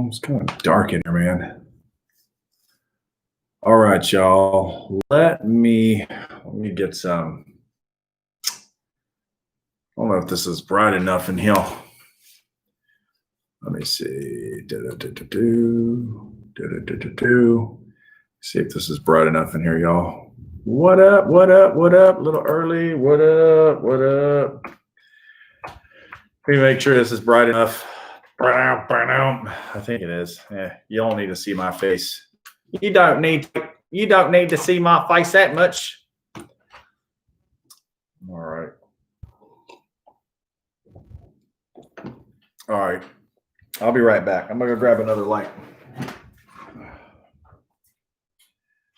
It's kind of dark in here, man. All right, y'all. Let me get some. I don't know if this is bright enough in here. Let me see. See if this is bright enough in here, y'all. What up? What up? What up? A little early. What up? What up? Let me make sure this is bright enough. I think it is. Yeah, you don't need to see my face. You don't need to see my face that much. All right. All right. I'll be right back. I'm gonna go grab another light.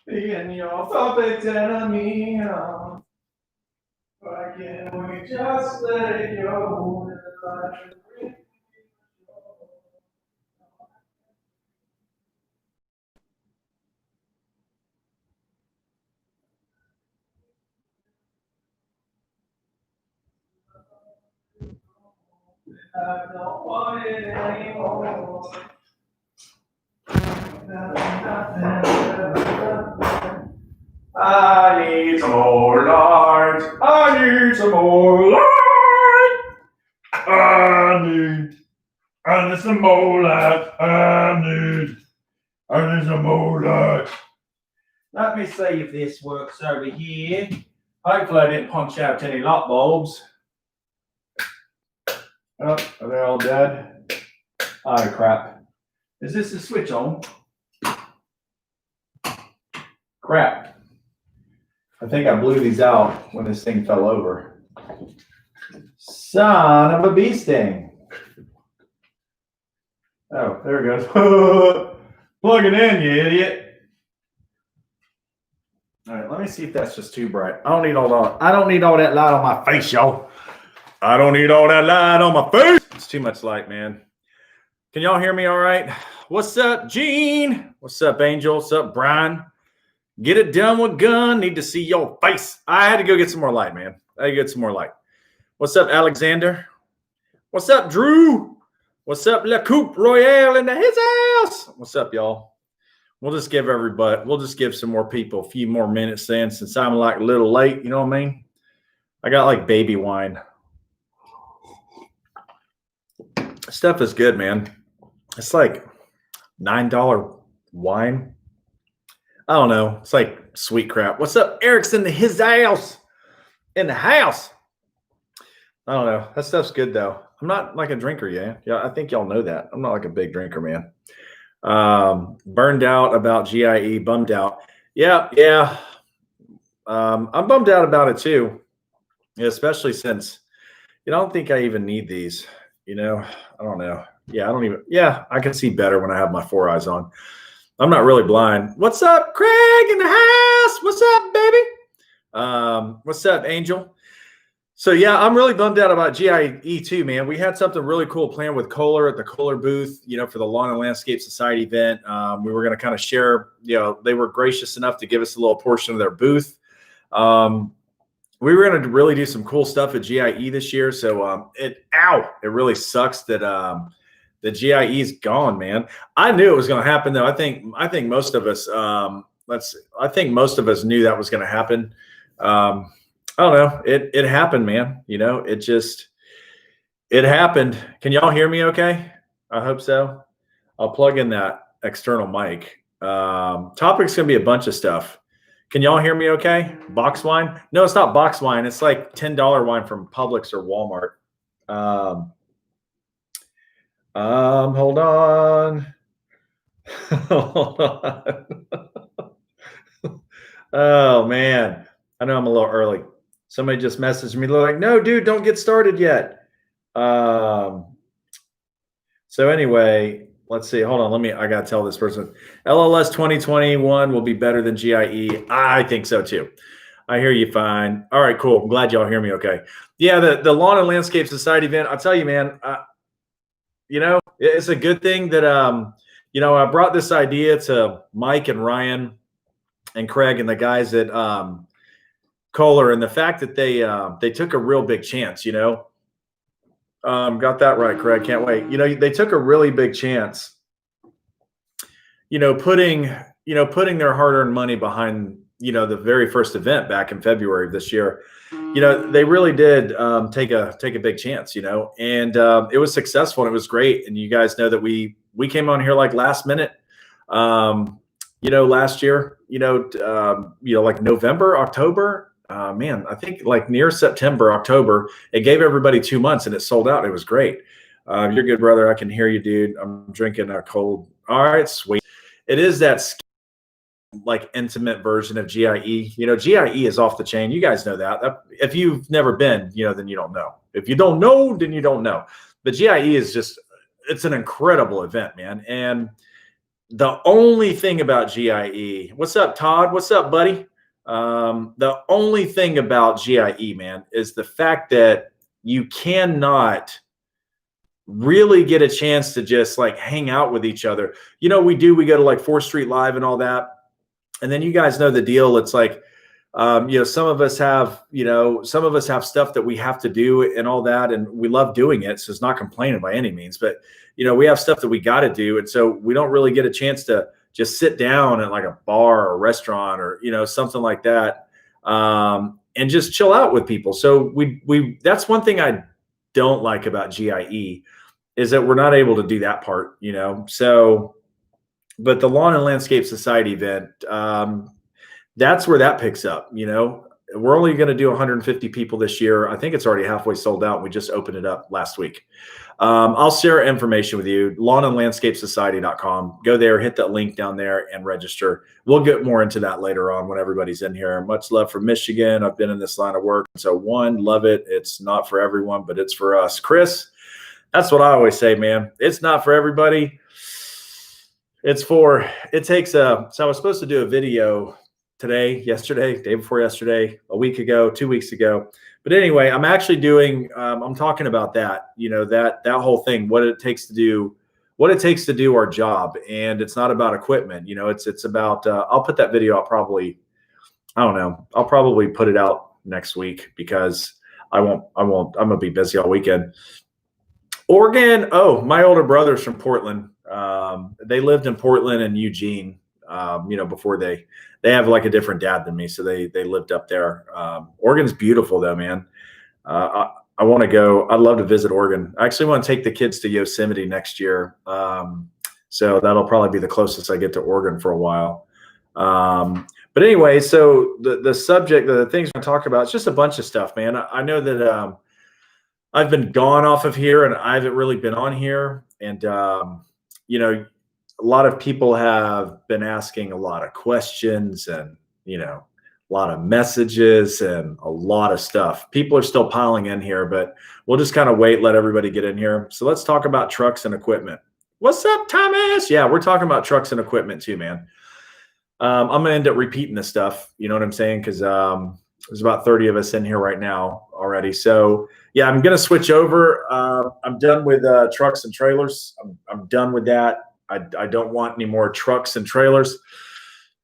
Being your puppet enemy, why can't we just let it go? I don't want it anymore. I need some more light. I need some more light. I need some more light. I need some more light. Let me see if this works over here. Hopefully I didn't punch out any light bulbs. Oh, are they all dead? Oh, crap. Is this the switch on? Crap. I think I blew these out when this thing fell over. Son of a bee sting. Oh, there it goes. Plug it in, you idiot. All right, let me see if that's just too bright. I don't need all that light on my face, y'all. I don't need all that light on my face. It's too much light, man. Can y'all hear me all right? What's up, Gene? What's up, Angel? What's up, Brian? Get it done with gun. Need to see your face. I had to go get some more light, man. I had to get some more light. What's up, Alexander? What's up, Drew? What's up, La Coupe Royale in his house? What's up, y'all? We'll just give some more people a few more minutes then, since I'm like a little late. You know what I mean? I got like baby wine. Stuff is good, man. It's like $9 wine. I don't know. It's like sweet crap. What's up? Eric's in his house. In the house. I don't know. That stuff's good, though. I'm not like a drinker, yeah. Yeah, I think y'all know that. I'm not like a big drinker, man. Burned out about GIE. Bummed out. Yeah. I'm bummed out about it, too. Yeah, especially since I don't think I even need these. I don't know. I can see better when I have my 4 eyes on. I'm not really blind. What's up, Craig in the house? What's up, baby? What's up, Angel? So, yeah, I'm really bummed out about GIE too, man. We had something really cool planned with Kohler at the Kohler booth, for the Lawn and Landscape Society event. We were going to kind of share, they were gracious enough to give us a little portion of their booth. We were going to really do some cool stuff at GIE this year. So it really sucks that the GIE is gone, man. I knew it was going to happen, though. I think most of us knew that was going to happen. I don't know. It happened, man. It happened. Can y'all hear me okay? I hope so. I'll plug in that external mic. Topic's going to be a bunch of stuff. Can y'all hear me okay? Box wine? No, it's not box wine. It's like $10 wine from Publix or Walmart. Hold on. Hold on. Oh, man. I know I'm a little early. Somebody just messaged me. They're like, no, dude, don't get started yet. So anyway, let's see. Hold on. I got to tell this person. LLS 2021 will be better than GIE. I think so, too. I hear you fine. All right, cool. I'm glad y'all hear me okay. Yeah, the Lawn and Landscape Society event, I'll tell you, man, it's a good thing that, I brought this idea to Mike and Ryan and Craig and the guys at Kohler, and the fact that they took a real big chance, got that right, Craig. Can't wait. They took a really big chance putting their hard-earned money behind, the very first event back in February of this year. They really did take a big chance, and it was successful and it was great. And you guys know that we came on here like last minute, last year, like November, October, man, I think like near September, October, it gave everybody 2 months and it sold out. It was great. You're good, brother. I can hear you, dude. I'm drinking a cold. All right, sweet. It is that like intimate version of GIE. GIE is off the chain. You guys know that. If you've never been, then you don't know. If you don't know, then you don't know. But GIE is it's an incredible event, man. And the only thing about GIE, what's up, Todd? What's up, buddy? The only thing about GIE, man, is the fact that you cannot really get a chance to just like hang out with each other. We go to like 4th Street Live and all that. And then you guys know the deal. It's like, some of us have stuff that we have to do and all that. And we love doing it. So it's not complaining by any means, but we have stuff that we got to do. And so we don't really get a chance to just sit down at like a bar or a restaurant or, something like that. And just chill out with people. So that's one thing I don't like about GIE is that we're not able to do that part, so, but the Lawn and Landscape Society event, that's where that picks up. We're only going to do 150 people this year. I think it's already halfway sold out. We just opened it up last week. I'll share information with you, lawnandlandscapesociety.com. Go there, hit that link down there and register. We'll get more into that later on when everybody's in here. Much love from Michigan. I've been in this line of work. So love it. It's not for everyone, but it's for us. Chris, that's what I always say, man. It's not for everybody. So I was supposed to do a video today, yesterday, day before yesterday, a week ago, 2 weeks ago. But anyway, I'm actually doing, I'm talking about that, that whole thing, what it takes to do our job. And it's not about equipment, it's about, I'll put that video out probably, I don't know. I'll probably put it out next week because I'm going to be busy all weekend. Oregon. Oh, my older brother's from Portland. They lived in Portland and Eugene, before they have like a different dad than me. So they lived up there. Oregon's beautiful though, man. I want to go. I'd love to visit Oregon. I actually want to take the kids to Yosemite next year. So that'll probably be the closest I get to Oregon for a while. But anyway, so the subject, the things we're going to talk about, it's just a bunch of stuff, man. I know that I've been gone off of here and I haven't really been on here. And, a lot of people have been asking a lot of questions and, a lot of messages and a lot of stuff. People are still piling in here, but we'll just kind of wait, let everybody get in here. So let's talk about trucks and equipment. What's up, Thomas? Yeah, we're talking about trucks and equipment too, man. I'm going to end up repeating this stuff. You know what I'm saying? Because there's about 30 of us in here right now already. So yeah, I'm going to switch over. I'm done with trucks and trailers. I'm done with that. I don't want any more trucks and trailers.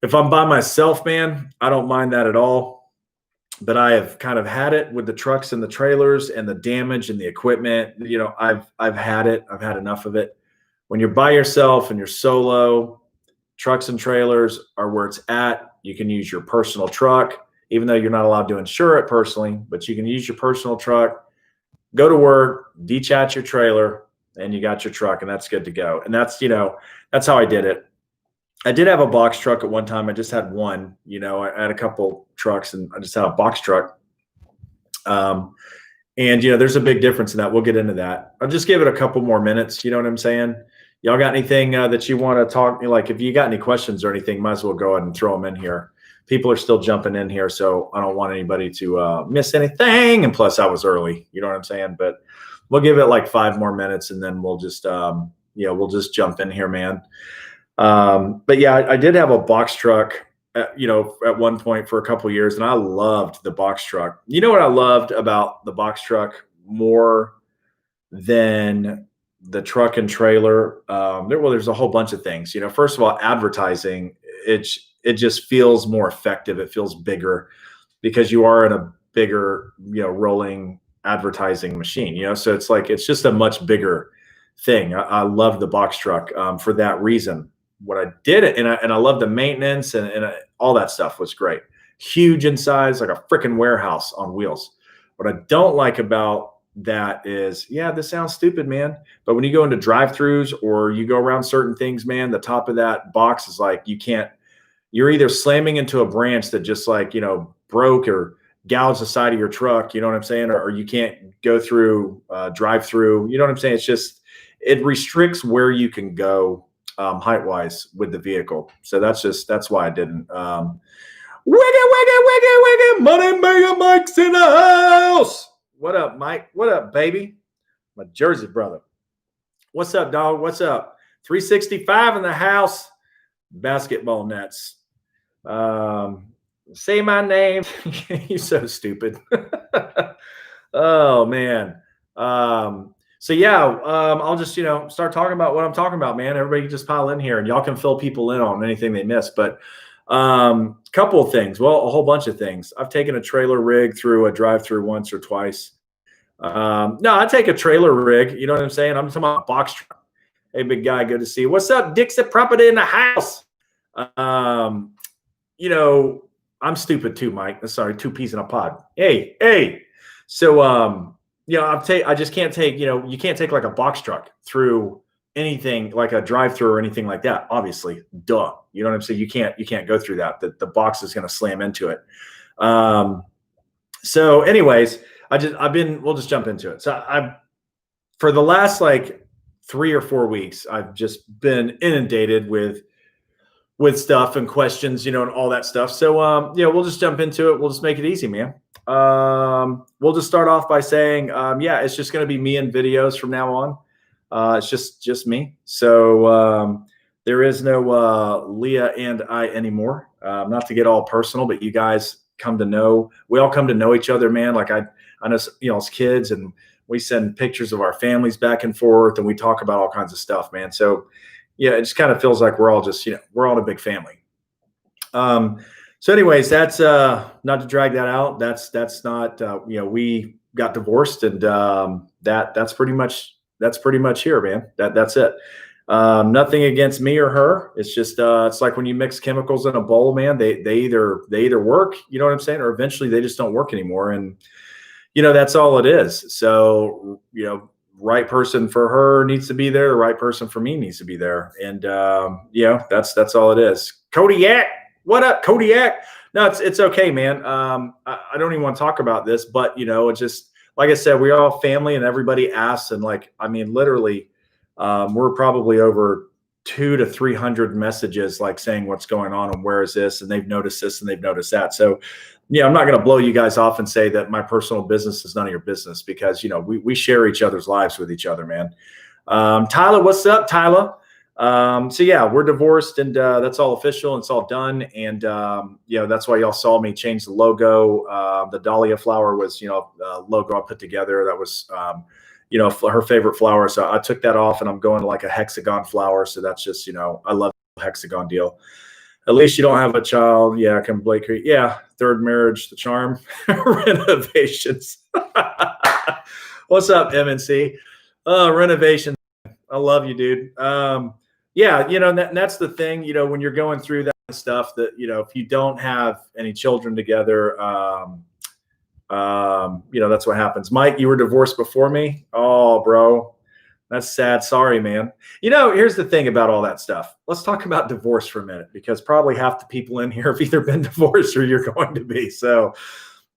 If I'm by myself, man, I don't mind that at all. But I have kind of had it with the trucks and the trailers and the damage and the equipment. I've had it. I've had enough of it. When you're by yourself and you're solo, trucks and trailers are where it's at. You can use your personal truck, even though you're not allowed to insure it personally, but you can use your personal truck, go to work, detach your trailer, and you got your truck, and that's good to go. And that's how I did it. I did have a box truck at one time. I just had one, I had a couple trucks and I just had a box truck. And there's a big difference in that. We'll get into that. I'll just give it a couple more minutes. You know what I'm saying? Y'all got anything that you want to talk? Like if you got any questions or anything, might as well go ahead and throw them in here. People are still jumping in here, so I don't want anybody to miss anything. And plus I was early, you know what I'm saying? But we'll give it like 5 more minutes and then we'll just, we'll just jump in here, man. But yeah, I did have a box truck, at one point for a couple of years, and I loved the box truck. You know what I loved about the box truck more than the truck and trailer? There's a whole bunch of things. First of all, advertising, it just feels more effective. It feels bigger because you are in a bigger, rolling advertising machine, so it's just a much bigger thing. I love the box truck for that reason. what I did, and I love the maintenance and all that stuff was great. Huge in size, like a freaking warehouse on wheels. What I don't like about that is, yeah, this sounds stupid, man. But when you go into drive-throughs or you go around certain things, man, the top of that box is like you can't. You're either slamming into a branch that just like broke or gouged the side of your truck. You know what I'm saying? Or you can't go through drive-through. You know what I'm saying? It's just it restricts where you can go height-wise with the vehicle. So that's why I didn't. Wiggy, wiggy, wiggy, wiggy. Money Maker Mike's in the house. What up, Mike? What up, baby? My Jersey brother. What's up, dog? What's up? 365 in the house. Basketball nets. Say my name. You're so stupid. Oh, man. So yeah, I'll just, start talking about what I'm talking about, man. Everybody can just pile in here and y'all can fill people in on anything they miss. But couple of things. Well, a whole bunch of things. I've taken a trailer rig through a drive-through once or twice. No, I take a trailer rig. You know what I'm saying? I'm talking about a box truck. Hey, big guy, good to see you. What's up, Dixie Property in the house? I'm stupid too, Mike. Sorry, two peas in a pod. Hey. So, I just can't take, you can't take like a box truck through anything like a drive-through or anything like that. Obviously, duh. You know what I'm saying? You can't go through that. The box is going to slam into it. So anyways, we'll just jump into it. So for the last like 3 or 4 weeks, I've just been inundated with stuff and questions, and all that stuff. So, we'll just jump into it. We'll just make it easy, man. We'll just start off by saying, it's just going to be me in videos from now on. It's just me. So, there is no Leah and I anymore. Not to get all personal, but you guys we all come to know each other, man. Like I know, as kids, and we send pictures of our families back and forth, and we talk about all kinds of stuff, man. So yeah, it just kind of feels like we're all just, we're all a big family. So anyways, that's not to drag that out. That's not, we got divorced, and that's pretty much here, man. That's it. Nothing against me or her. It's just it's like when you mix chemicals in a bowl, man. They either work, you know what I'm saying, or eventually they just don't work anymore. And that's all it is. So right person for her needs to be there. The right person for me needs to be there. And that's all it is. Kodiak, what up, Kodiak? No, it's okay, man. I don't even want to talk about this, but it's just like I said, we're all family, and everybody asks, and literally. We're probably over 200 to 300 messages like saying what's going on and where is this, and they've noticed this and they've noticed that. So, I'm not going to blow you guys off and say that my personal business is none of your business, because, we share each other's lives with each other, man. Tyler, what's up, Tyler? So yeah, we're divorced, and that's all official and it's all done. And, that's why y'all saw me change the logo. The dahlia flower was, a logo I put together that was, her favorite flower. So I took that off, and I'm going to like a hexagon flower. So that's just, I love the hexagon deal. At least you don't have a child. Yeah. Can Blake Creek. Yeah. Third marriage, the charm. Renovations. What's up, MNC? Renovations. I love you, dude. That's the thing, when you're going through that stuff, that, if you don't have any children together, that's what happens. Mike, you were divorced before me. Oh, bro, that's sad. Sorry, man. Here's the thing about all that stuff. Let's talk about divorce for a minute, because probably half the people in here have either been divorced or you're going to be. So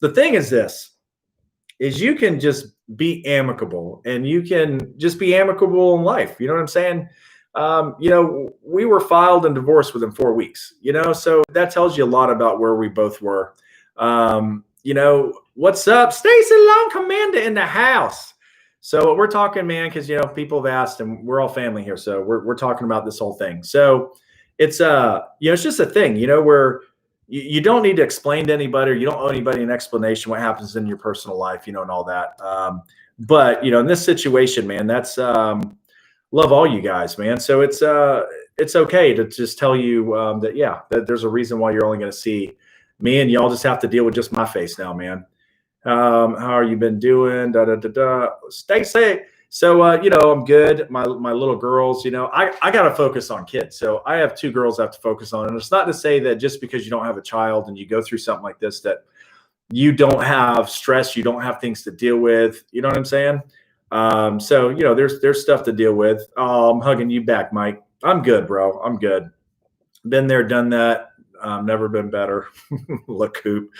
the thing is this, is you can just be amicable, and you can just be amicable in life. You know what I'm saying? We were filed and divorced within 4 weeks, so that tells you a lot about where we both were. What's up? Stacy Long Commander in the house. So we're talking, man, because, people have asked, and we're all family here. So we're talking about this whole thing. So it's, it's just a thing, where you don't need to explain to anybody, or you don't owe anybody an explanation what happens in your personal life, and all that. But, in this situation, man, that's, love all you guys, man. So it's okay to just tell you that there's a reason why you're only going to see me, and y'all just have to deal with just my face now, man. How are you been doing? Stacy, So I'm good. My little girls, I got to focus on kids. So I have two girls I have to focus on, and it's not to say that just because you don't have a child and you go through something like this that you don't have stress, you don't have things to deal with. You know what I'm saying? So there's stuff to deal with. Oh, I'm hugging you back, Mike. I'm good, bro. I'm good. Been there, done that. Never been better. Look, Coop.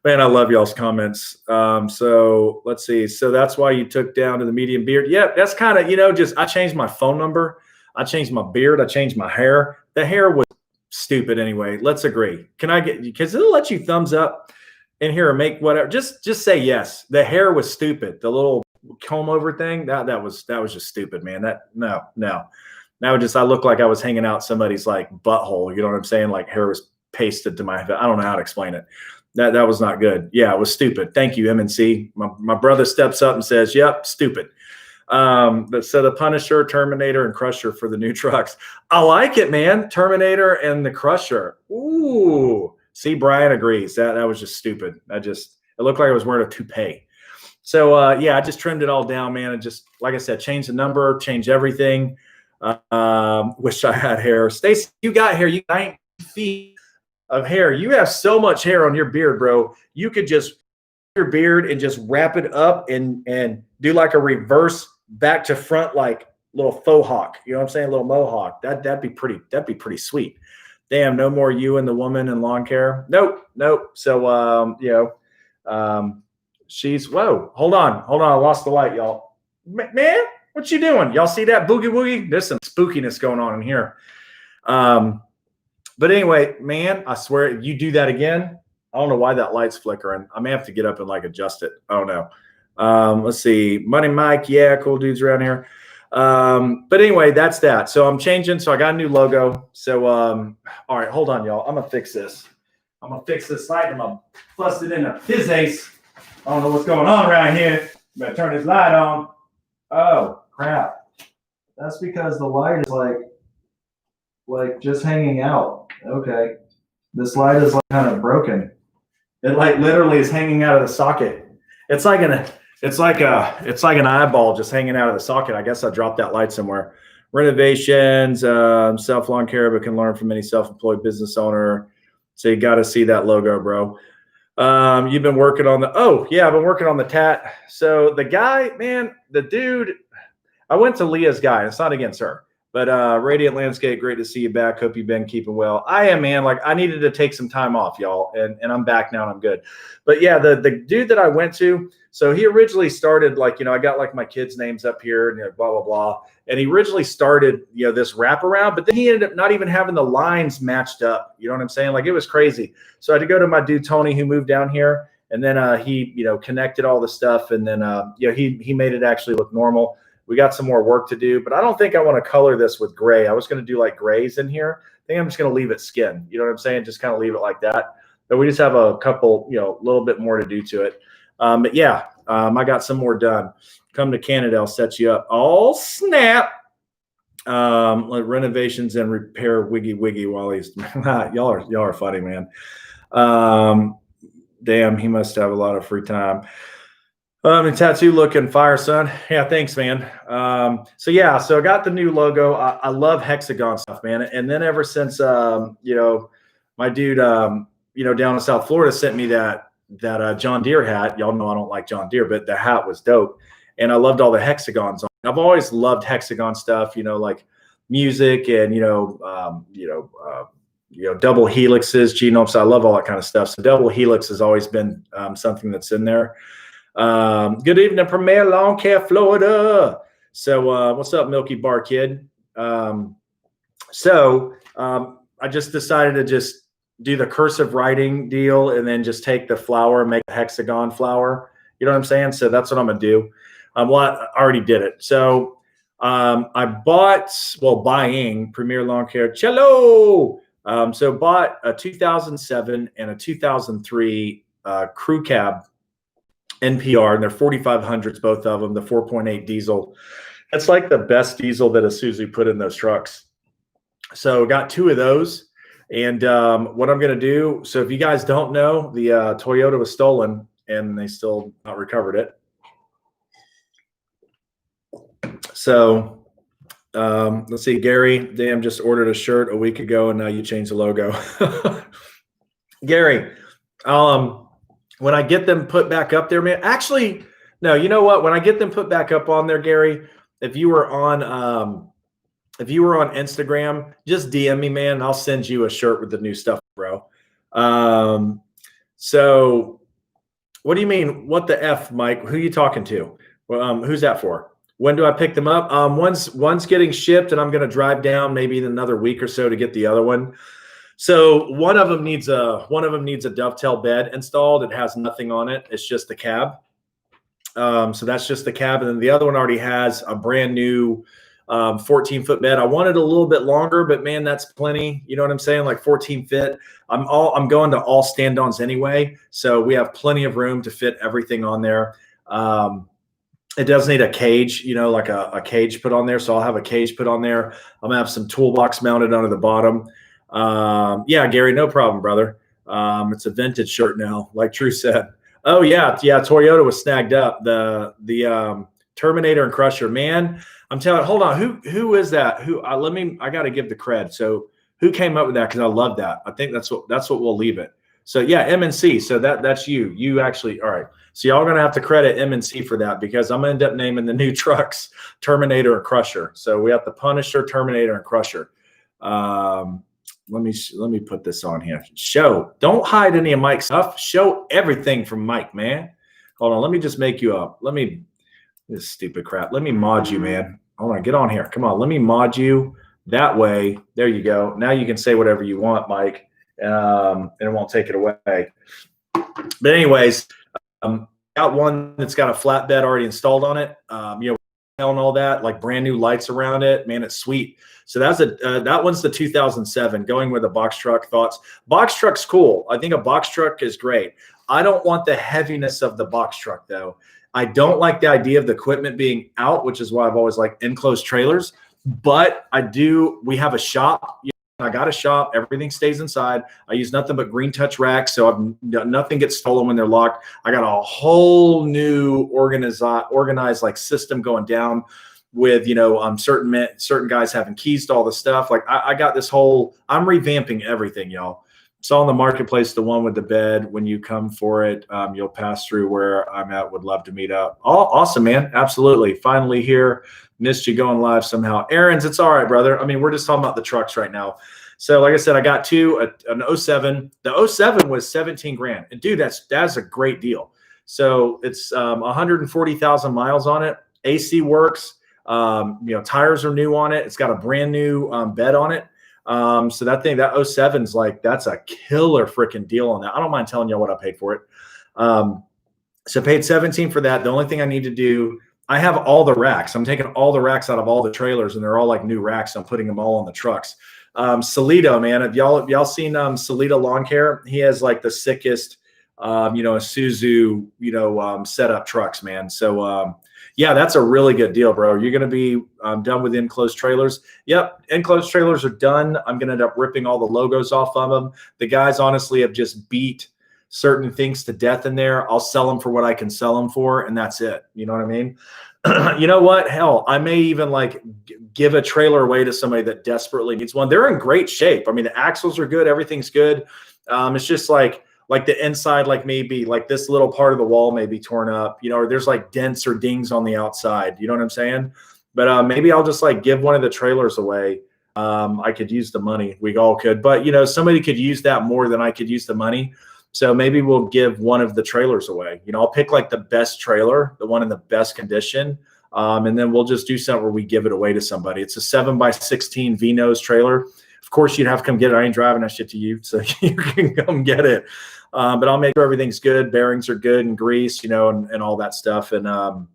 Man, I love y'all's comments. So let's see. So that's why you took down to the medium beard. Yeah, that's kind of, just I changed my phone number. I changed my beard. I changed my hair. The hair was stupid anyway. Let's agree. Can I get, because it'll let you thumbs up in here or make whatever. Just say yes. The hair was stupid. The little comb over thing, that was just stupid, man. No. That would I looked like I was hanging out somebody's like butthole. You know what I'm saying? Like hair was pasted to my head. I don't know how to explain it. That was not good. Yeah, it was stupid. Thank you, MNC. My brother steps up and says, "Yep, stupid." But so the Punisher, Terminator, and Crusher for the new trucks. I like it, man. Terminator and the Crusher. Ooh. See, Brian agrees. That was just stupid. It looked like I was wearing a toupee. So I just trimmed it all down, man, and just like I said, changed the number, changed everything. Wish I had hair. Stacy, you got hair. You got 9 feet of hair. You have so much hair on your beard, bro. You could just your beard and just wrap it up and do like a reverse back to front, like little faux hawk. You know what I'm saying? A little mohawk. That'd be pretty sweet. Damn, no more you and the woman in lawn care. Nope. So she's hold on. I lost the light, y'all. Man, what you doing? Y'all see that boogie woogie? There's some spookiness going on in here. But anyway, man, I swear, you do that again, I don't know why that light's flickering. I may have to get up and like adjust it. I don't know. Let's see. Money Mike, yeah, cool dudes around here. But anyway, that's that. So I'm changing. So I got a new logo. So all right, hold on, y'all. I'm gonna fix this. I'm gonna fix this light. I'm gonna bust it into his ace. I don't know what's going on around here. Better turn this light on. Oh crap! That's because the light is like just hanging out. Okay, this light is like kind of broken. It like literally is hanging out of the socket. It's like an eyeball just hanging out of the socket. I guess I dropped that light somewhere. Renovations, self-lawn care, but can learn from any self-employed business owner. So you got to see that logo, bro. You've been working on I've been working on the tat. So the guy, man, the dude, I went to Leah's guy. It's not against her, but Radiant Landscape, great to see you back. Hope you've been keeping well. I am, man. Like I needed to take some time off, y'all, and I'm back now and I'm good. But yeah, the dude that I went to, so he originally started I got like my kids' names up here and blah, blah, blah. And he originally started, this wraparound, but then he ended up not even having the lines matched up. You know what I'm saying? Like it was crazy. So I had to go to my dude, Tony, who moved down here. And then he, connected all the stuff. And then, he made it actually look normal. We got some more work to do, but I don't think I want to color this with gray. I was going to do like grays in here. I think I'm just going to leave it skin. You know what I'm saying? Just kind of leave it like that. But we just have a couple, a little bit more to do to it. But yeah, I got some more done. Come to Canada, I'll set you up. Oh, snap. Like renovations and repair wiggy while he's y'all are funny, man. Damn, he must have a lot of free time. And tattoo looking fire, son. Yeah, thanks, man. So I got the new logo. I love hexagon stuff, man. And then ever since my dude down in South Florida sent me that John Deere hat. Y'all know I don't like John Deere, but the hat was dope. And I loved all the hexagons on it. I've always loved hexagon stuff, like music and double helixes, genomes. I love all that kind of stuff. So double helix has always been something that's in there. Good evening, Premier Lawn Care, Florida. So what's up, Milky Bar Kid? I just decided to just do the cursive writing deal and then just take the flower and make a hexagon flower. You know what I'm saying? So that's what I'm going to do. I already did it. So buying Premier Lawn Care Cello. So bought a 2007 and a 2003 crew cab NPR, and they're 4500s, both of them, the 4.8 diesel. It's like the best diesel that Isuzu put in those trucks. So got 2 of those. And what I'm going to do, so if you guys don't know, the Toyota was stolen and they still not recovered it. So let's see, Gary, damn, just ordered a shirt a week ago and now you changed the logo. Gary, when I get them put back up there, man, actually, no, you know what? When I get them put back up on there, Gary, if you were on Instagram, just DM me, man, and I'll send you a shirt with the new stuff, bro. So what do you mean? What the F, Mike? Who are you talking to? Who's that for? When do I pick them up? One's getting shipped, and I'm going to drive down maybe in another week or so to get the other one. So one of them needs a dovetail bed installed. It has nothing on it. It's just the cab. So that's just the cab, and then the other one already has a brand new 14-foot bed. I wanted a little bit longer, but man, that's plenty. You know what I'm saying? Like 14 feet. I'm going to all stand-ons anyway, so we have plenty of room to fit everything on there. It does need a cage, like a cage put on there. So I'll have a cage put on there. I'm gonna have some toolbox mounted under the bottom. Yeah, Gary, no problem, brother. It's a vintage shirt now, like Drew said. Oh yeah. Toyota was snagged up. The Terminator and Crusher, man. I'm telling. Hold on. Who is that? I got to give the cred. So who came up with that? Because I love that. I think that's what we'll leave it. So yeah, MNC. So that's you. You actually. All right. So y'all are gonna have to credit MNC for that because I'm gonna end up naming the new trucks Terminator and Crusher. So we have the Punisher, Terminator, and Crusher. Let me put this on here. Don't hide any of Mike's stuff. Show everything from Mike, man. Hold on. Let me just make you up. This stupid crap. Let me mod you, man. Hold on. Get on here. Come on. Let me mod you that way. There you go. Now you can say whatever you want, Mike, and it won't take it away. But anyways, got one that's got a flatbed already installed on it. And all that, like brand new lights around it, man, it's sweet. So that one's the 2007. Going with a box truck. Thoughts? Box truck's cool. I think a box truck is great. I don't want the heaviness of the box truck though. I don't like the idea of the equipment being out, which is why I've always liked enclosed trailers. But we have a shop. I got a shop. Everything stays inside. I use nothing but green touch racks, so nothing gets stolen when they're locked. I got a whole new organized like system going down with certain guys having keys to all the stuff. Like I got this whole. I'm revamping everything, y'all. Saw on the marketplace the one with the bed. When you come for it, you'll pass through where I'm at. Would love to meet up. Awesome, man. Absolutely. Finally here. Missed you going live somehow. Aaron's, it's all right, brother. I mean, we're just talking about the trucks right now. So like I said, I got an 07. The 07 was 17 grand. And dude, that's a great deal. So it's 140,000 miles on it. AC works. Tires are new on it. It's got a brand new bed on it. So that 07's like, that's a killer freaking deal on that. I don't mind telling you what I paid for it. So I paid 17 for that. The only thing I need to do, I have all the racks. I'm taking all the racks out of all the trailers, and they're all like new racks. I'm putting them all on the trucks. Salito, man, have y'all seen Salito Lawn Care? He has like the sickest, Isuzu, setup trucks, man. So yeah, that's a really good deal, bro. You're gonna be done with enclosed trailers. Yep, enclosed trailers are done. I'm gonna end up ripping all the logos off of them. The guys honestly have just beat certain things to death in there. I'll sell them for what I can sell them for, and that's it. You know what I mean? You know what? Hell, I may even like give a trailer away to somebody that desperately needs one. They're in great shape. I mean, the axles are good. Everything's good. It's just like the inside, like maybe like this little part of the wall may be torn up, or there's like dents or dings on the outside. You know what I'm saying? But maybe I'll just like give one of the trailers away. I could use the money. We all could. But, somebody could use that more than I could use the money. So maybe we'll give one of the trailers away. I'll pick like the best trailer, the one in the best condition. And then we'll just do something where we give it away to somebody. It's a 7x16 V-nose trailer. Of course, you'd have to come get it. I ain't driving that shit to you, so you can come get it. But I'll make sure everything's good. Bearings are good and grease, and all that stuff. And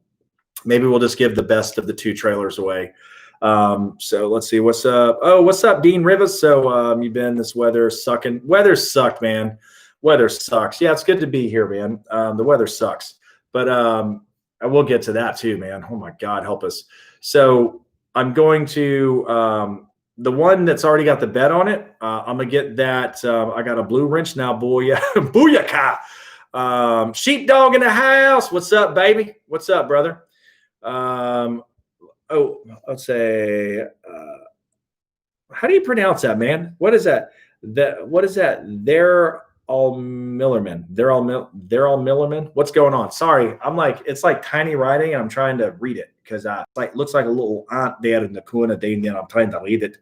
maybe we'll just give the best of the two trailers away. So let's see. What's up? Oh, what's up, Dean Rivas? So you've been this weather sucking. Weather sucked, man. Weather sucks. Yeah, it's good to be here, man. The weather sucks. But I will get to that too, man. Oh, my God, help us. So I'm going to the one that's already got the bed on it. I'm going to get that. I got a blue wrench now, boy. Booyaka. Sheepdog in the house. What's up, baby? What's up, brother? let's say, how do you pronounce that, man? What is that? What is that? They're all Millerman. They're all Millerman. What's going on? Sorry, I'm like, it's like tiny writing, and I'm trying to read it because like looks like a little aunt there in the corner. Then I'm trying to read it.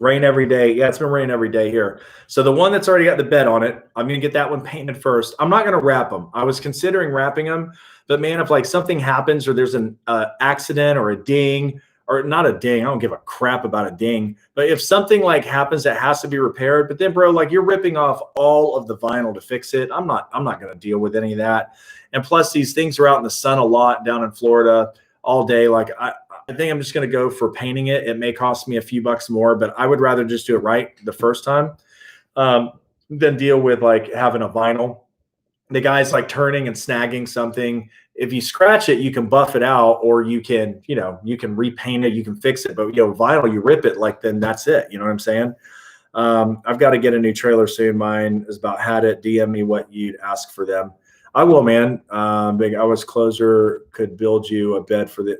Rain every day. Yeah, it's been raining every day here. So the one that's already got the bed on it, I'm going to get that one painted first. I'm not going to wrap them. I was considering wrapping them, but man, if like something happens or there's an accident or a ding, or not a ding, I don't give a crap about a ding. But if something like happens that has to be repaired, but then bro, like you're ripping off all of the vinyl to fix it. I'm not going to deal with any of that. And plus these things are out in the sun a lot down in Florida all day. Like I think I'm just going to go for painting it. It may cost me a few bucks more, but I would rather just do it right the first time than deal with like having a vinyl. The guy's like turning and snagging something. If you scratch it, you can buff it out, or you can, you can repaint it, you can fix it. But vinyl, you rip it, like then that's it. You know what I'm saying? I've got to get a new trailer soon. Mine is about had it. DM me what you'd ask for them. I will, man. Big Hours Closer could build you a bed for the.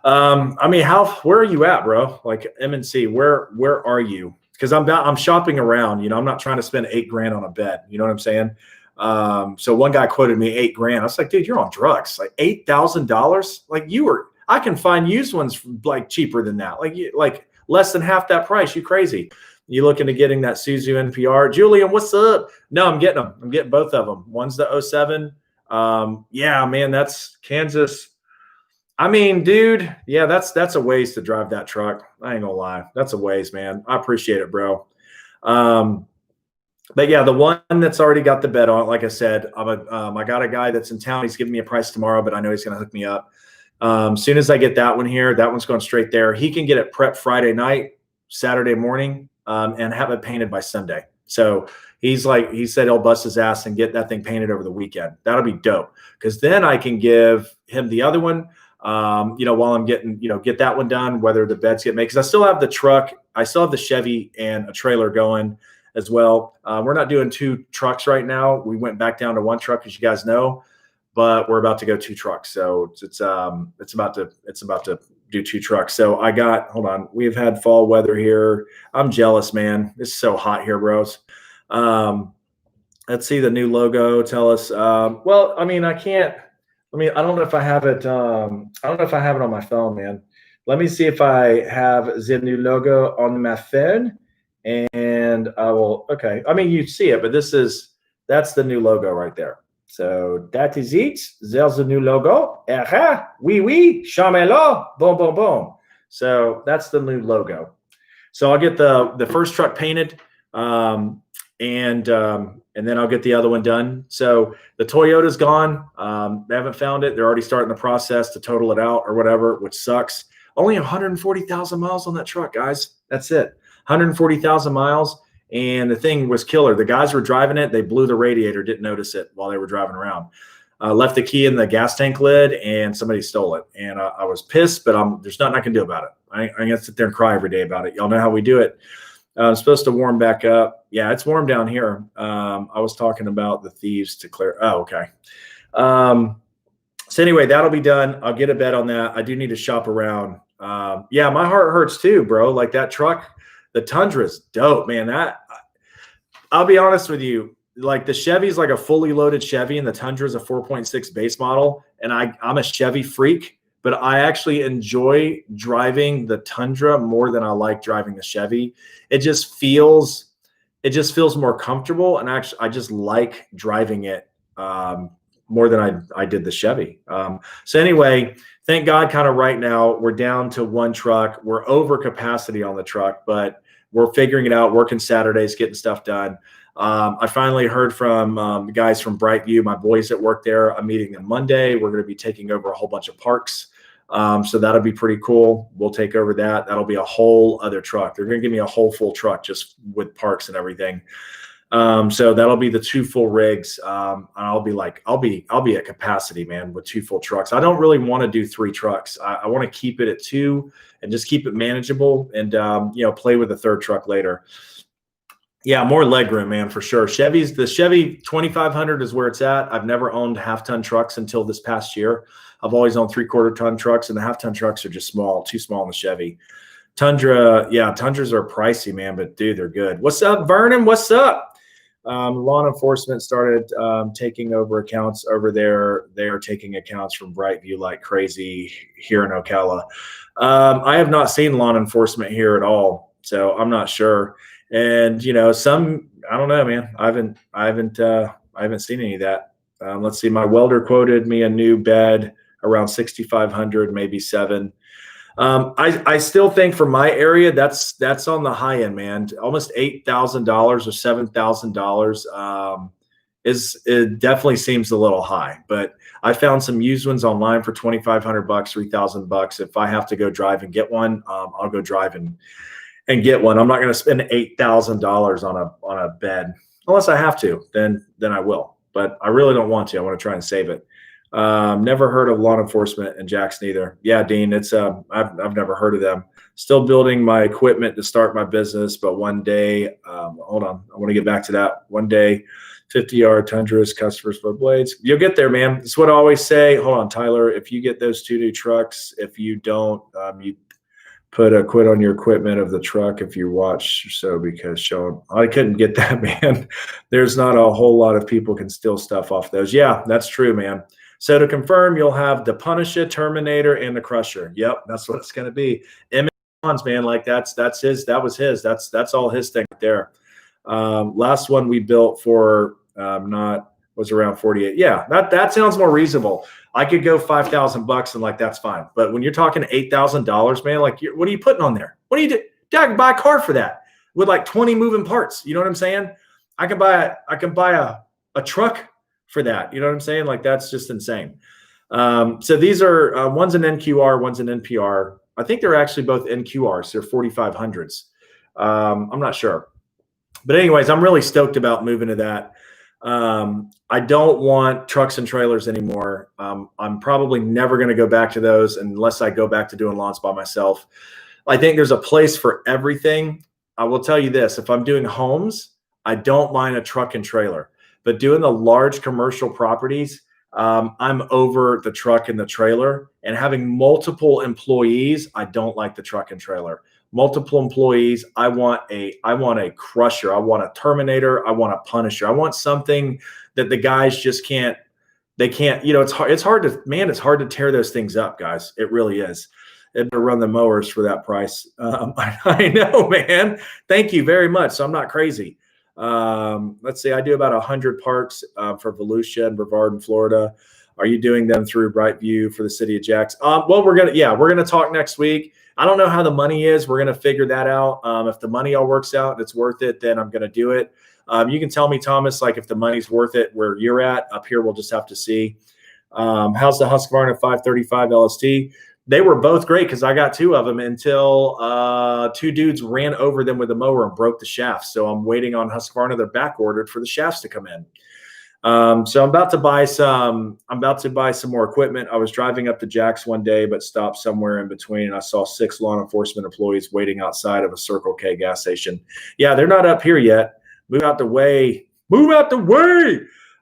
I mean, where are you at, bro? Like MNC, where are you? Because I'm shopping around. I'm not trying to spend $8,000 on a bed. You know what I'm saying? So one guy quoted me $8,000. I was like, dude, you're on drugs. Like $8,000. Like I can find used ones like cheaper than that. Like less than half that price. You crazy? You looking to getting that Suzu NPR? Julian, what's up? No, I'm getting them. I'm getting both of them. One's the 07. Yeah, man, that's Kansas. I mean, dude, yeah, that's a ways to drive that truck. I ain't gonna lie. That's a ways, man. I appreciate it, bro. But yeah, the one that's already got the bed on it, like I said, I got a guy that's in town. He's giving me a price tomorrow, but I know he's going to hook me up. Soon as I get that one here, that one's going straight there. He can get it prepped Friday night, Saturday morning, and have it painted by Sunday. So he said he'll bust his ass and get that thing painted over the weekend. That'll be dope. Because then I can give him the other one, while I'm getting, get that one done, whether the beds get made. Because I still have the truck. I still have the Chevy and a trailer going as well. We're not doing 2 trucks right now. We went back down to 1 truck, as you guys know, but we're about to go 2 trucks. So it's about to do 2 trucks. So hold on. We've had fall weather here. I'm jealous, man. It's so hot here, bros. Let's see the new logo. Tell us. Well, I mean, I don't know if I have it. I don't know if I have it on my phone, man. Let me see if I have the new logo on my phone. And I will, okay. I mean, you see it, but that's the new logo right there. So that is it. There's the new logo. Oui, chamelo, boom, boom, boom. So that's the new logo. So I'll get the first truck painted, and then I'll get the other one done. So the Toyota's gone. They haven't found it. They're already starting the process to total it out or whatever, which sucks. Only 140,000 miles on that truck, guys. That's it. 140,000 miles, and the thing was killer. The guys were driving it. They blew the radiator, didn't notice it while they were driving around. Left the key in the gas tank lid, and somebody stole it. And I was pissed, but there's nothing I can do about it. I ain't going to sit there and cry every day about it. Y'all know how we do it. I'm supposed to warm back up. Yeah, it's warm down here. I was talking about the thieves to clear. Oh, okay. So anyway, that'll be done. I'll get a bed on that. I do need to shop around. Yeah, my heart hurts too, bro. Like that truck. The Tundra's dope, man. I'll be honest with you. Like the Chevy's like a fully loaded Chevy, and the Tundra's a 4.6 base model. And I'm a Chevy freak, but I actually enjoy driving the Tundra more than I like driving the Chevy. It just feels more comfortable, and actually, I just like driving it more than I did the Chevy. So anyway, thank God, kind of right now we're down to 1 truck. We're over capacity on the truck, but we're figuring it out, working Saturdays, getting stuff done. I finally heard from the guys from Brightview, my boys that work there. I'm meeting them Monday. We're going to be taking over a whole bunch of parks. So that'll be pretty cool. We'll take over that. That'll be a whole other truck. They're going to give me a whole full truck just with parks and everything. So that'll be the 2 full rigs. And I'll be at capacity, man, with 2 full trucks. I don't really want to do 3 trucks. I want to keep it at 2 and just keep it manageable, and, play with a 3rd truck later. Yeah. More leg room, man, for sure. The Chevy 2500 is where it's at. I've never owned half-ton trucks until this past year. I've always owned 3/4 ton trucks, and the half-ton trucks are just small, too small in the Chevy. Tundra, yeah, Tundras are pricey, man, but dude, they're good. What's up, Vernon? What's up? Law enforcement started taking over accounts over there. They are taking accounts from Brightview like crazy here in Ocala. I have not seen law enforcement here at all, so I'm not sure. And I don't know, man. I haven't seen any of that. Let's see. My welder quoted me a new bed around 6,500, maybe 7. I still think for my area, that's on the high end, man. Almost $8,000 or $7,000 it definitely seems a little high. But I found some used ones online for $2,500, $3,000. If I have to go drive and get one, I'll go drive and get one. I'm not going to spend $8,000 on a bed unless I have to. Then I will. But I really don't want to. I want to try and save it. Never heard of law enforcement in Jackson either. Yeah, Dean, it's I've never heard of them. Still building my equipment to start my business, but one day, hold on, I want to get back to that. One day, 50-yard Tundras, customers for blades. You'll get there, man. It's what I always say. Hold on, Tyler. If you get those 2 new trucks, if you don't, you put a quit on your equipment of the truck if you watch. So because Sean, I couldn't get that, man. There's not a whole lot of people can steal stuff off those. Yeah, that's true, man. So to confirm, you'll have the Punisher, Terminator, and the Crusher. Yep, that's what it's going to be. Emmett Bonds, man, like that's his. That was his. That's all his thing right there. Last one we built for was around 48. Yeah, that sounds more reasonable. I could go $5,000 and like that's fine. But when you're talking $8,000, man, like what are you putting on there? What do you do? I can buy a car for that with like 20 moving parts. You know what I'm saying? I can buy a truck for that. You know what I'm saying? Like that's just insane. So these are one's an NQR, one's an NPR. I think they're actually both NQRs. They're 4500s. I'm not sure. But anyways, I'm really stoked about moving to that. I don't want trucks and trailers anymore. I'm probably never going to go back to those unless I go back to doing lawns by myself. I think there's a place for everything. I will tell you this. If I'm doing homes, I don't mind a truck and trailer. But doing the large commercial properties, I'm over the truck and the trailer. And having multiple employees, I don't like the truck and trailer. Multiple employees, I want a Crusher. I want a Terminator. I want a Punisher. I want something that the guys just can't. They can't. It's hard. It's hard to tear those things up, guys. It really is. It better run the mowers for that price. I know, man. Thank you very much. So I'm not crazy. Let's see, I do about 100 parks for Volusia and Brevard in Florida. Are you doing them through Brightview for the city of Jackson? Well, we're gonna talk next week. I don't know how the money is. We're gonna figure that out. If the money all works out and it's worth it, then I'm gonna do it. You can tell me, Thomas, like if the money's worth it where you're at. Up here, we'll just have to see. How's the Husqvarna 535 LST? They were both great because I got 2 of them until 2 dudes ran over them with a mower and broke the shafts. So I'm waiting on Husqvarna. They're back ordered for the shafts to come in. So I'm about to buy some more equipment. I was driving up to Jack's one day, but stopped somewhere in between. And I saw 6 law enforcement employees waiting outside of a Circle K gas station. Yeah, they're not up here yet. Move out the way. 3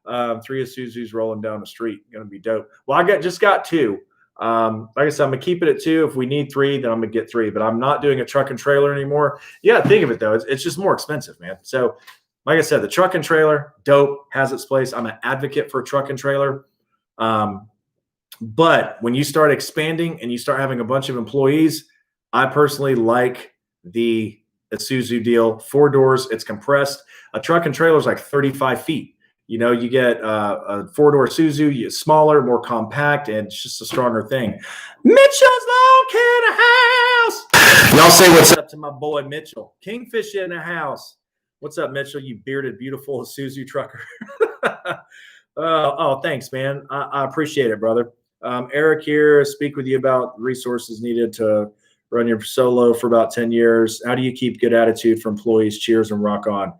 Isuzus rolling down the street. Gonna be dope. Well, I just got 2. Like I said, I'm gonna keep it at 2. If we need 3, then I'm gonna get 3. But I'm not doing a truck and trailer anymore. Yeah, think of it though. It's just more expensive, man. So, like I said, the truck and trailer, dope, has its place. I'm an advocate for a truck and trailer. But when you start expanding and you start having a bunch of employees, I personally like the Isuzu deal. 4 doors, it's compressed. A truck and trailer is like 35 feet. You get a 4-door Isuzu, it's smaller, more compact, and it's just a stronger thing. Mitchell's Lawn Care in the house. Y'all say what's up to my boy Mitchell. Kingfish in the house. What's up, Mitchell? You bearded, beautiful Isuzu trucker. Oh, thanks, man. I appreciate it, brother. Eric here, speak with you about resources needed to run your solo for about 10 years. How do you keep good attitude for employees? Cheers and rock on.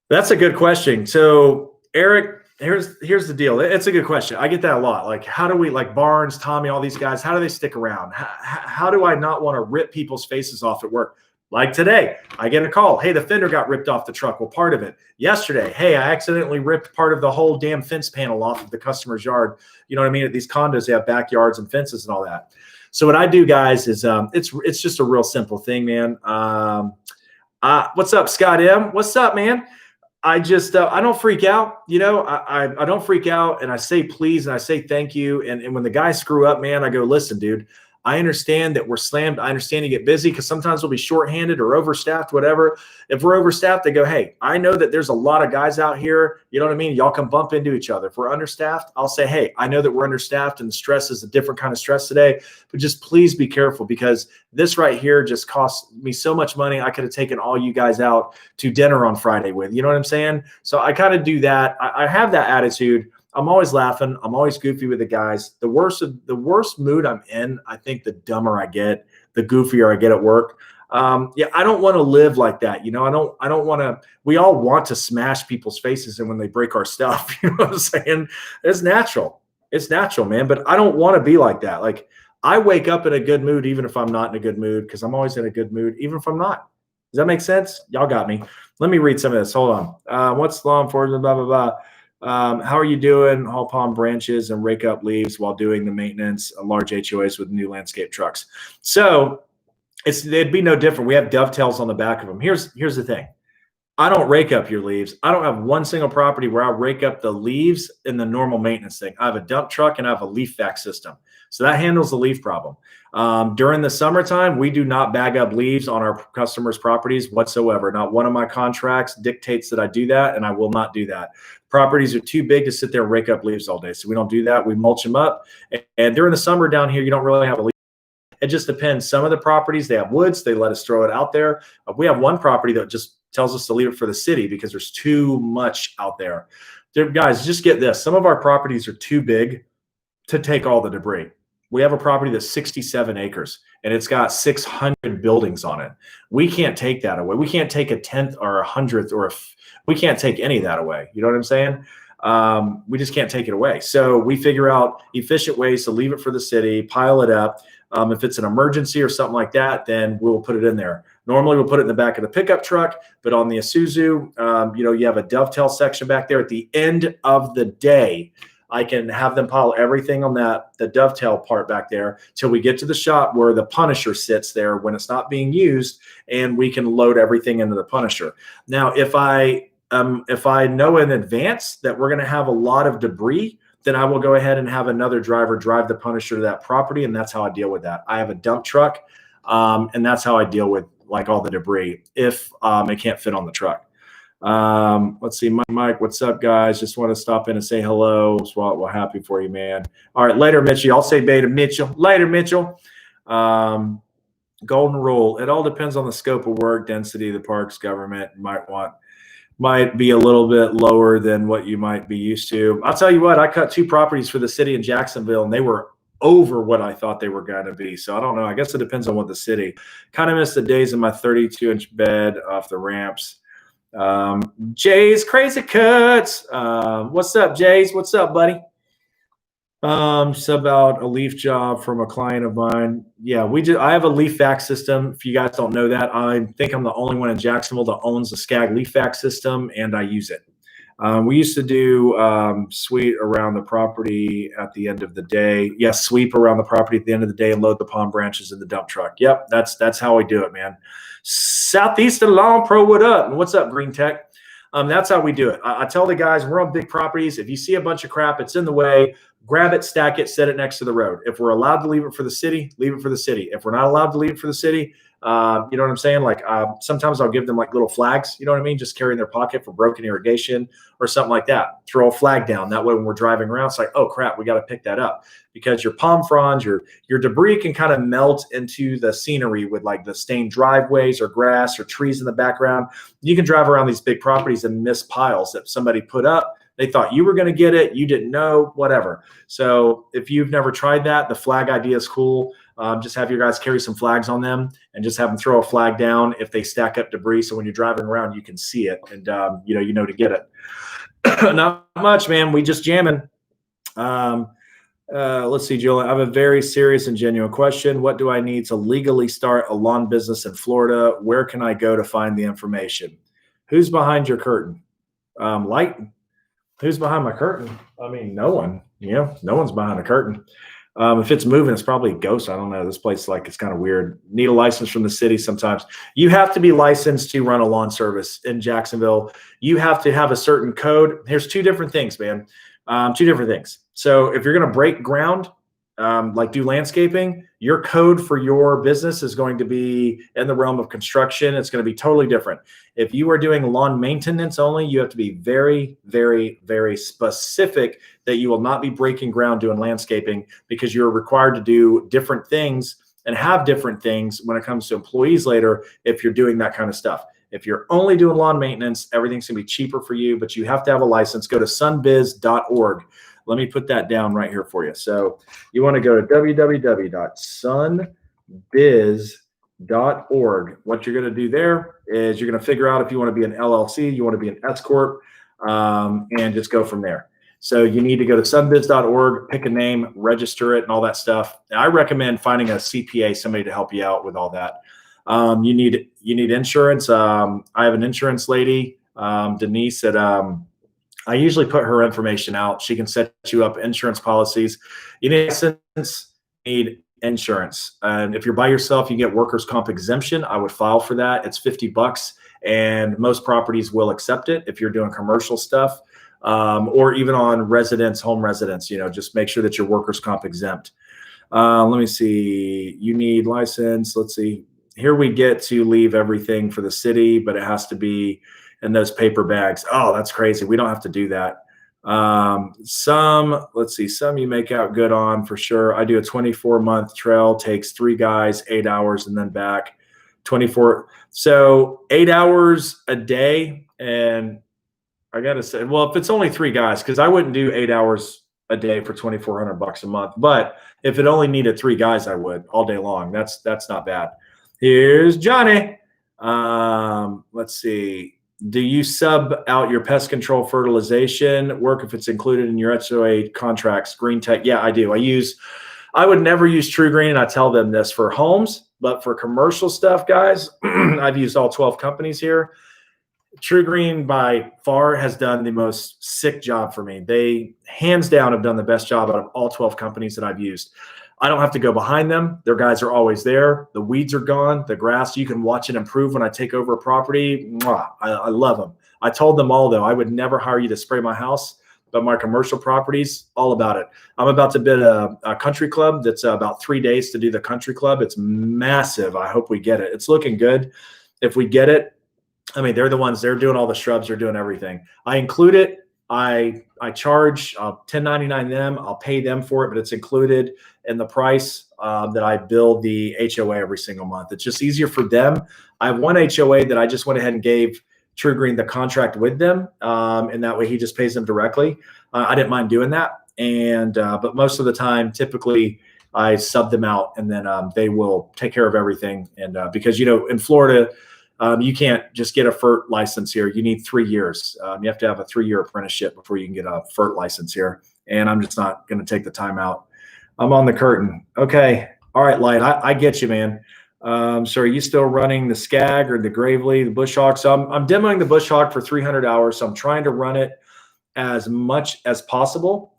That's a good question. So, Eric, here's the deal. It's a good question. I get that a lot. Like, how do we, like Barnes, Tommy, all these guys, how do they stick around? How do I not want to rip people's faces off at work? Like today, I get a call. Hey, the fender got ripped off the truck. Well, part of it. Yesterday, hey, I accidentally ripped part of the whole damn fence panel off of the customer's yard. You know what I mean? At these condos, they have backyards and fences and all that. So what I do, guys, is it's just a real simple thing, man. What's up, Scott M? What's up, man? I just I don't freak out, you know. I don't freak out, and I say please and I say thank you. And when the guys screw up, man, I go, listen, dude. I understand that we're slammed. I understand you get busy because sometimes we'll be shorthanded or overstaffed, whatever. If we're overstaffed, they go, hey, I know that there's a lot of guys out here. You know what I mean? Y'all can bump into each other. If we're understaffed, I'll say, hey, I know that we're understaffed and the stress is a different kind of stress today, but just please be careful because this right here just cost me so much money. I could have taken all you guys out to dinner on Friday with, you know what I'm saying? So I kind of do that. I have that attitude. I'm always laughing. I'm always goofy with the guys. The worst mood I'm in, I think the dumber I get, the goofier I get at work. Yeah, I don't want to live like that. You know, I don't want to, we all want to smash people's faces and when they break our stuff, you know what I'm saying? It's natural. It's natural, man. But I don't want to be like that. Like I wake up in a good mood, even if I'm not in a good mood, because I'm always in a good mood, even if I'm not. Does that make sense? Y'all got me. Let me read some of this. Hold on. What's law enforcement, blah, blah, blah. How are you doing? Haul palm branches and rake up leaves while doing the maintenance on large HOAs with new landscape trucks. So it'd be no different. We have dovetails on the back of them. Here's the thing. I don't rake up your leaves. I don't have one single property where I rake up the leaves in the normal maintenance thing. I have a dump truck and I have a leaf vac system. So that handles the leaf problem. During the summertime, we do not bag up leaves on our customers' properties whatsoever. Not one of my contracts dictates that I do that, and I will not do that. Properties are too big to sit there and rake up leaves all day. So we don't do that. We mulch them up. And during the summer down here, you don't really have a leaf. It just depends. Some of the properties, they have woods. They let us throw it out there. We have one property that just tells us to leave it for the city because there's too much out there. Guys, just get this. Some of our properties are too big to take all the debris. We have a property that's 67 acres and it's got 600 buildings on it. We can't take that away. We can't take a 10th or a 100th we can't take any of that away. You know what I'm saying? We just can't take it away. So we figure out efficient ways to leave it for the city, pile it up. If it's an emergency or something like that, then we'll put it in there. Normally we'll put it in the back of the pickup truck, but on the Isuzu, you have a dovetail section back there. At the end of the day, I can have them pile everything on the dovetail part back there till we get to the shop where the Punisher sits there when it's not being used, and we can load everything into the Punisher. Now, if I know in advance that we're going to have a lot of debris, then I will go ahead and have another driver drive the Punisher to that property, and that's how I deal with that. I have a dump truck, and that's how I deal with like all the debris if it can't fit on the truck. Let's see, Mike, what's up, guys? Just want to stop in and say hello. So we're happy for you, man. All right, later, Mitchell. I'll say beta Mitchell. Later, Mitchell. Golden rule. It all depends on the scope of work, density, the parks, government might be a little bit lower than what you might be used to. I'll tell you what, I cut 2 properties for the city in Jacksonville, and they were over what I thought they were going to be. So I don't know. I guess it depends on what the city. Kind of miss the days in my 32-inch bed off the ramps. Jay's Crazy Cuts. What's up, Jays? What's up, buddy? It's about a leaf job from a client of mine. Yeah, I have a leaf vac system. If you guys don't know that, I think I'm the only one in Jacksonville that owns the Skag leaf vac system, and I use it. We used to do sweep around the property at the end of the day. Yes, sweep around the property at the end of the day and load the palm branches in the dump truck. Yep, that's how we do it, man. Southeastern Lawn Pro, what up? What's up, Green Tech? That's how we do it. I tell the guys, we're on big properties. If you see a bunch of crap, it's in the way, grab it, stack it, set it next to the road. If we're allowed to leave it for the city, leave it for the city. If we're not allowed to leave it for the city, you know what I'm saying? Like sometimes I'll give them like little flags, you know what I mean? Just carry in their pocket for broken irrigation or something like that. Throw a flag down. That way when we're driving around, it's like, oh crap, we got to pick that up. Because your palm fronds, your debris can kind of melt into the scenery with like the stained driveways or grass or trees in the background. You can drive around these big properties and miss piles that somebody put up. They thought you were going to get it. You didn't know, whatever. So if you've never tried that, the flag idea is cool. Just have your guys carry some flags on them and just have them throw a flag down if they stack up debris. So when you're driving around, you can see it and, you know to get it. Not much, man. We just jamming. Let's see, Julian. I have a very serious and genuine question. What do I need to legally start a lawn business in Florida? Where can I go to find the information? Who's behind your curtain? Light. Who's behind my curtain? I mean, no one. No one's behind the curtain. If it's moving, it's probably a ghost. I don't know. This place, like, it's kind of weird. Need a license from the city sometimes. You have to be licensed to run a lawn service in Jacksonville. You have to have a certain code. Here's two different things, man. Two different things. So if you're going to break ground, like do landscaping, your code for your business is going to be in the realm of construction. It's going to be totally different. If you are doing lawn maintenance only, you have to be very, very, very specific that you will not be breaking ground doing landscaping, because you're required to do different things and have different things when it comes to employees later if you're doing that kind of stuff. If you're only doing lawn maintenance, everything's going to be cheaper for you, but you have to have a license. Go to sunbiz.org. Let me put that down right here for you. So you want to go to www.sunbiz.org. What you're going to do there is you're going to figure out if you want to be an LLC, you want to be an S Corp, and just go from there. So you need to go to sunbiz.org, pick a name, register it, and all that stuff. And I recommend finding a CPA, somebody to help you out with all that. You need insurance. I have an insurance lady, Denise, that I usually put her information out. She can set you up insurance policies. You need insurance. And if you're by yourself, you get workers' comp exemption. I would file for that. It's $50, and most properties will accept it if you're doing commercial stuff, or even on home residence. Just make sure that you're workers' comp exempt. Let me see. You need license. Let's see. Here we get to leave everything for the city, but it has to be in those paper bags. Oh, that's crazy. We don't have to do that. Some you make out good on for sure. I do a 24-month trail, takes 3 guys, 8 hours, and then back 24. So 8 hours a day. And I got to say, well, if it's only 3 guys, because I wouldn't do 8 hours a day for $2,400 a month. But if it only needed 3 guys, I would all day long. That's not bad. Here's Johnny. Let's see. Do you sub out your pest control fertilization work if it's included in your HOA contracts? Green Tech. Yeah, I do. I would never use True Green, and I tell them this for homes, but for commercial stuff, guys, I've used all 12 companies here. True Green by far has done the most sick job for me. They hands down have done the best job out of all 12 companies that I've used. I don't have to go behind them. Their guys are always there. The weeds are gone. The grass, you can watch it improve when I take over a property. Mwah, I love them. I told them all, though, I would never hire you to spray my house, but my commercial properties, all about it. I'm about to bid a country club that's about 3 days to do the country club. It's massive. I hope we get it. It's looking good. If we get it, I mean, they're the ones, they're doing all the shrubs, they're doing everything. I include it. I charge, I'll 1099 them, I'll pay them for it, but it's included in the price that I bill the HOA every single month. It's just easier for them. I have one HOA that I just went ahead and gave True Green the contract with them, and that way he just pays them directly. I didn't mind doing that, and but most of the time, typically, I sub them out, and then they will take care of everything. And because in Florida, you can't just get a FERT license here. You need 3 years. You have to have a 3-year apprenticeship before you can get a FERT license here. And I'm just not going to take the time out. I'm on the curtain. Okay. All right, Light. I get you, man. So are you still running the Skag or the Gravely, the Bush Hog? So I'm demoing the Bush Hog for 300 hours. So I'm trying to run it as much as possible.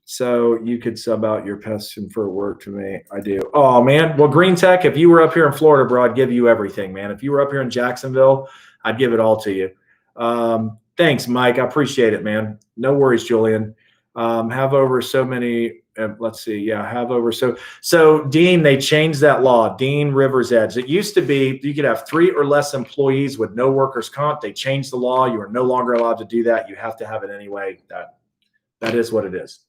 So you could sub out your pests and fur work to me. I do. Oh, man. Well, Green Tech, if you were up here in Florida, bro, I'd give you everything, man. If you were up here in Jacksonville, I'd give it all to you. Thanks, Mike. I appreciate it, man. No worries, Julian. Have over so many. Let's see. Yeah, have over. So Dean, they changed that law. Dean, Rivers Edge. It used to be you could have 3 or less employees with no workers' comp. They changed the law. You are no longer allowed to do that. You have to have it anyway. That is what it is.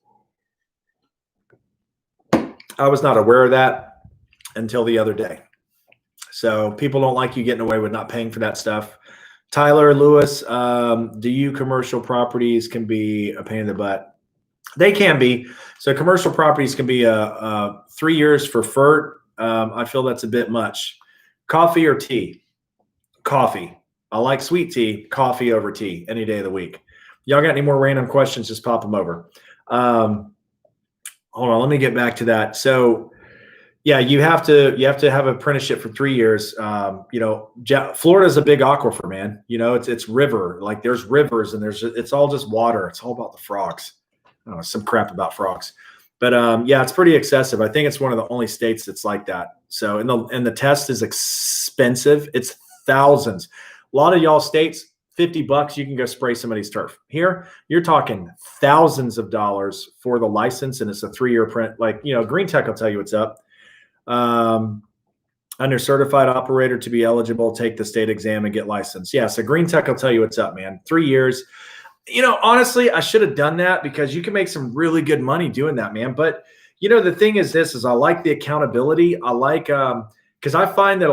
I was not aware of that until the other day. So people don't like you getting away with not paying for that stuff. Tyler Lewis, do you commercial properties can be a pain in the butt? They can be. So commercial properties can be 3 years for FERT. I feel that's a bit much. Coffee or tea? Coffee. I like sweet tea. Coffee over tea any day of the week. Y'all got any more random questions? Just pop them over. hold on, let me get back to that. So yeah, you have to have an apprenticeship for 3 years. Florida's a big aquifer, man. It's river. Like there's rivers and it's all just water. It's all about the frogs. I don't know, some crap about frogs. But yeah, it's pretty excessive. I think it's one of the only states that's like that. So and the test is expensive. It's thousands. A lot of y'all states, $50, you can go spray somebody's turf. Here, you're talking thousands of dollars for the license, and it's a 3-year print. Like, Green Tech will tell you what's up. Under certified operator to be eligible, take the state exam and get licensed. Yeah, so Green Tech will tell you what's up, man. 3 years. Honestly, I should have done that because you can make some really good money doing that, man. But the thing is I like the accountability. I like because I find that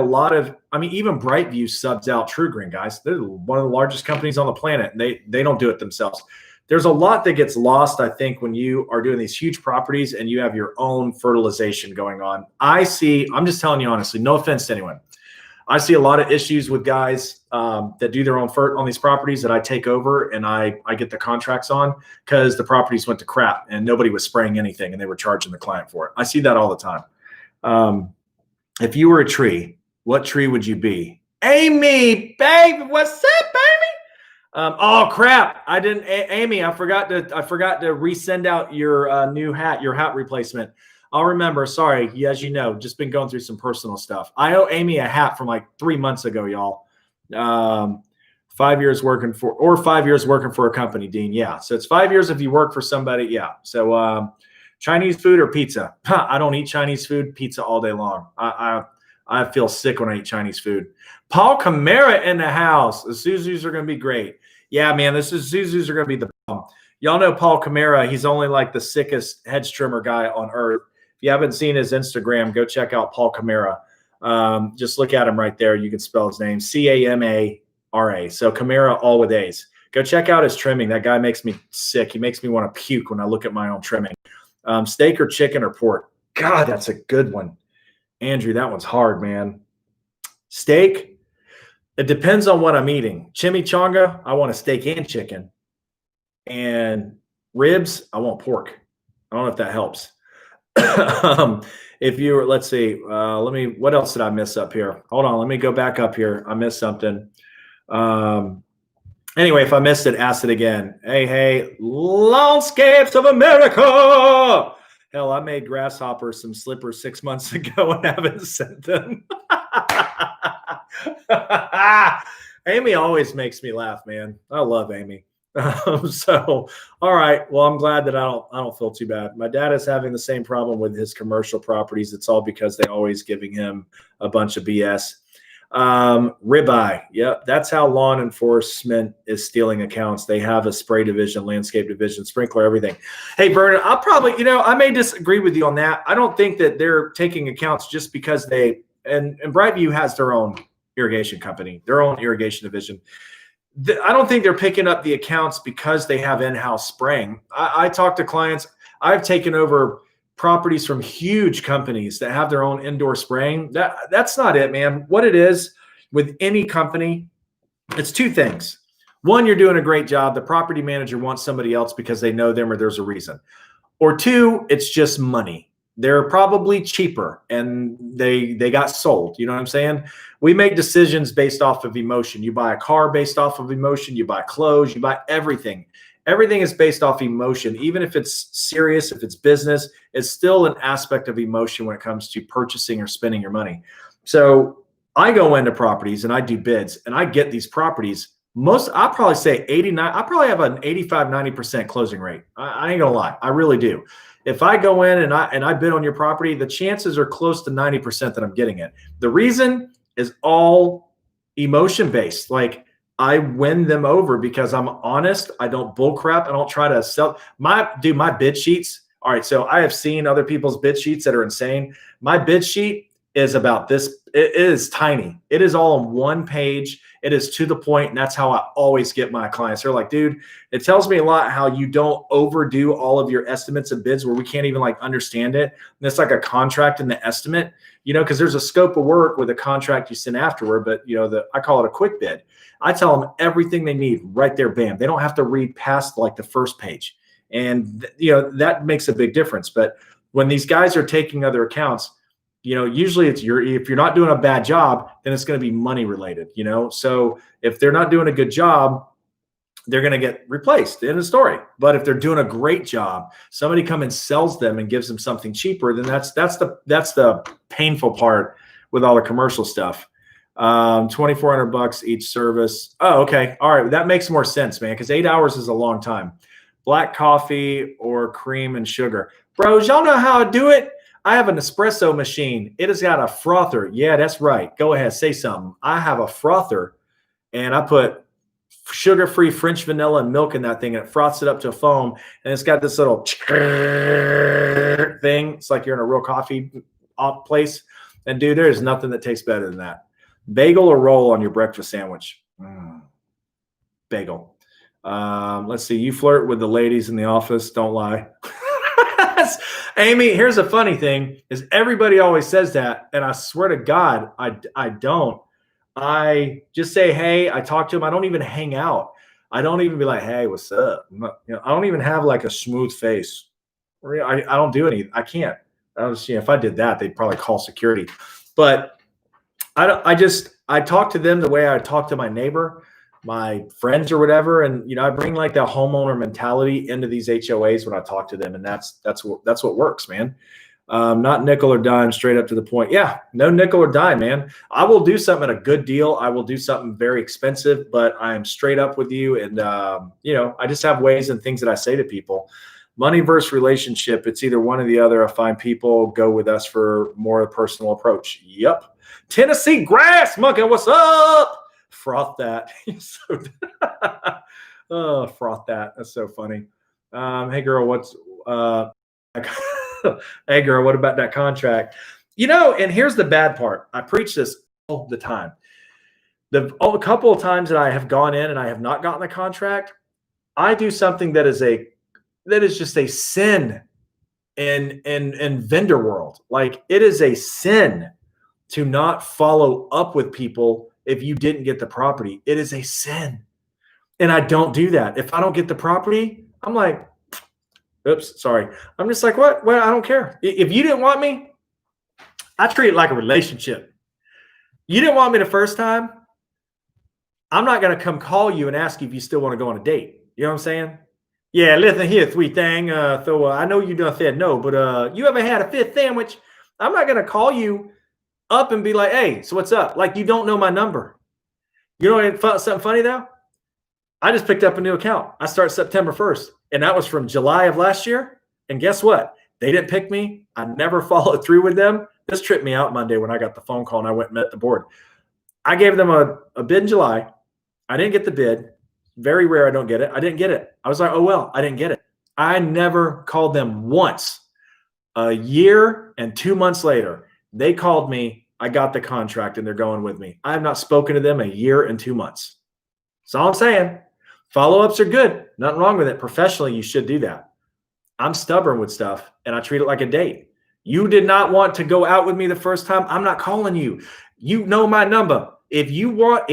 even Brightview subs out TruGreen, guys. They're one of the largest companies on the planet. And they don't do it themselves. There's a lot that gets lost, I think, when you are doing these huge properties and you have your own fertilization going on. I'm just telling you honestly, no offense to anyone. I see a lot of issues with guys that do their own fert on these properties that I take over and I get the contracts on because the properties went to crap and nobody was spraying anything and they were charging the client for it. I see that all the time. If you were a tree, what tree would you be? Amy, baby, what's up, baby? Oh crap! Amy. I forgot to resend out your new hat, your hat replacement. I'll remember. Sorry. As you know, just been going through some personal stuff. I owe Amy a hat from like 3 months ago, y'all. 5 years working for a company, Dean. Yeah. So it's 5 years if you work for somebody. Yeah. So Chinese food or pizza? I don't eat Chinese food. Pizza all day long. I feel sick when I eat Chinese food. Paul Camara in the house. The Suzus are going to be great. Yeah, man, the Suzus are going to be the bomb. Y'all know Paul Camara. He's only like the sickest hedge trimmer guy on earth. If you haven't seen his Instagram, go check out Paul Camara. Just look at him right there. You can spell his name, Camara. So Camara, all with A's. Go check out his trimming. That guy makes me sick. He makes me want to puke when I look at my own trimming. Steak or chicken or pork? God, that's a good one. Andrew, that one's hard, man. Steak? It depends on what I'm eating. Chimichanga, I want a steak and chicken. And ribs, I want pork. I don't know if that helps. Let's see. What else did I miss up here? Hold on. Let me go back up here. I missed something. Anyway, if I missed it, ask it again. Hey, Landscapes of America. Hell, I made Grasshopper some slippers 6 months ago and haven't sent them. Amy always makes me laugh, man. I love Amy. So, all right. Well, I'm glad that I don't feel too bad. My dad is having the same problem with his commercial properties. It's all because they're always giving him a bunch of BS. Ribeye. Yep. That's how law enforcement is stealing accounts. They have a spray division, landscape division, sprinkler, everything. Hey, Vernon, I'll probably, I may disagree with you on that. I don't think that they're taking accounts just because and Brightview has their own irrigation company, their own irrigation division. I don't think they're picking up the accounts because they have in-house spraying. I talk to clients. I've taken over properties from huge companies that have their own indoor spraying. That's not it, man. What it is with any company, it's two things. One, you're doing a great job. The property manager wants somebody else because they know them or there's a reason. Or two, it's just money. They're probably cheaper and they got sold. You know what I'm saying? We make decisions based off of emotion. You buy a car based off of emotion. You buy clothes. You buy everything. Everything is based off emotion. Even if it's serious, if it's business, it's still an aspect of emotion when it comes to purchasing or spending your money. So I go into properties and I do bids and I get these properties. I'll probably say 89. I probably have an 85, 90% closing rate. I ain't gonna lie. I really do. If I go in and I bid on your property, the chances are close to 90% that I'm getting it. The reason is all emotion based. Like I win them over because I'm honest. I don't bull crap. I don't try to sell my bid sheets. All right. So I have seen other people's bid sheets that are insane. My bid sheet is about this. It is tiny. It is all on one page. It is to the point, and that's how I always get my clients. They're like, dude, it tells me a lot how you don't overdo all of your estimates and bids where we can't even like understand it. And it's like a contract in the estimate, because there's a scope of work with a contract you send afterward, but I call it a quick bid. I tell them everything they need right there, bam. They don't have to read past like the first page. And that makes a big difference. But when these guys are taking other accounts, usually if you're not doing a bad job, then it's going to be money related. So if they're not doing a good job, they're going to get replaced in the story. But if they're doing a great job, somebody come and sells them and gives them something cheaper, then that's the painful part with all the commercial stuff. $2,400 each service. Oh, okay. All right. That makes more sense, man, because 8 hours is a long time. Black coffee or cream and sugar. Bros, y'all know how I do it? I have an espresso machine. It has got a frother. Yeah, that's right. Go ahead. Say something. I have a frother, and I put sugar-free French vanilla and milk in that thing, and it froths it up to a foam, and it's got this little thing. It's like you're in a real coffee place. And, dude, there is nothing that tastes better than that. Bagel or roll on your breakfast sandwich? Bagel. Let's see. You flirt with the ladies in the office. Don't lie. Amy, here's a funny thing is everybody always says that. And I swear to God, I don't. I just say, hey, I talk to them. I don't even hang out. I don't even be like, hey, what's up? I don't even have like a smooth face. I don't do any. I can't. If I did that, they'd probably call security. But I talk to them the way I talk to my neighbor, my friends or whatever. And, I bring like that homeowner mentality into these HOAs when I talk to them. And that's what works, man. Not nickel or dime, straight up to the point. Yeah, no nickel or dime, man. I will do something at a good deal. I will do something very expensive, but I am straight up with you. And, I just have ways and things that I say to people. Money versus relationship. It's either one or the other. I find people go with us for more of a personal approach. Yep. Tennessee grass monkey, what's up? Froth that. Froth that. That's so funny. Hey girl, hey girl, what about that contract? And here's the bad part. I preach this all the time. A couple of times that I have gone in and I have not gotten a contract, I do something that is just a sin in vendor world. Like, it is a sin to not follow up with people if you didn't get the property. It is a sin. And I don't do that. If I don't get the property, I'm like, oops, sorry. I'm just like, what? Well, I don't care. If you didn't want me, I treat it like a relationship. You didn't want me the first time, I'm not going to come call you and ask you if you still want to go on a date. You know what I'm saying? Yeah, listen here, sweet thing. So I know you done said no, but you ever had a fifth sandwich? I'm not going to call you up and be like, hey, so what's up? Like, you don't know my number. You know something funny though? I just picked up a new account. I start September 1st, and that was from July of last year. And guess what? They didn't pick me. I never followed through with them. This tripped me out Monday when I got the phone call and I went and met the board. I gave them a bid in July. I didn't get the bid. Very rare I don't get it. I didn't get it. I was like, oh, well, I didn't get it. I never called them once. A year and 2 months later, they called me. I got the contract and they're going with me. I have not spoken to them a year and 2 months. That's all I'm saying. Follow-ups are good. Nothing wrong with it. Professionally, you should do that. I'm stubborn with stuff and I treat it like a date. You did not want to go out with me the first time. I'm not calling you. You know my number. If you want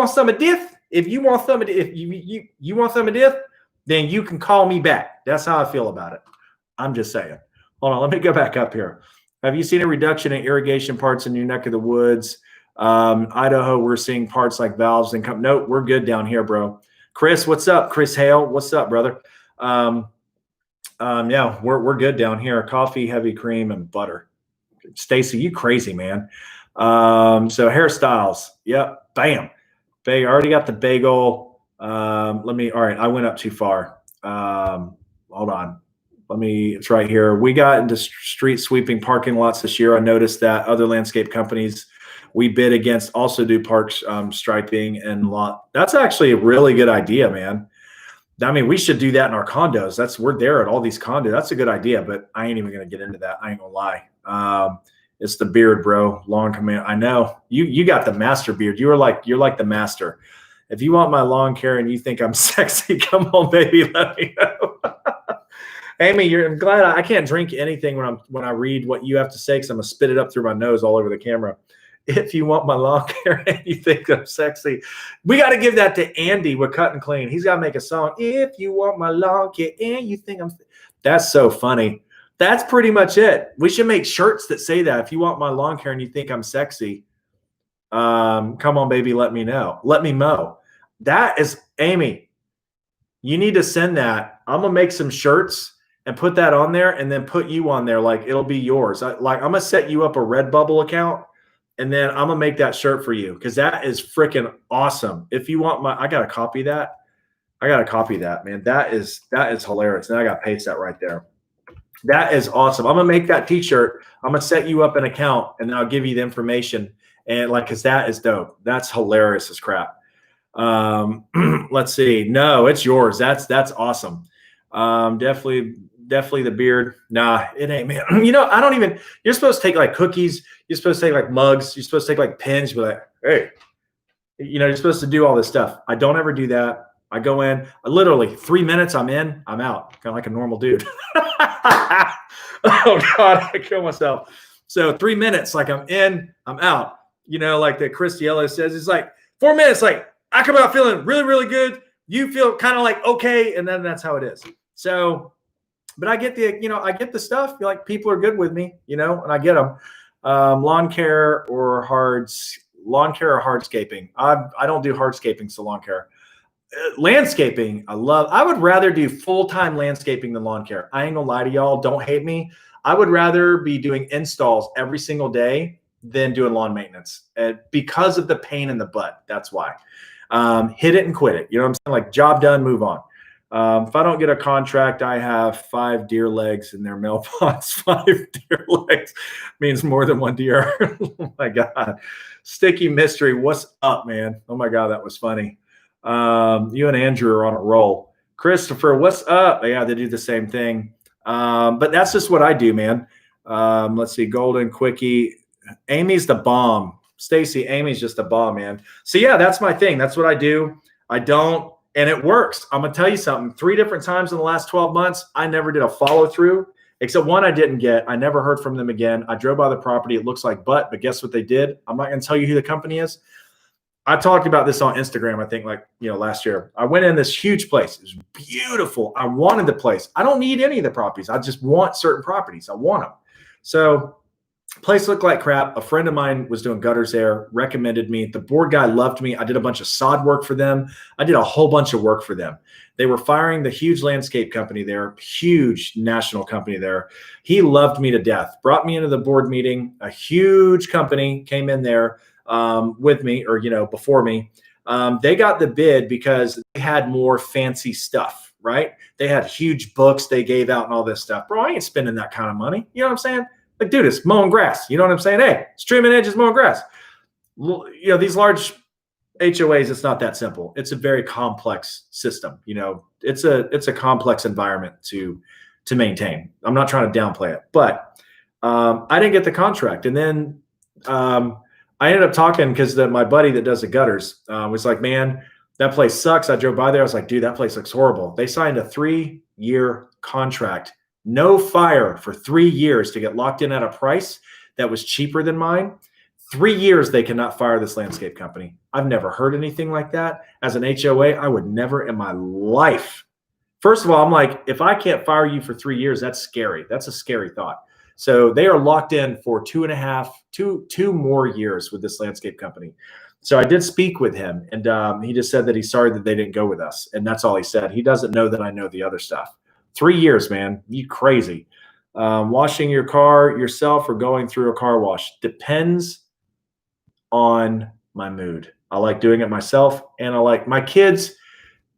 some of this, if you want some of this, then you can call me back. That's how I feel about it. I'm just saying. Hold on, let me go back up here. Have you seen a reduction in irrigation parts in your neck of the woods? Idaho, we're seeing parts like valves and nope, we're good down here, bro. Chris, what's up? Chris Hale, what's up, brother? Yeah, we're good down here. Coffee, heavy cream, and butter. Stacy, you crazy, man. So hairstyles. Yep, bam. I already got the bagel. All right, I went up too far. Hold on. It's right here. We got into street sweeping parking lots this year. I noticed that other landscape companies we bid against also do parks striping and lot. That's actually a really good idea, man. I mean, we should do that in our condos. We're there at all these condos. That's a good idea, but I ain't even gonna get into that. I ain't gonna lie. It's the beard, bro. Long command. I know you got the master beard. You're like the master. If you want my lawn care and you think I'm sexy, come on, baby, let me know. Amy, I'm glad I can't drink anything when I read what you have to say because I'm gonna spit it up through my nose all over the camera. if you want my lawn care and you think I'm sexy. We got to give that to Andy with Cut and Clean. He's got to make a song. If you want my lawn care and you think I'm, that's so funny. That's pretty much it. We should make shirts that say that. If you want my lawn care and you think I'm sexy, come on, baby, let me know. Let me mow. That is, Amy, you need to send that. I'm going to make some shirts and put that on there and then put you on there. Like, it'll be yours. I'm going to set you up a Redbubble account and then I'm going to make that shirt for you because that is freaking awesome. If you want I got to copy that. I got to copy that, man. That is hilarious. And I got to paste that right there. That is awesome. I'm going to make that t-shirt. I'm going to set you up an account and then I'll give you the information. And because that is dope. That's hilarious as crap. Let's see. No, it's yours. That's awesome. Definitely the beard. Nah, it ain't, man. I don't even, you're supposed to take like cookies. You're supposed to take like mugs. You're supposed to take like pens. You're like, hey, you're supposed to do all this stuff. I don't ever do that. I go in, literally 3 minutes, I'm in, I'm out. Kind of like a normal dude. Oh God, I kill myself. So 3 minutes, like I'm in, I'm out. Like the Cristiello says, it's like 4 minutes, like I come out feeling really, really good. You feel kind of like okay, and then that's how it is. So, but I get I get the stuff. Like people are good with me, and I get them. Lawn care or hardscaping. I don't do hardscaping, so lawn care. Landscaping, I would rather do full-time landscaping than lawn care. I ain't gonna lie to y'all. Don't hate me. I would rather be doing installs every single day than doing lawn maintenance because of the pain in the butt. That's why. Hit it and quit it. You know what I'm saying? Like job done, move on. If I don't get a contract, I have 5 deer legs in their mailbox. 5 deer legs means more than one deer. Oh my God. Sticky Mystery. What's up, man? Oh my God. That was funny. You and Andrew are on a roll. Christopher, what's up? Yeah, they do the same thing. But that's just what I do, man. Let's see. Golden Quickie. Amy's the bomb. Stacy, Amy's just a bomb, man. So yeah, that's my thing. That's what I do. And it works. I'm going to tell you something. 3 different times in the last 12 months, I never did a follow through, except one I didn't get. I never heard from them again. I drove by the property. It looks like but guess what they did? I'm not going to tell you who the company is. I talked about this on Instagram, I think last year. I went in this huge place. It was beautiful. I wanted the place. I don't need any of the properties. I just want certain properties. I want them. So place looked like crap. A friend of mine was doing gutters there, recommended me. The board guy loved me. I did a bunch of sod work for them. I did a whole bunch of work for them. They were firing the huge landscape company there, huge national company there. He loved me to death, brought me into the board meeting. A huge company came in there with me or, before me. They got the bid because they had more fancy stuff, right? They had huge books they gave out and all this stuff. Bro, I ain't spending that kind of money. You know what I'm saying? Like, dude, it's mowing grass. You know what I'm saying? Hey, it's trimming edges, mowing grass. These large HOAs, it's not that simple. It's a very complex system. It's a complex environment to maintain. I'm not trying to downplay it, but I didn't get the contract. And then I ended up talking because my buddy that does the gutters was like, man, that place sucks. I drove by there. I was like, dude, that place looks horrible. They signed a 3-year contract. No fire for 3 years to get locked in at a price that was cheaper than mine. 3 years they cannot fire this landscape company. I've never heard anything like that. As an HOA, I would never in my life. First of all, I'm like, if I can't fire you for 3 years, that's scary. That's a scary thought. So they are locked in for 2 more years with this landscape company. So I did speak with him, and he just said that he's sorry that they didn't go with us. And that's all he said. He doesn't know that I know the other stuff. 3 years, man. You crazy. Washing your car yourself or going through a car wash depends on my mood. I like doing it myself, and I like my kids.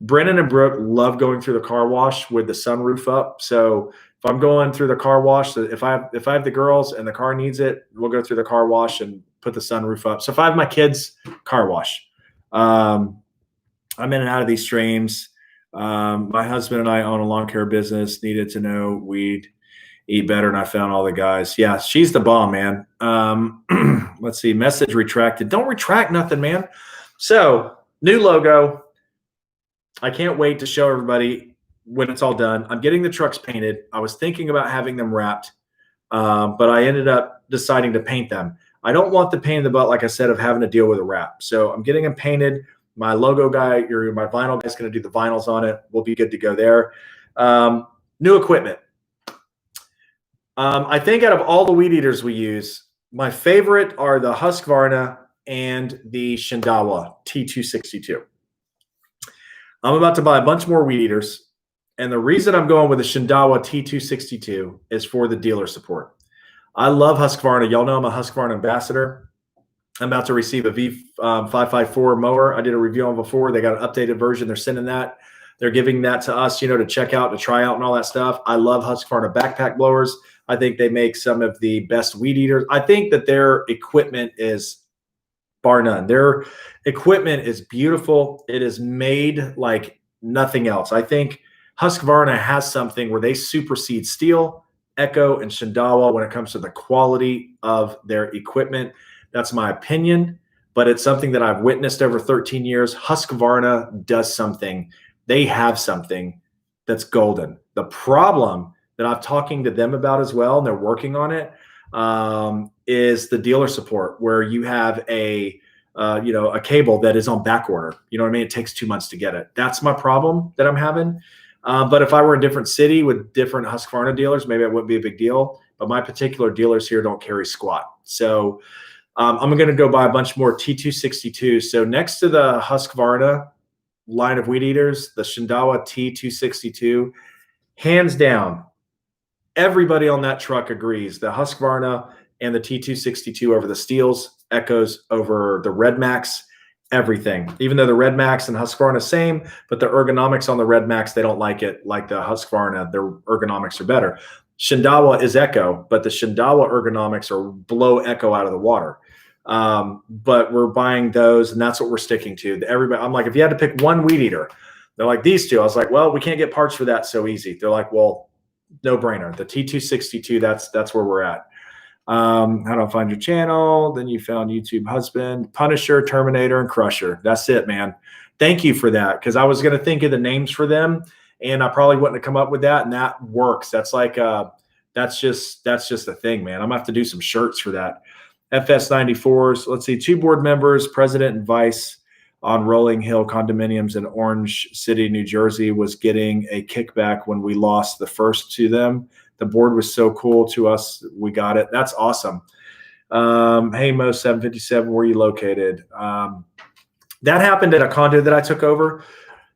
Brennan and Brooke love going through the car wash with the sunroof up. So if I'm going through the car wash, if I have the girls and the car needs it, we'll go through the car wash and put the sunroof up. So if I have my kids, car wash. I'm in and out of these streams. My husband and I own a lawn care business. Needed to know we'd eat better, and I found all the guys. Yeah, she's the bomb, man. Let's see. Message retracted. Don't retract nothing, man. So new logo. I can't wait to show everybody when it's all done. I'm getting the trucks painted. I was thinking about having them wrapped, but I ended up deciding to paint them. I don't want the pain in the butt, like I said, of having to deal with a wrap. So I'm getting them painted. My logo guy, my vinyl guy is going to do the vinyls on it. We'll be good to go there. New equipment. I think out of all the weed eaters we use, my favorite are the Husqvarna and the Shindaiwa T262. I'm about to buy a bunch more weed eaters. And the reason I'm going with the Shindaiwa T262 is for the dealer support. I love Husqvarna. Y'all know I'm a Husqvarna ambassador. I'm about to receive a V554 mower. I did a review on before. They got an updated version. They're sending that. They're giving that to us, to check out, to try out and all that stuff. I love Husqvarna backpack blowers. I think they make some of the best weed eaters. I think that their equipment is bar none. Their equipment is beautiful. It is made like nothing else. I think Husqvarna has something where they supersede Stihl, Echo, and Shindaiwa when it comes to the quality of their equipment. That's my opinion, but it's something that I've witnessed over 13 years. Husqvarna does something. They have something that's golden. The problem that I'm talking to them about as well, and they're working on it, is the dealer support, where you have a cable that is on back order. You know what I mean? It takes 2 months to get it. That's my problem that I'm having. But if I were in a different city with different Husqvarna dealers, maybe it wouldn't be a big deal. But my particular dealers here don't carry squat. So I'm going to go buy a bunch more T262. So next to the Husqvarna line of weed eaters, the Shindaiwa T262, hands down, everybody on that truck agrees. The Husqvarna and the T262 over the Stihls, Echoes over the Red Max, everything. Even though the Red Max and Husqvarna same, but the ergonomics on the Red Max, they don't like it like the Husqvarna. Their ergonomics are better. Shindaiwa is Echo, but the Shindaiwa ergonomics are blow Echo out of the water. But we're buying those, and that's what we're sticking to. Everybody, I'm like, if you had to pick one weed eater, they're like, these two. I was like, well, we can't get parts for that so easy. They're like, well, no brainer. The T262, that's where we're at. How do I find your channel? Then you found YouTube Husband, Punisher, Terminator, and Crusher. That's it, man. Thank you for that, because I was going to think of the names for them, and I probably wouldn't have come up with that, and that works. That's like that's just a thing, man. I'm gonna have to do some shirts for that. FS94s. Let's see, 2 board members, president and vice on Rolling Hill Condominiums in Orange City, New Jersey, was getting a kickback when we lost the first to them. The board was so cool to us. We got it. That's awesome. Hey, Mo 757, where are you located? That happened at a condo that I took over.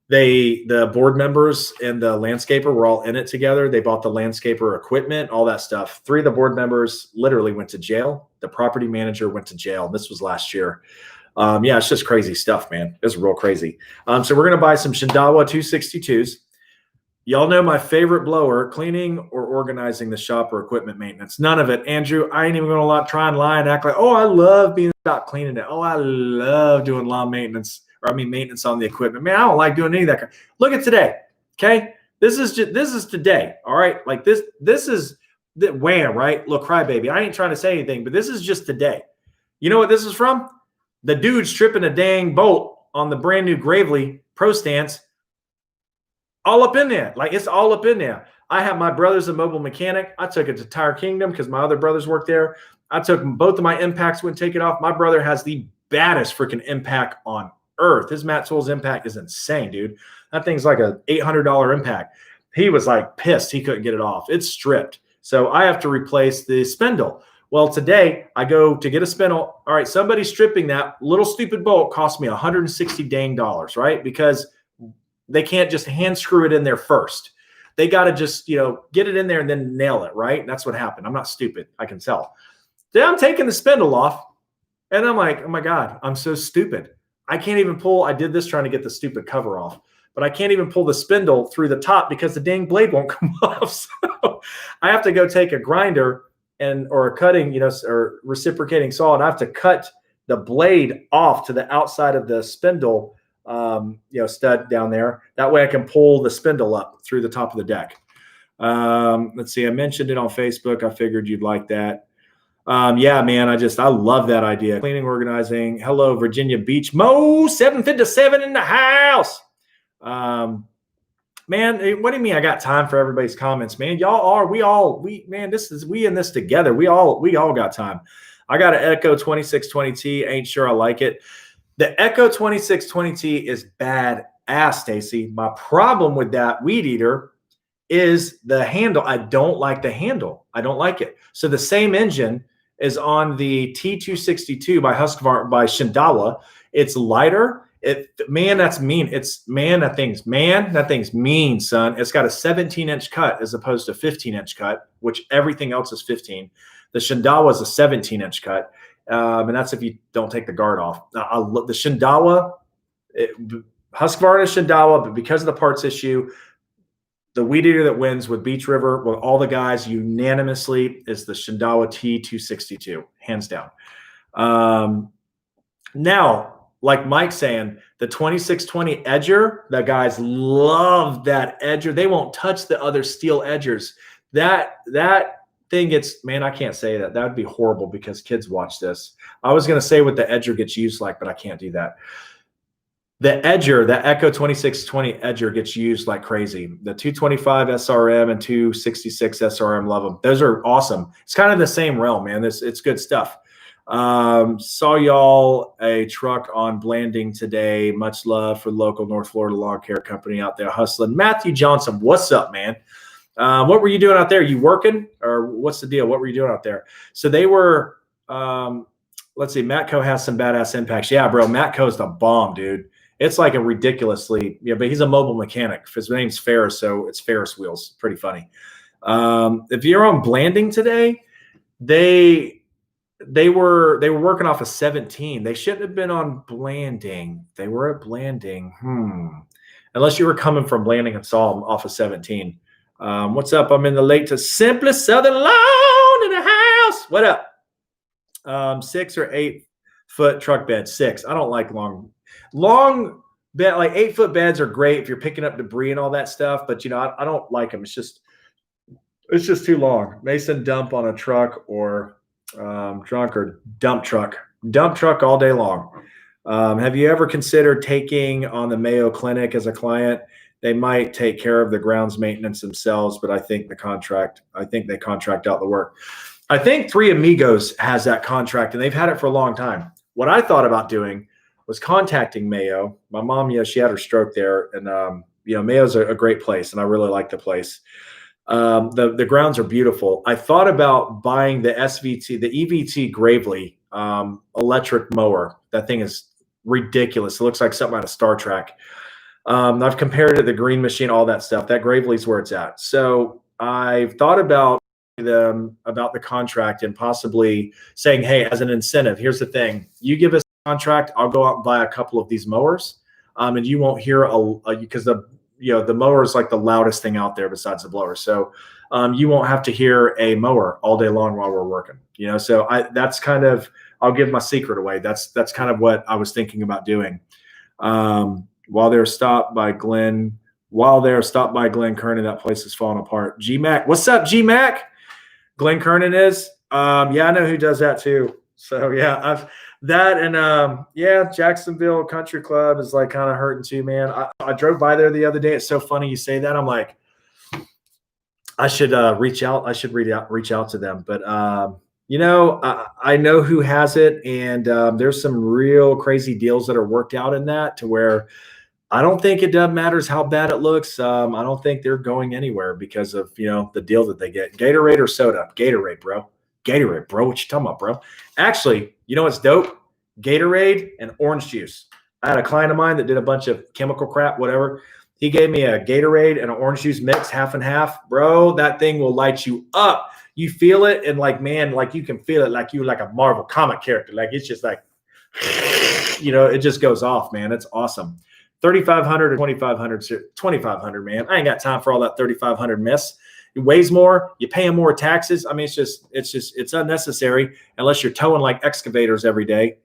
The board members and the landscaper were all in it together. They bought the landscaper equipment, all that stuff. 3 of the board members literally went to jail. The property manager went to jail. This was last year. Yeah, it's just crazy stuff, man. It's real crazy. So we're going to buy some Shindaiwa 262s. Y'all know my favorite blower, cleaning or organizing the shop or equipment maintenance. None of it. Andrew, I ain't even going to try and lie and act like, oh, I love being about cleaning it. Oh, I love doing lawn maintenance, maintenance on the equipment. Man, I don't like doing any of that. Look at today, okay? This is today, all right? Like this is the wham, right? Look, crybaby. I ain't trying to say anything, but this is just today. You know what this is from? The dude stripping a dang bolt on the brand new Gravely Pro Stance. All up in there. Like, it's all up in there. I have my brother's a mobile mechanic. I took it to Tire Kingdom because my other brothers work there. I took both of my impacts, wouldn't take it off. My brother has the baddest freaking impact on earth. His Matt Tools impact is insane, dude. That thing's like a $800 impact. He was like pissed he couldn't get it off. It's stripped. So I have to replace the spindle. Well, today I go to get a spindle. All right, somebody stripping that little stupid bolt cost me $160 dang dollars, right? Because they can't just hand screw it in there first. They got to just, get it in there and then nail it, right? And that's what happened. I'm not stupid. I can tell. Then I'm taking the spindle off, and I'm like, oh my God, I'm so stupid. I can't even pull. I did this trying to get the stupid cover off, but I can't even pull the spindle through the top because the dang blade won't come off. So I have to go take a grinder or a cutting, or reciprocating saw, and I have to cut the blade off to the outside of the spindle stud down there. That way I can pull the spindle up through the top of the deck. Let's see. I mentioned it on Facebook. I figured you'd like that. Yeah, man, I love that idea. Cleaning, organizing. Hello, Virginia Beach. Mo 757 in the house. Man, what do you mean I got time for everybody's comments, man? Y'all are, we in this together. We all got time. I got an Echo 2620T. Ain't sure I like it. The Echo 2620T is bad ass, Stacy. My problem with that weed eater is the handle. I don't like the handle. I don't like it. So the same engine is on the T262 by Husqvarna by Shindaiwa. It's lighter. That's mean. That thing's mean, son. It's got a 17-inch cut as opposed to 15-inch cut, which everything else is 15. The Shindaiwa is a 17-inch cut, and that's if you don't take the guard off. The Shindaiwa, Husqvarna Shindaiwa, but because of the parts issue, the weed eater that wins with Beach River, with all the guys unanimously, is the Shindaiwa T262, hands down. Now, like Mike's saying, the 2620 edger, the guys love that edger. They won't touch the other steel edgers. That thing gets, man, I can't say that. That would be horrible because kids watch this. I was going to say what the edger gets used like, but I can't do that. The edger, the Echo 2620 edger gets used like crazy. The 225 SRM and 266 SRM, love them. Those are awesome. It's kind of the same realm, man. It's good stuff. Saw y'all a truck on Blanding today. Much love for the local North Florida lawn care company out there hustling. Matthew Johnson, what's up, man? What were you doing out there? You working or what's the deal? What were you doing out there? So they were, let's see, Matco has some badass impacts. Yeah, bro, Matco's the bomb, dude. It's like a ridiculously, but he's a mobile mechanic. His name's Ferris, so it's Ferris wheels. Pretty funny. If you're on Blanding today, they were working off of 17. They shouldn't have been on Blanding. They were at Blanding. Unless you were coming from Blanding and saw them off of 17. What's up? I'm in the late to Simplest Southern Lawn in the house. What up? 6 or 8 foot truck bed. 6. I don't like long bed. Like 8 foot beds are great if you're picking up debris and all that stuff. But I don't like them. It's just too long. Mason dump on a truck or trunk or dump truck all day long. Have you ever considered taking on the Mayo Clinic as a client? They might take care of the grounds maintenance themselves, but I think they contract out the work. I think Three Amigos has that contract and they've had it for a long time. What I thought about doing was contacting Mayo. My mom, she had her stroke there, and Mayo's a great place, and I really like the place. The grounds are beautiful. I thought about buying the EVT Gravely electric mower. That thing is ridiculous. It looks like something out of Star Trek. I've compared it to the Green Machine, all that stuff. That Gravely's where it's at. So I've thought about the contract and possibly saying, hey, as an incentive, here's the thing. You give us a contract, I'll go out and buy a couple of these mowers. And you won't hear because the mower is like the loudest thing out there besides the blower. So you won't have to hear a mower all day long while we're working, so that's kind of, I'll give my secret away. That's kind of what I was thinking about doing. While they're stopped by Glenn Kernan, that place is falling apart. G-Mac, what's up, G-Mac? Glenn Kernan is, I know who does that too. So yeah, Jacksonville Country Club is like kind of hurting too, man. I drove by there the other day. It's so funny you say that. I'm like, I should reach out. I should reach out to them. But I know who has it, and there's some real crazy deals that are worked out in that to where I don't think it matters how bad it looks. I don't think they're going anywhere because of the deal that they get. Gatorade or soda? Gatorade, bro. Gatorade, bro. What you talking about, bro? Actually, what's dope? Gatorade and orange juice. I had a client of mine that did a bunch of chemical crap, whatever. He gave me a Gatorade and an orange juice mix, half and half. Bro, that thing will light you up. You feel it, and you can feel it like you're like a Marvel comic character. Like it's just like, it just goes off, man. It's awesome. 3,500 or 2,500, 2,500, man. I ain't got time for all that 3,500 mess. It weighs more. You're paying more taxes. I mean, it's unnecessary unless you're towing like excavators every day.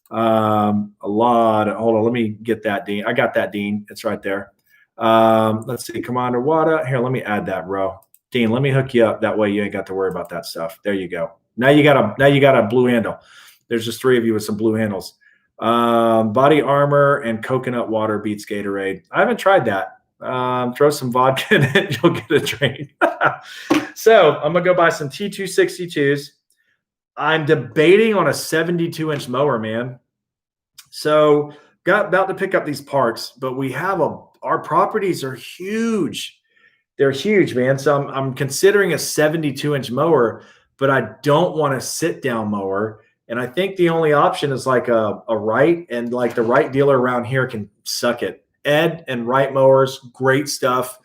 Hold on. Let me get that, Dean. I got that, Dean. It's right there. Let's see. Commander Wada. Here, let me add that, bro. Dean, let me hook you up. That way you ain't got to worry about that stuff. There you go. Now you got a blue handle. There's just 3 of you with some blue handles. Body armor and coconut water beats Gatorade. I haven't tried that. Throw some vodka in it, you'll get a drain. So I'm gonna go buy some T262s. I'm debating on a 72-inch mower, man. So got about to pick up these parts, but we have our properties are huge. They're huge, man. So I'm considering a 72-inch mower, but I don't want a sit down mower. And I think the only option is like a Wright, and like the Wright dealer around here can suck it. Ed and Wright mowers, great stuff.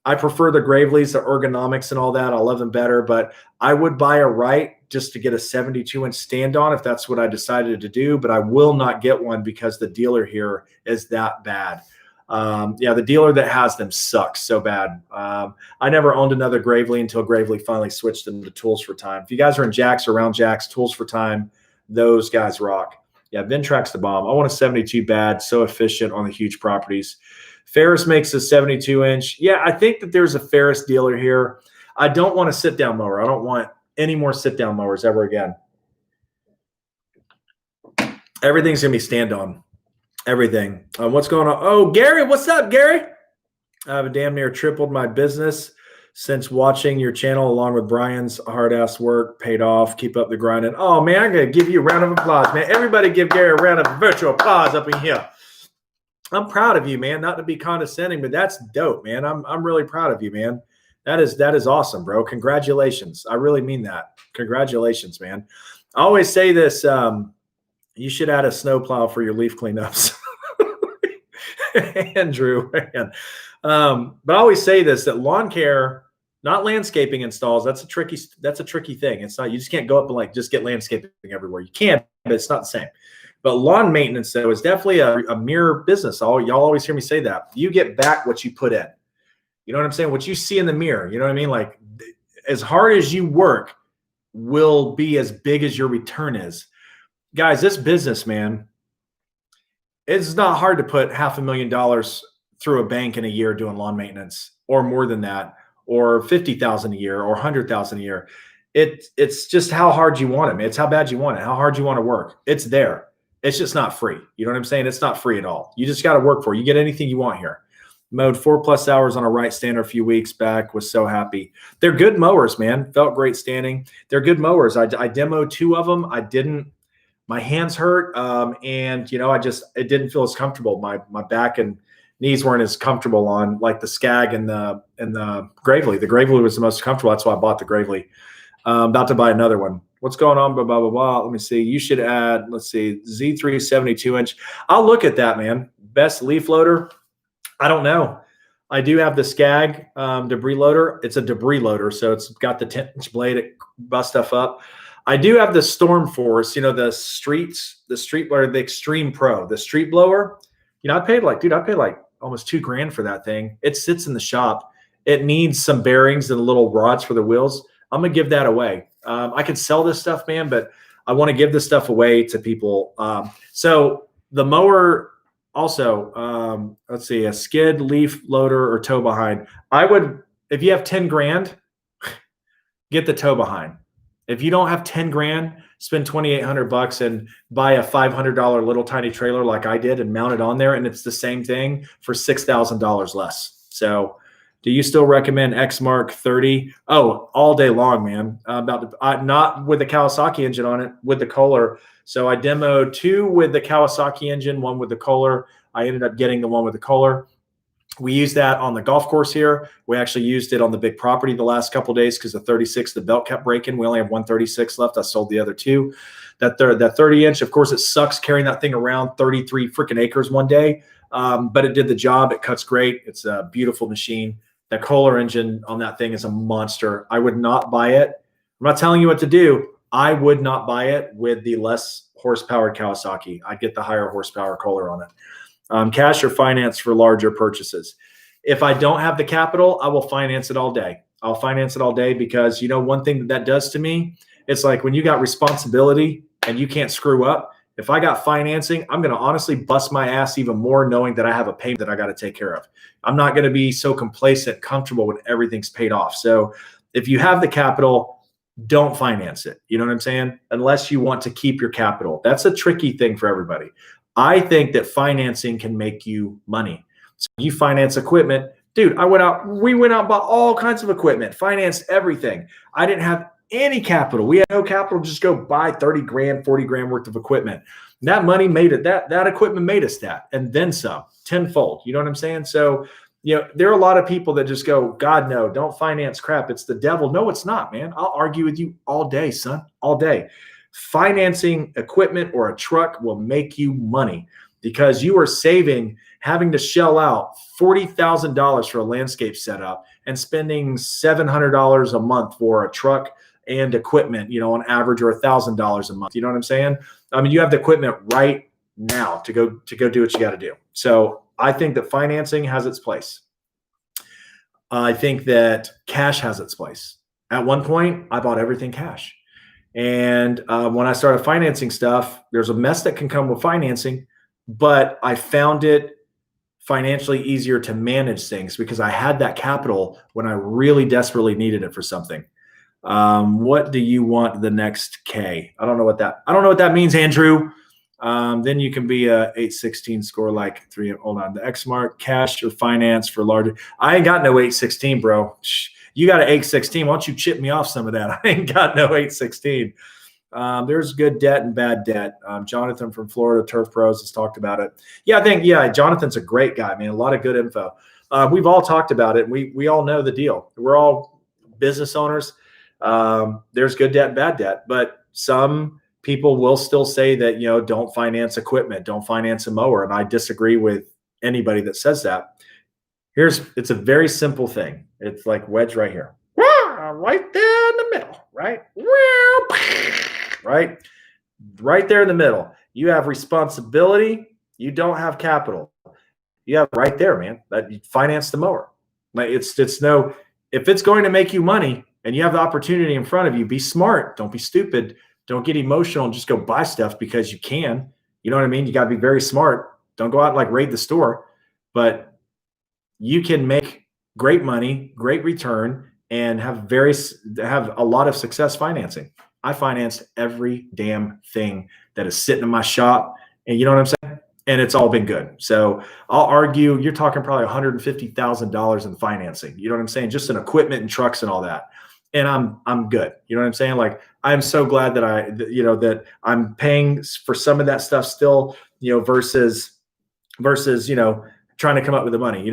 I prefer the Gravely's, the ergonomics and all that. I love them better, but I would buy a Wright just to get a 72-inch stand on if that's what I decided to do. But I will not get one because the dealer here is that bad. Yeah, the dealer that has them sucks so bad. I never owned another Gravely until Gravely finally switched them to Tools for Time. If you guys are in Jax or around Jax, Tools for Time, those guys rock. Yeah, Ventrax's the bomb. I want a 72 bad, so efficient on the huge properties. Ferris makes a 72-inch. Yeah, I think that there's a Ferris dealer here. I don't want a sit-down mower. I don't want any more sit-down mowers ever again. Everything's going to be stand-on. Everything. What's going on? Oh, Gary, what's up, Gary? I've damn near tripled my business since watching your channel along with Brian's hard-ass work paid off. Keep up the grinding. Oh, man, I'm going to give you a round of applause, man. Everybody give Gary a round of virtual applause up in here. I'm proud of you, man. Not to be condescending, but that's dope, man. I'm really proud of you, man. That is awesome, bro. Congratulations. I really mean that. Congratulations, man. I always say this. You should add a snowplow for your leaf cleanups. Andrew, man. But I always say this, that lawn care, not landscaping installs, that's a tricky thing. It's not, you just can't go up and like just get landscaping everywhere. You can, but it's not the same. But lawn maintenance, though, is definitely a mirror business. Y'all always hear me say that. You get back what you put in. You know what I'm saying? What you see in the mirror. You know what I mean? Like, as hard as you work will be as big as your return is. Guys, this business, man, it's not hard to put $500,000 through a bank in a year doing lawn maintenance, or more than that, or $50,000 a year, or $100,000 a year. It's just how hard you want it, man. It's how bad you want it, how hard you want to work. It's there. It's just not free. You know what I'm saying? It's not free at all. You just got to work for it. You get anything you want here. Mowed 4+ hours on a Wright stander a few weeks back. Was so happy. They're good mowers, man. Felt great standing. They're good mowers. I demoed 2 of them. I didn't. My hands hurt, and you know, it didn't feel as comfortable. My back and knees weren't as comfortable on like the Skag and the Gravely. The Gravely was the most comfortable. That's why I bought the Gravely. About to buy another one. What's going on? Blah, blah, blah, blah. Let me see. You should add, let's see, Z3 72-inch. I'll look at that, man. Best leaf loader. I don't know. I do have the Skag debris loader. It's a debris loader, so it's got the 10-inch blade. It busts stuff up. I do have the Storm Force, you know, the street blower, the Extreme Pro, the street blower. You know, I paid like almost $2,000 for that thing. It sits in the shop. It needs some bearings and little rods for the wheels. I'm going to give that away. I could sell this stuff, man, but I want to give this stuff away to people. So the mower also, let's see, a skid, leaf loader, or tow behind. I would, if you have $10,000, get the tow behind. If you don't have $10,000, spend $2,800 and buy a $500 little tiny trailer like I did and mount it on there, and it's the same thing for $6,000 less. So, do you still recommend Exmark 30? Oh, all day long, man. Not with the Kawasaki engine on it, with the Kohler. So I demoed 2 with the Kawasaki engine, 1 with the Kohler. I ended up getting the one with the Kohler. We used that on the golf course here. We actually used it on the big property the last couple of days because the 36, the belt kept breaking. We only have 136 left. I sold the other 2. That 30-inch, of course, it sucks carrying that thing around 33 freaking acres one day, but it did the job. It cuts great. It's a beautiful machine. The Kohler engine on that thing is a monster. I would not buy it. I'm not telling you what to do. I would not buy it with the less horsepower Kawasaki. I'd get the higher horsepower Kohler on it. Cash or finance for larger purchases. If I don't have the capital, I will finance it all day. I'll finance it all day because, you know, one thing that does to me, it's like when you got responsibility and you can't screw up. If I got financing, I'm going to honestly bust my ass even more knowing that I have a payment that I got to take care of. I'm not going to be so complacent, comfortable when everything's paid off. So if you have the capital, don't finance it. You know what I'm saying? Unless you want to keep your capital. That's a tricky thing for everybody. I think that financing can make you money. So you finance equipment. Dude, we went out and bought all kinds of equipment, financed everything. I didn't have any capital. We had no capital, just go buy 30 grand, 40 grand worth of equipment. And that money made it, that equipment made us that, and then some, tenfold. You know what I'm saying? So, there are a lot of people that just go, God, no, don't finance crap. It's the devil. No, it's not, man. I'll argue with you all day, son, all day. Financing equipment or a truck will make you money because you are saving having to shell out $40,000 for a landscape setup and spending $700 a month for a truck and equipment, on average, or $1,000 a month. You know what I'm saying? I mean, you have the equipment right now to go do what you got to do. So I think that financing has its place. I think that cash has its place. At one point, I bought everything cash. And when I started financing stuff, there's a mess that can come with financing, but I found it financially easier to manage things because I had that capital when I really desperately needed it for something. What do you want the next K? I don't know what that means, Andrew. Then you can be a 816 score like 3. Hold on, the Xmark cash or finance for larger. I ain't got no 816, bro. You got an 816. Why don't you chip me off some of that? I ain't got no 816. There's good debt and bad debt. Jonathan from Florida Turf Pros has talked about it. Yeah, I think, Jonathan's a great guy, man. A lot of good info. We've all talked about it. We all know the deal. We're all business owners. There's good debt and bad debt, but some people will still say that, don't finance equipment, don't finance a mower. And I disagree with anybody that says that. It's a very simple thing. It's like wedge right here, right there in the middle, right? Right there in the middle. You have responsibility. You don't have capital. You have right there, man, that you finance the mower. Like if it's going to make you money and you have the opportunity in front of you, be smart. Don't be stupid. Don't get emotional and just go buy stuff because you can. You know what I mean? You got to be very smart. Don't go out and like raid the store, but you can make great money, great return, and have a lot of success financing. I financed every damn thing that is sitting in my shop, and you know what I'm saying? And it's all been good. So I'll argue you're talking probably $150,000 in financing. You know what I'm saying? Just in equipment and trucks and all that. And I'm good. You know what I'm saying? Like, I'm so glad that that I'm paying for some of that stuff still, versus, trying to come up with the money,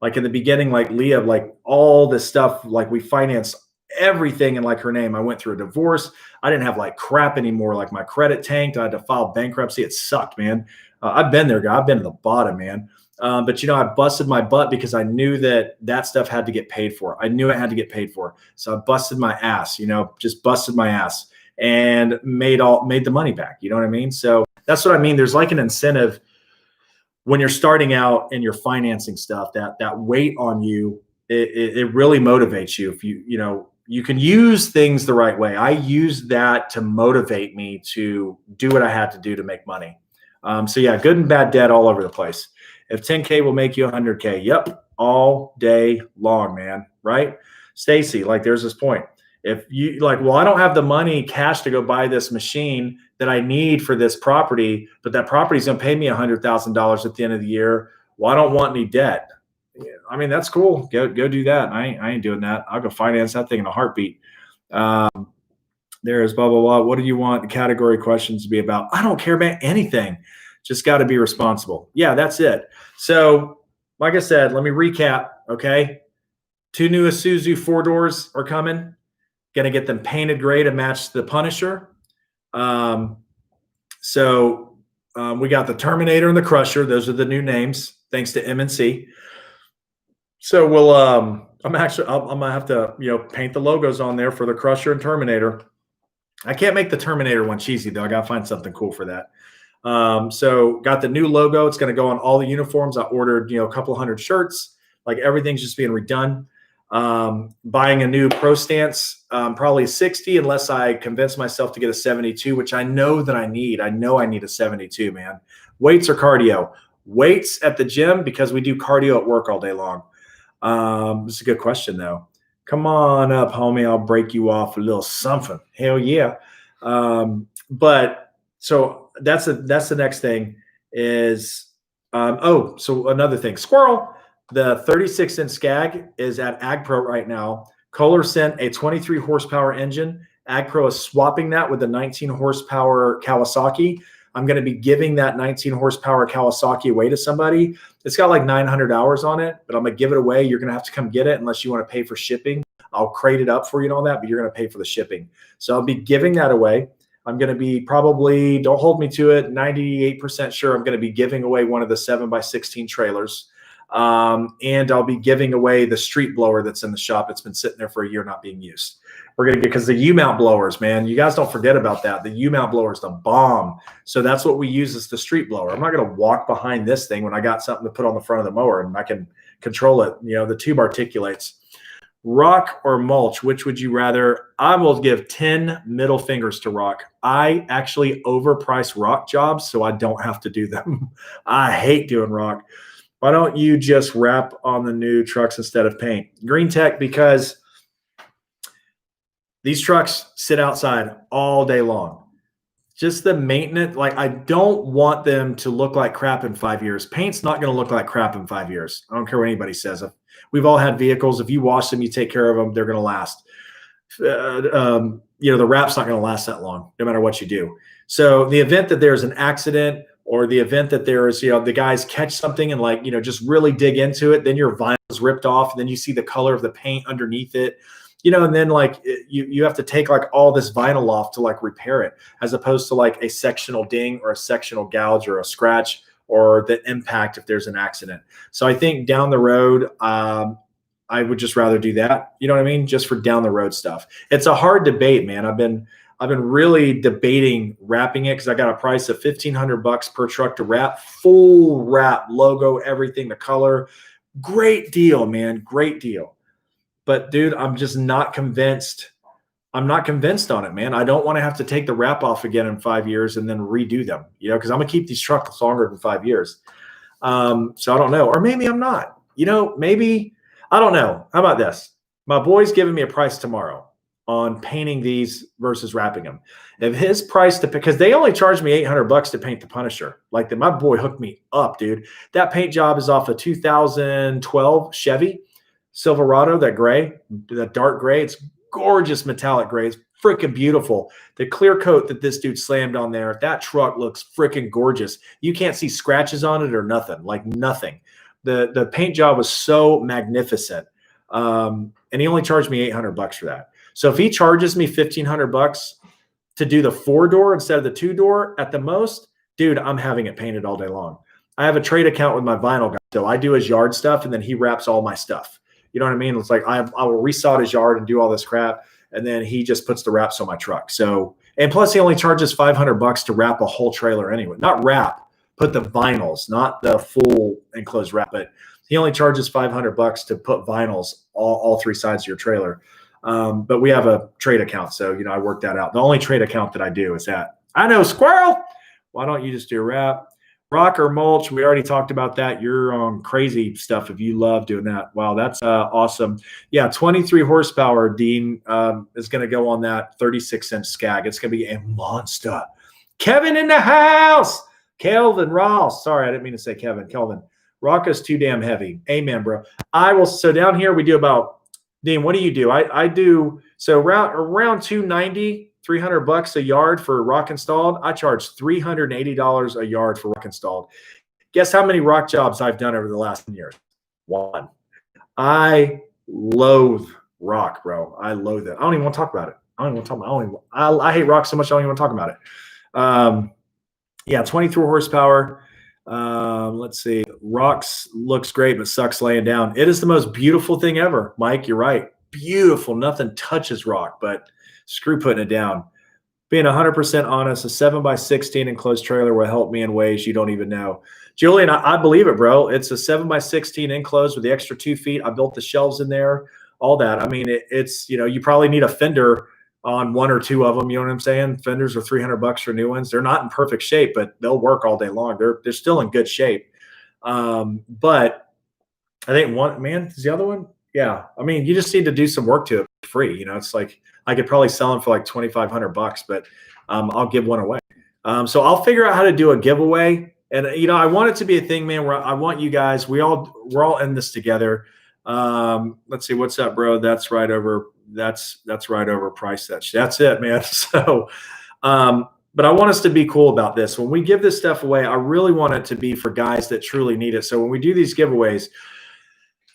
like in the beginning, like Leah, like all this stuff, like we financed everything in like her name. I went through a divorce. I didn't have like crap anymore. Like my credit tanked. I had to file bankruptcy. It sucked, man. I've been there, guy. I've been to the bottom, man. But I busted my butt because I knew that stuff had to get paid for. I knew it had to get paid for. So I busted my ass, just busted my ass and made the money back. You know what I mean? So that's what I mean. There's like an incentive when you're starting out and you're financing stuff, that weight on you, it really motivates you. If you can use things the right way. I used that to motivate me to do what I had to do to make money. So yeah, good and bad debt all over the place. If 10K will make you 100K, yep, all day long, man, right? Stacy, like there's this point. If you like, well, I don't have the money cash to go buy this machine that I need for this property, but that property is going to pay me $100,000 at the end of the year. Well, I don't want any debt. Yeah, I mean, that's cool. Go do that. I ain't doing that. I'll go finance that thing in a heartbeat. There's blah, blah, blah. What do you want the category questions to be about? I don't care about anything. Just got to be responsible. Yeah, that's it. So like I said, let me recap. Okay. 2 new Isuzu 4-doors are coming. Going to get them painted gray to match the Punisher. So we got the Terminator and the Crusher. Those are the new names, thanks to MNC. So we'll, I'm gonna have to, paint the logos on there for the Crusher and Terminator. I can't make the Terminator one cheesy though. I got to find something cool for that. So got the new logo. It's going to go on all the uniforms. I ordered, a couple hundred shirts. Like everything's just being redone. Buying a new Pro Stance, probably 60, unless I convince myself to get a 72, which I know that I need. I know I need a 72, man. Weights or cardio? Weights at the gym because we do cardio at work all day long. This is a good question though. Come on up, homie. I'll break you off a little something. Hell yeah. But so that's the next thing is, so another thing, Squirrel. The 36-inch Skag is at AgPro right now. Kohler sent a 23 horsepower engine AgPro is swapping that with the 19 horsepower Kawasaki. I'm going to be giving that 19 horsepower Kawasaki away to somebody. It's got like 900 hours on it, but I'm going to give it away. You're going to have to come get it unless you want to pay for shipping. I'll crate it up for you and all that, but you're going to pay for the shipping. So I'll be giving that away. I'm going to be probably, don't hold me to it, 98% sure I'm going to be giving away one of the 7x16 trailers. And I'll be giving away the street blower that's in the shop. It's been sitting there for a year not being used. We're going to get, because the U-mount blowers, man, you guys don't forget about that. The U-mount blower is the bomb. So that's what we use as the street blower. I'm not going to walk behind this thing when I got something to put on the front of the mower and I can control it. You know, the tube articulates. Rock or mulch, which would you rather? I will give 10 middle fingers to rock. I actually overprice rock jobs so I don't have to do them. I hate doing rock. Why don't you just wrap on the new trucks instead of paint? Green Tech, because these trucks sit outside all day long. Just the maintenance, like I don't want them to look like crap in 5 years. Paint's not going to look like crap in 5 years. I don't care what anybody says. We've all had vehicles. If you wash them, you take care of them, they're going to last. You know, the wrap's not going to last that long, no matter what you do. So the event that there's an accident or the event that there's, you know, the guys catch something and like, you know, just really dig into it, then your vinyl is ripped off and then you see the color of the paint underneath it. You know, and then like you have to take like all this vinyl off to like repair it, as opposed to like a sectional ding or a sectional gouge or a scratch or the impact if there's an accident. So I think down the road, I would just rather do that. You know what I mean? Just for down the road stuff. It's a hard debate, man. I've been really debating wrapping it because I got a price of $1,500 per truck to wrap, full wrap, logo, everything, the color. Great deal, man. Great deal. But dude, I'm just not convinced. I'm not convinced on it, man. I don't want to have to take the wrap off again in 5 years and then redo them, you know, because I'm going to keep these trucks longer than 5 years. So I don't know. Or maybe I'm not. You know, maybe, I don't know. How about this? My boy's giving me a price tomorrow on painting these versus wrapping them. If his price to, because they only charged me $800 to paint the Punisher. Like my boy hooked me up, dude. That paint job is off a 2012 Chevy Silverado, that gray, that dark gray. It's gorgeous metallic gray. It's freaking beautiful. The clear coat that this dude slammed on there, that truck looks freaking gorgeous. You can't see scratches on it or nothing, like nothing. The paint job was so magnificent. And he only charged me $800 for that. So if he charges me $1,500 to do the 4-door instead of the 2-door at the most, dude, I'm having it painted all day long. I have a trade account with my vinyl guy. So I do his yard stuff and then he wraps all my stuff. You know what I mean? It's like I will resod his yard and do all this crap, and then he just puts the wraps on my truck. So, and plus he only charges $500 to wrap a whole trailer anyway. Not wrap, put the vinyls, not the full enclosed wrap, but he only charges $500 to put vinyls all 3 sides of your trailer. But we have a trade account, so you know I worked that out. The only trade account that I do is that. I know, squirrel. Why don't you just do a wrap? Rock or mulch, we already talked about that. You're on crazy stuff if you love doing that. Wow, that's awesome. Yeah, 23 horsepower, Dean, is going to go on that 36-inch Skag. It's going to be a monster. Kevin in the house. Kelvin Ross. Sorry, I didn't mean to say Kevin. Kelvin. Rock is too damn heavy. Amen, bro. I will. So down here we do about, Dean, what do you do? I do, so around 290. $300 a yard for rock installed. I charge $380 a yard for rock installed. Guess how many rock jobs I've done over the last 10 years? 1. I loathe rock, bro. I loathe it. I don't even want to talk about it. I hate rock so much I don't even want to talk about it. Yeah, 23 horsepower. Let's see. Rocks looks great, but sucks laying down. It is the most beautiful thing ever, Mike. You're right. Beautiful. Nothing touches rock, but screw putting it down. Being 100% honest, a 7x16 enclosed trailer will help me in ways you don't even know. Julian, I believe it, bro. It's a 7x16 enclosed with the extra 2 feet. I built the shelves in there, all that. I mean, it's, you know, you probably need a fender on 1 or 2 of them. You know what I'm saying? Fenders are $300 for new ones. They're not in perfect shape, but they'll work all day long. They're still in good shape. But I think one, man, is the other one? Yeah. I mean, you just need to do some work to it for free. You know, it's like, I could probably sell them for like $2,500, but I'll give one away. So I'll figure out how to do a giveaway. And, you know, I want it to be a thing, man, where I want you guys, we're all in this together. Let's see. What's up, bro? That's right over that's right overpriced. That's it, man. So, but I want us to be cool about this. When we give this stuff away, I really want it to be for guys that truly need it. So when we do these giveaways,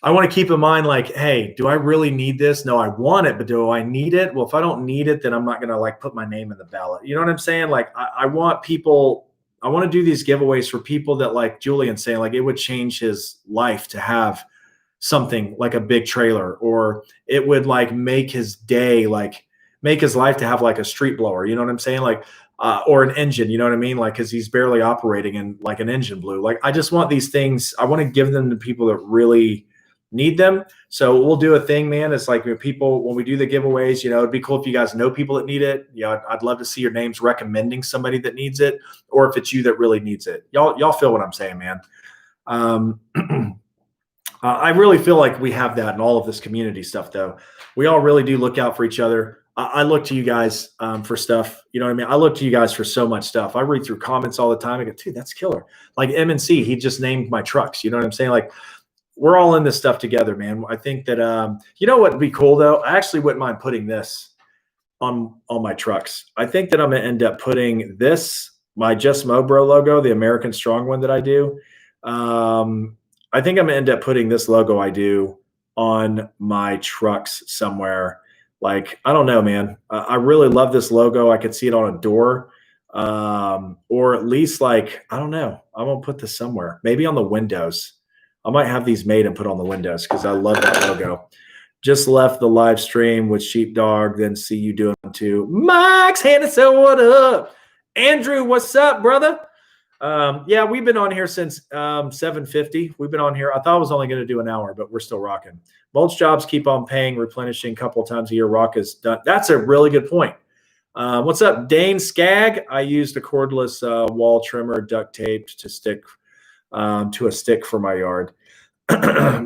I want to keep in mind, like, hey, do I really need this? No, I want it, but do I need it? Well, if I don't need it, then I'm not going to like put my name in the ballot. You know what I'm saying? Like, I want people, I want to do these giveaways for people that, like Julian saying, like, it would change his life to have something like a big trailer, or it would like make his day, like make his life to have like a street blower. You know what I'm saying? Like, or an engine, you know what I mean? Like, cause he's barely operating and like an engine blew. Like, I just want these things. I want to give them to people that really need them. So we'll do a thing, man. It's like people, when we do the giveaways, you know, it'd be cool if you guys know people that need it. You know, I'd love to see your names recommending somebody that needs it, or if it's you that really needs it. Y'all feel what I'm saying, man. I really feel like we have that in all of this community stuff, though. We all really do look out for each other. I look to you guys for stuff. You know what I mean? I look to you guys for so much stuff. I read through comments all the time. I go, dude, that's killer. Like MNC, he just named my trucks. You know what I'm saying? Like, we're all in this stuff together, man. I think that, you know what would be cool, though? I actually wouldn't mind putting this on my trucks. I think that I'm going to end up putting this, my Just Mobro logo, the American Strong one that I do. I think I'm going to end up putting this logo I do on my trucks somewhere. Like, I don't know, man. I really love this logo. I could see it on a door, or at least, like, I don't know. I'm going to put this somewhere, maybe on the windows. I might have these made and put on the windows because I love that logo. Just left the live stream with Sheepdog, then see you doing too. Mike's Henderson, what up? Andrew, what's up, brother? Yeah, we've been on here since 7:50. We've been on here. I thought I was only going to do an hour, but we're still rocking. Mulch jobs keep on paying, replenishing a couple of times a year. Rock is done. That's a really good point. What's up, Dane Skag? I used a cordless wall trimmer duct taped to stick to a stick for my yard.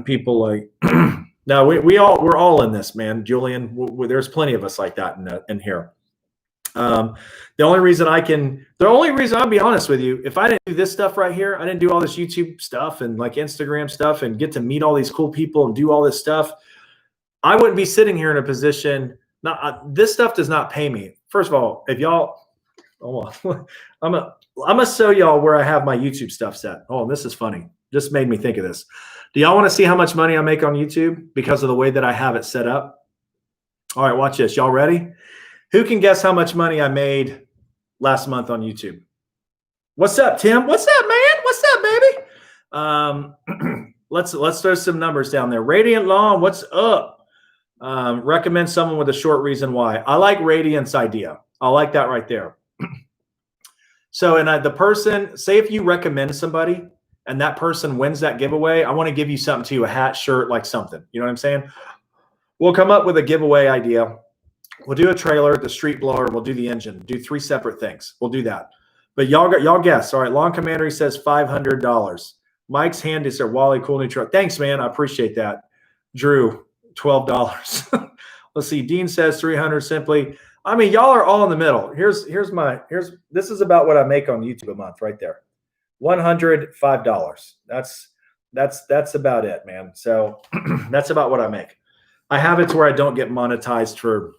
People like, no, we're all in this, man. Julian, there's plenty of us like that in here. The only reason I'll be honest with you, if I didn't do this stuff right here, I didn't do all this YouTube stuff and like Instagram stuff and get to meet all these cool people and do all this stuff, I wouldn't be sitting here in a position. This stuff does not pay me. First of all, if y'all, hold on, I'm gonna show y'all where I have my YouTube stuff set. Oh, this is funny. Just made me think of this. Do y'all want to see how much money I make on YouTube because of the way that I have it set up? All right, watch this. Y'all ready? Who can guess how much money I made last month on YouTube? What's up, Tim? What's up, man? What's up, baby? Let's throw some numbers down there. Radiant Lawn, what's up? Recommend someone with a short reason why. I like Radiant's idea. I like that right there. So, and the person, say if you recommend somebody and that person wins that giveaway, I want to give you something too, a hat, shirt, like something. You know what I'm saying? We'll come up with a giveaway idea. We'll do a trailer, the street blower, we'll do the engine, do 3 separate things. We'll do that. But y'all guess. All right, Lawn Commander, he says $500. Mike's Handy said, Wally, cool new truck. Thanks, man. I appreciate that. Drew, $12. Let's see. Dean says 300 simply. I mean, y'all are all in the middle. This is about what I make on YouTube a month right there. $105. That's about it, man. So that's about what I make. I have it to where I don't get monetized for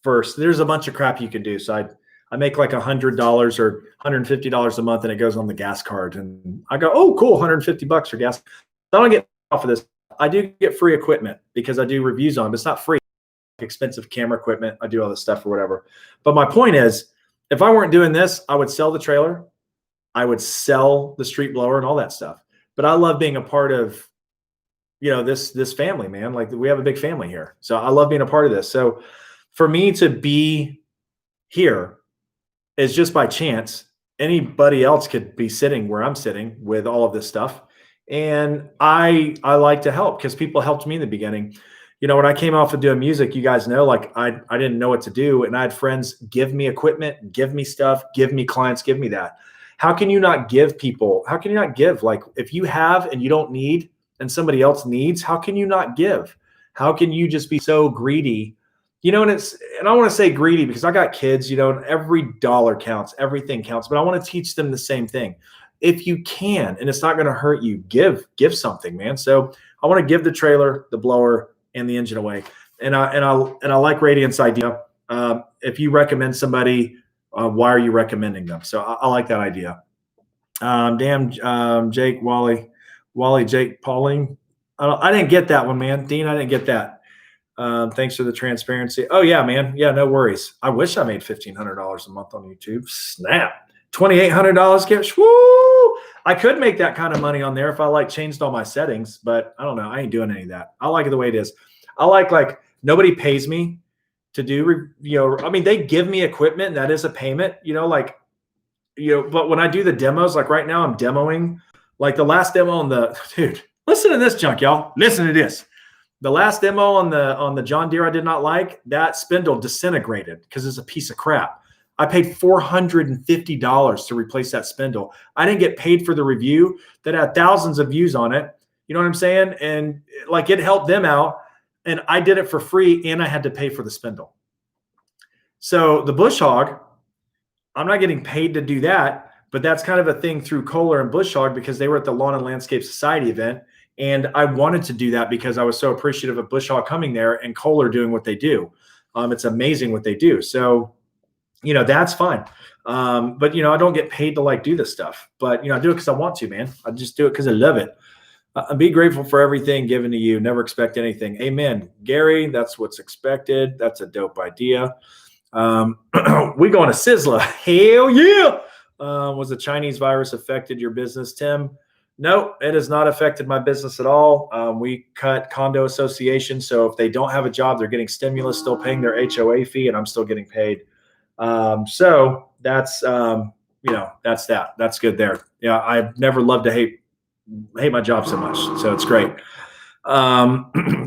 first. There's a bunch of crap you can do. So I make like $100 or $150 a month and it goes on the gas card. And I go, oh, cool, $150 for gas. I don't get off of this. I do get free equipment because I do reviews on it, but it's not free. Expensive camera equipment. I do all this stuff or whatever. But my point is, if I weren't doing this, I would sell the trailer. I would sell the street blower and all that stuff. But I love being a part of, you know, this family, man. Like, we have a big family here. So I love being a part of this. So for me to be here is just by chance. Anybody else could be sitting where I'm sitting with all of this stuff. And I like to help because people helped me in the beginning. You know, when I came off of doing music, you guys know, like I didn't know what to do. And I had friends give me equipment, give me stuff, give me clients, give me that. How can you not give people? How can you not give? Like, if you have and you don't need and somebody else needs, how can you not give? How can you just be so greedy? You know, and I want to say greedy because I got kids, you know, and every dollar counts, everything counts, but I want to teach them the same thing. If you can, and it's not going to hurt you, give something, man. So I want to give the trailer, the blower, and the engine away. I like Radiant's idea. If you recommend somebody, why are you recommending them? So I like that idea. Jake, Wally, Jake, Pauline. I didn't get that one, man. Dean, I didn't get that. Thanks for the transparency. Oh yeah, man. Yeah, no worries. I wish I made $1,500 a month on YouTube. Snap. $2,800 cash. Woo! I could make that kind of money on there if I like changed all my settings, but I don't know. I ain't doing any of that. I like it the way it is. I like nobody pays me to do, I mean, they give me equipment and that is a payment, but when I do the demos, like right now I'm demoing, like the last demo on dude, listen to this junk, y'all. Listen to this. The last demo on the John Deere I did not like, that spindle disintegrated because it's a piece of crap. I paid $450 to replace that spindle. I didn't get paid for the review that had thousands of views on it. You know what I'm saying? And like it helped them out. And I did it for free and I had to pay for the spindle. So the Bush Hog, I'm not getting paid to do that, but that's kind of a thing through Kohler and Bush Hog because they were at the Lawn and Landscape Society event. And I wanted to do that because I was so appreciative of Bush Hog coming there and Kohler doing what they do. It's amazing what they do. So, that's fine. But, I don't get paid to do this stuff, but, I do it because I want to, man. I just do it because I love it. Be grateful for everything given to you. Never expect anything. Amen. Gary, that's what's expected. That's a dope idea. We going to Sizzla. Hell yeah. Was the Chinese virus affected your business, Tim? No, it has not affected my business at all. We cut condo association. So if they don't have a job, they're getting stimulus, still paying their HOA fee, and I'm still getting paid. So that's, that's that. That's good there. Yeah. I've never loved to hate my job so much. So it's great.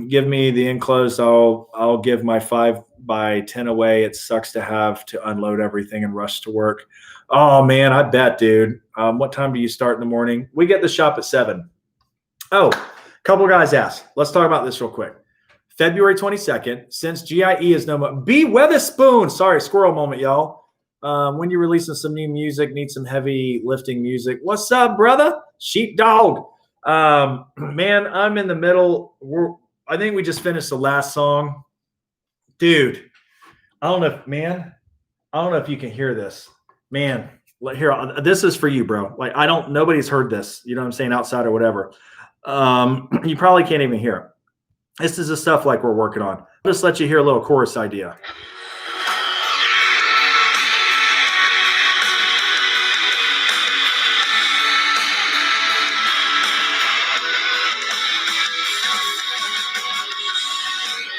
Give me the enclosed. I'll give my 5x10 away. It sucks to have to unload everything and rush to work. Oh man, I bet, dude. What time do you start in the morning? We get the shop at 7. Oh, a couple of guys asked. Let's talk about this real quick. February 22nd, since GIE is no more. B Weatherspoon. Sorry, squirrel moment, y'all. When you're releasing some new music, need some heavy lifting music. What's up, brother? Sheepdog. Man, I'm in the middle. I think we just finished the last song. Dude, I don't know if you can hear this. Man, here, this is for you, bro. Nobody's heard this, you know what I'm saying, outside or whatever. You probably can't even hear it. This is the stuff we're working on. I'll just let you hear a little chorus idea.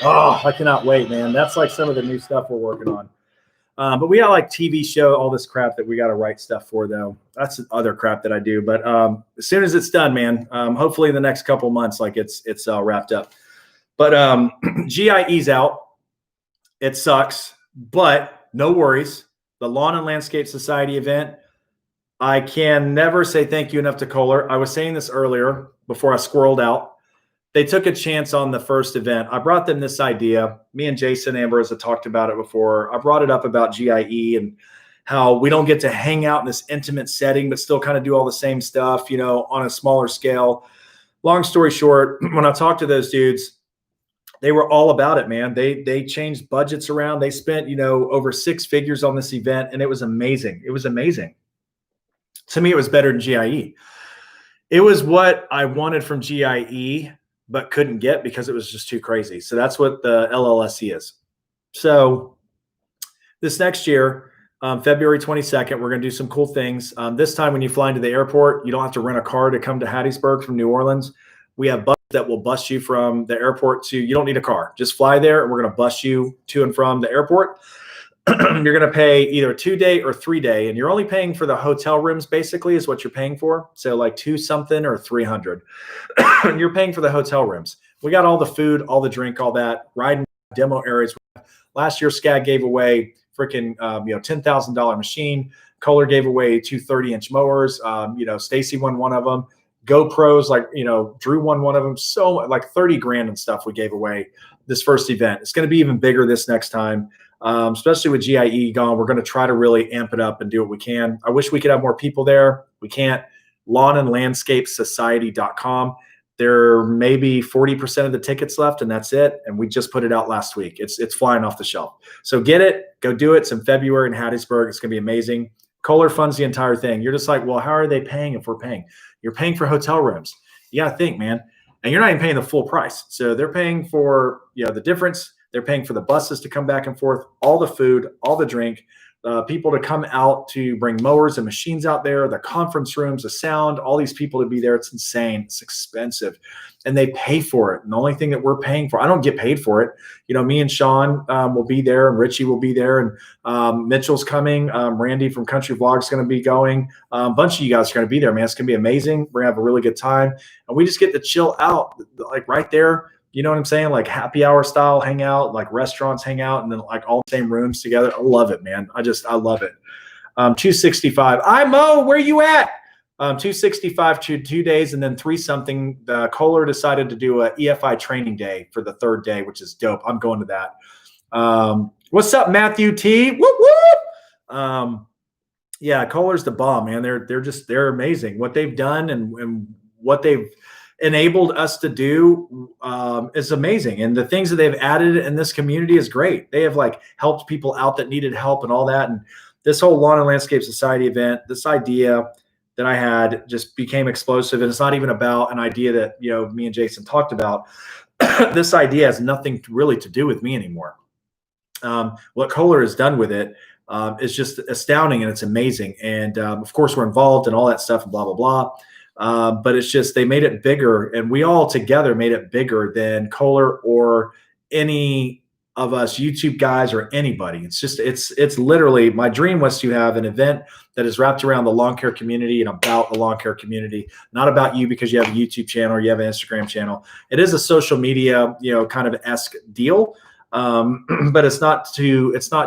Oh, I cannot wait, man. That's some of the new stuff we're working on. But we got TV show, all this crap that we got to write stuff for, though. That's other crap that I do. But as soon as it's done, man, hopefully in the next couple months, it's wrapped up. But GIE's out. It sucks, but no worries. The Lawn and Landscape Society event, I can never say thank you enough to Kohler. I was saying this earlier before I squirreled out. They took a chance on the first event. I brought them this idea. Me and Jason Ambrose had talked about it before. I brought it up about GIE and how we don't get to hang out in this intimate setting, but still kind of do all the same stuff, on a smaller scale. Long story short, when I talked to those dudes, they were all about it, man. They changed budgets around. They spent, over 6 figures on this event, and it was amazing. It was amazing. To me, it was better than GIE. It was what I wanted from GIE, but couldn't get because it was just too crazy. So that's what the LLSC is. So this next year, February 22nd, we're going to do some cool things. This time when you fly into the airport, you don't have to rent a car to come to Hattiesburg from New Orleans. We have buses that will bus you from the airport to, you don't need a car. Just fly there and we're going to bus you to and from the airport. You're going to pay either a 2-day or 3-day, and you're only paying for the hotel rooms basically is what you're paying for. So 2 something or 300. And you're paying for the hotel rooms. We got all the food, all the drink, all that, riding demo areas. Last year, SCAG gave away freaking, $10,000 machine. Kohler gave away 2 30-inch mowers. Stacy won one of them. GoPros, Drew won one of them. So $30,000 and stuff we gave away this first event. It's going to be even bigger this next time. Especially with GIE gone, we're going to try to really amp it up and do what we can. I wish we could have more people there. We can't. lawnandlandscapesociety.com. There may be 40% of the tickets left, and that's it. And we just put it out last week. It's flying off the shelf. So get it, go do it. It's in February in Hattiesburg. It's going to be amazing. Kohler funds the entire thing. You're just like, well, how are they paying if we're paying? You're paying for hotel rooms. You got to think, man. And you're not even paying the full price. So they're paying for the difference. They're paying for the buses to come back and forth, all the food, all the drink, people to come out to bring mowers and machines out there, the conference rooms, the sound, all these people to be there. It's insane. It's expensive. And they pay for it. And the only thing that we're paying for, I don't get paid for it. Me and Sean will be there, and Richie will be there, and Mitchell's coming. Randy from Country Vlogs is going to be going. A bunch of you guys are going to be there, man. It's going to be amazing. We're going to have a really good time. And we just get to chill out, like right there. You know what I'm saying? Like happy hour style hang out, like restaurants hang out, and then like all the same rooms together. I love it, man. I love it. 265. Mo, where you at? 265 to 2 days, and then 3 something. Kohler decided to do a EFI training day for the 3rd day, which is dope. I'm going to that. What's up, Matthew T? Whoop whoop. Yeah, Kohler's the bomb, man. They're amazing. What they've done and what they've enabled us to do is amazing. And the things that they've added in this community is great. They have like helped people out that needed help and all that. And this whole Lawn and Landscape Society event, this idea that I had just became explosive. And it's not even about an idea that, me and Jason talked about. This idea has nothing really to do with me anymore. What Kohler has done with it is just astounding, and it's amazing. And of course we're involved in all that stuff and blah, blah, blah. But it's just, they made it bigger, and we all together made it bigger than Kohler or any of us YouTube guys or anybody. It's just, it's literally, my dream was to have an event that is wrapped around the lawn care community and about the lawn care community, not about you because you have a YouTube channel or you have an Instagram channel. It is a social media, kind of esque deal. But it's not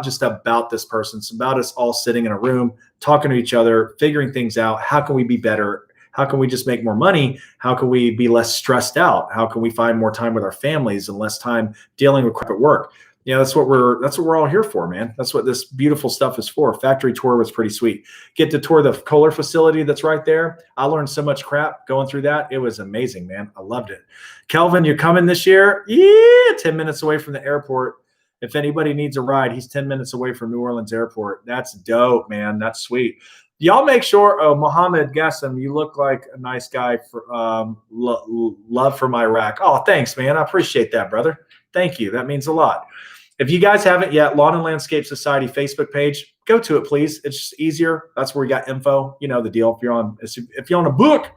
just about this person. It's about us all sitting in a room, talking to each other, figuring things out. How can we be better? How can we just make more money? How can we be less stressed out? How can we find more time with our families and less time dealing with crap at work? That's what we're all here for, man. That's what this beautiful stuff is for. Factory tour was pretty sweet. Get to tour the Kohler facility that's right there. I learned so much crap going through that. It was amazing, man. I loved it. Kelvin, you're coming this year? Yeah, 10 minutes away from the airport. If anybody needs a ride, he's 10 minutes away from New Orleans Airport. That's dope, man. That's sweet. Y'all make sure, Mohammed Gassam, you look like a nice guy for love from Iraq. Oh, thanks, man. I appreciate that, brother. Thank you. That means a lot. If you guys haven't yet, Lawn and Landscape Society Facebook page, go to it, please. It's just easier. That's where we got info. You know the deal. If you're on a book,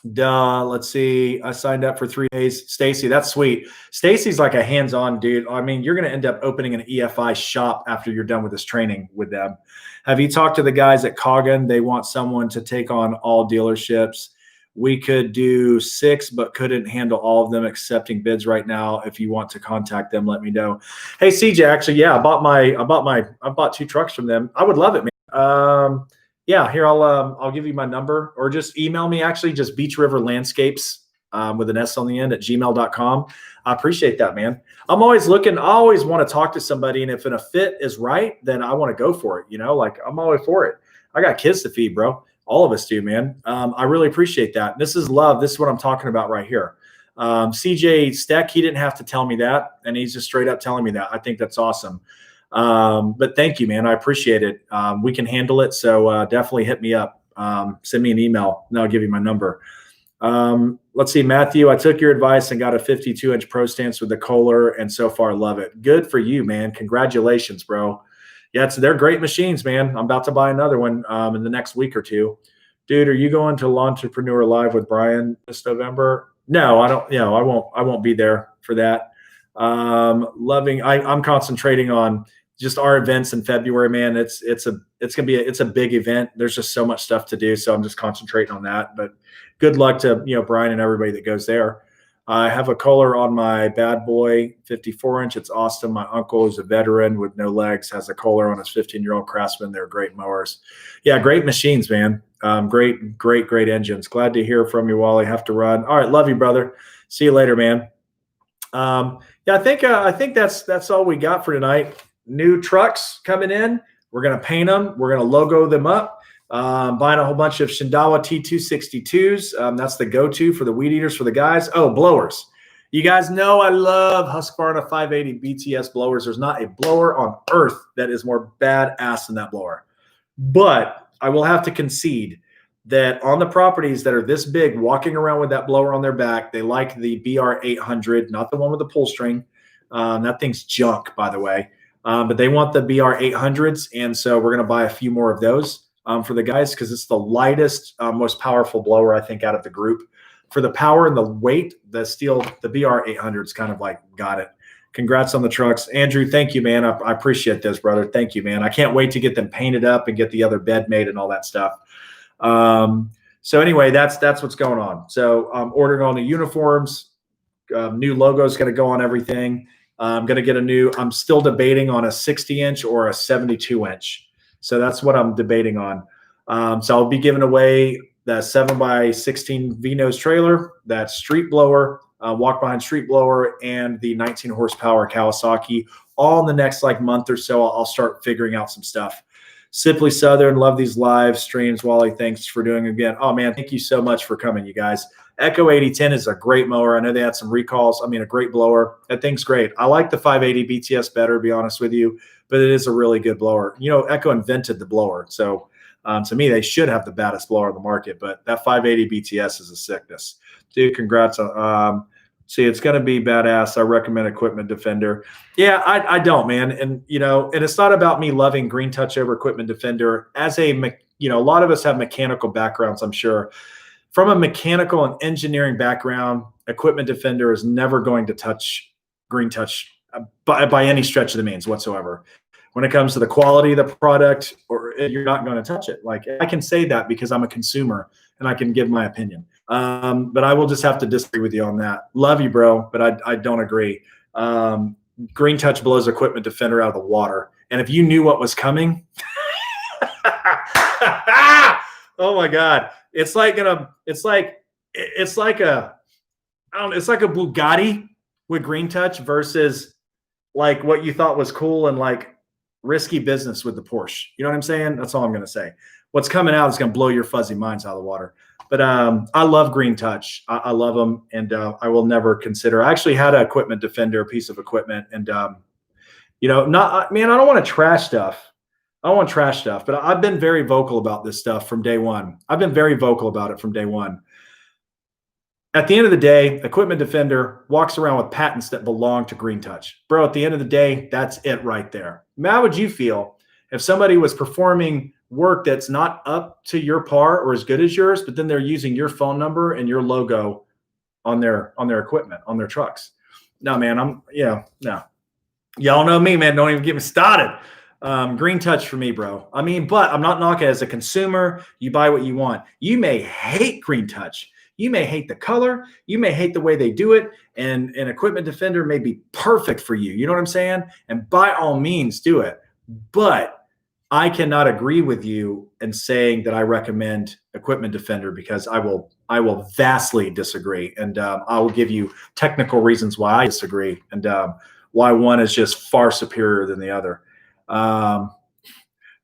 let's see. I signed up for 3 days. Stacy, that's sweet. Stacy's like a hands-on dude. I mean, you're going to end up opening an EFI shop after you're done with this training with them. Have you talked to the guys at Coggin? They want someone to take on all dealerships. We could do 6, but couldn't handle all of them accepting bids right now. If you want to contact them, let me know. Hey, CJ, actually, yeah, I bought 2 trucks from them. I would love it, man. Yeah, here I'll give you my number, or just email me. Actually, just Beach River Landscapes with an S on the end at gmail.com. I appreciate that, man. I'm always looking. I always want to talk to somebody, and if a fit is right, then I want to go for it. Like I'm always for it. I got kids to feed, bro. All of us do, man. I really appreciate that. This is love. This is what I'm talking about right here. CJ Steck, he didn't have to tell me that, and he's just straight up telling me that. I think that's awesome. But thank you, man. I appreciate it. We can handle it. So definitely hit me up. Send me an email, and I'll give you my number. Let's see, Matthew, I took your advice and got a 52-inch Pro Stance with the Kohler, and so far love it. Good for you, man. Congratulations, bro. Yeah, they're great machines, man. I'm about to buy another one in the next week or 2. Dude, are you going to Lawntrepreneur Live with Brian this November? No, I don't. I won't be there for that. I'm concentrating on just our events in February, man. It's a big event. There's just so much stuff to do, so I'm just concentrating on that. But good luck to Brian and everybody that goes there. I have a Kohler on my Bad Boy 54-inch. It's awesome. My uncle is a veteran with no legs, has a Kohler on his 15-year-old Craftsman. They're great mowers. Yeah, great machines, man. Great engines. Glad to hear from you, Wally. Have to run. All right, love you, brother. See you later, man. Yeah, I think that's all we got for tonight. New trucks coming in. We're gonna paint them. We're gonna logo them up. Buying a whole bunch of Shindawa T262s. That's the go-to for the weed eaters for the guys. Oh, blowers. You guys know I love Husqvarna 580 BTS blowers. There's not a blower on earth that is more badass than that blower. But I will have to concede that on the properties that are this big, walking around with that blower on their back, they like the BR800, not the one with the pull string. That thing's junk, by the way. But they want the BR800s, and so we're going to buy a few more of those for the guys because it's the lightest, most powerful blower, I think, out of the group. For the power and the weight, the BR800 is kind of like got it. Congrats on the trucks. Andrew, thank you, man. I appreciate this, brother. Thank you, man. I can't wait to get them painted up and get the other bed made and all that stuff. So anyway, that's what's going on. So I'm ordering all the uniforms. New logo is going to go on everything. I'm going to get I'm still debating on a 60-inch or a 72-inch. So that's what I'm debating on. So I'll be giving away the 7x16 V-nose trailer, that street blower, walk behind street blower, and the 19 horsepower Kawasaki all in the next month or so. I'll start figuring out some stuff. Simply Southern, love these live streams. Wally, thanks for doing it again. Oh man, thank you so much for coming, you guys. Echo 8010 is a great mower. I know they had some recalls. I mean, a great blower. That thing's great. I like the 580 BTS better, to be honest with you, but it is a really good blower. You know, Echo invented the blower. So to me, they should have the baddest blower on the market, but that 580 BTS is a sickness. Dude, congrats. See, it's going to be badass. I recommend Equipment Defender. Yeah, I don't, man. And, and it's not about me loving Green Touch over Equipment Defender. As a lot of us have mechanical backgrounds, I'm sure. From a mechanical and engineering background, Equipment Defender is never going to touch Green Touch by any stretch of the means whatsoever. When it comes to the quality of the product, you're not going to touch it. I can say that because I'm a consumer and I can give my opinion. But I will just have to disagree with you on that. Love you, bro, but I don't agree. Green Touch blows Equipment Defender out of the water. And if you knew what was coming, oh my God. It's like a Bugatti with Green Touch versus what you thought was cool and risky business with the Porsche. You know what I'm saying? That's all I'm going to say. What's coming out is going to blow your fuzzy minds out of the water. But I love Green Touch. I love them, and I will never consider. I actually had an Equipment Defender piece of equipment, and I don't want to trash stuff. I don't want to trash stuff, but I've been very vocal about this stuff from day one. I've been very vocal about it from day one. At the end of the day, Equipment Defender walks around with patents that belong to Green Touch. Bro, at the end of the day, that's it right there. How would you feel if somebody was performing work that's not up to your par or as good as yours, but then they're using your phone number and your logo on their equipment, on their trucks? No, man, no. Y'all know me, man. Don't even get me started. Green Touch for me, bro. I mean, but I'm not knocking it. As a consumer, you buy what you want. You may hate Green Touch. You may hate the color. You may hate the way they do it. And an Equipment Defender may be perfect for you. You know what I'm saying? And by all means, do it. But I cannot agree with you in saying that I recommend Equipment Defender because I will vastly disagree. And I will give you technical reasons why I disagree and why one is just far superior than the other.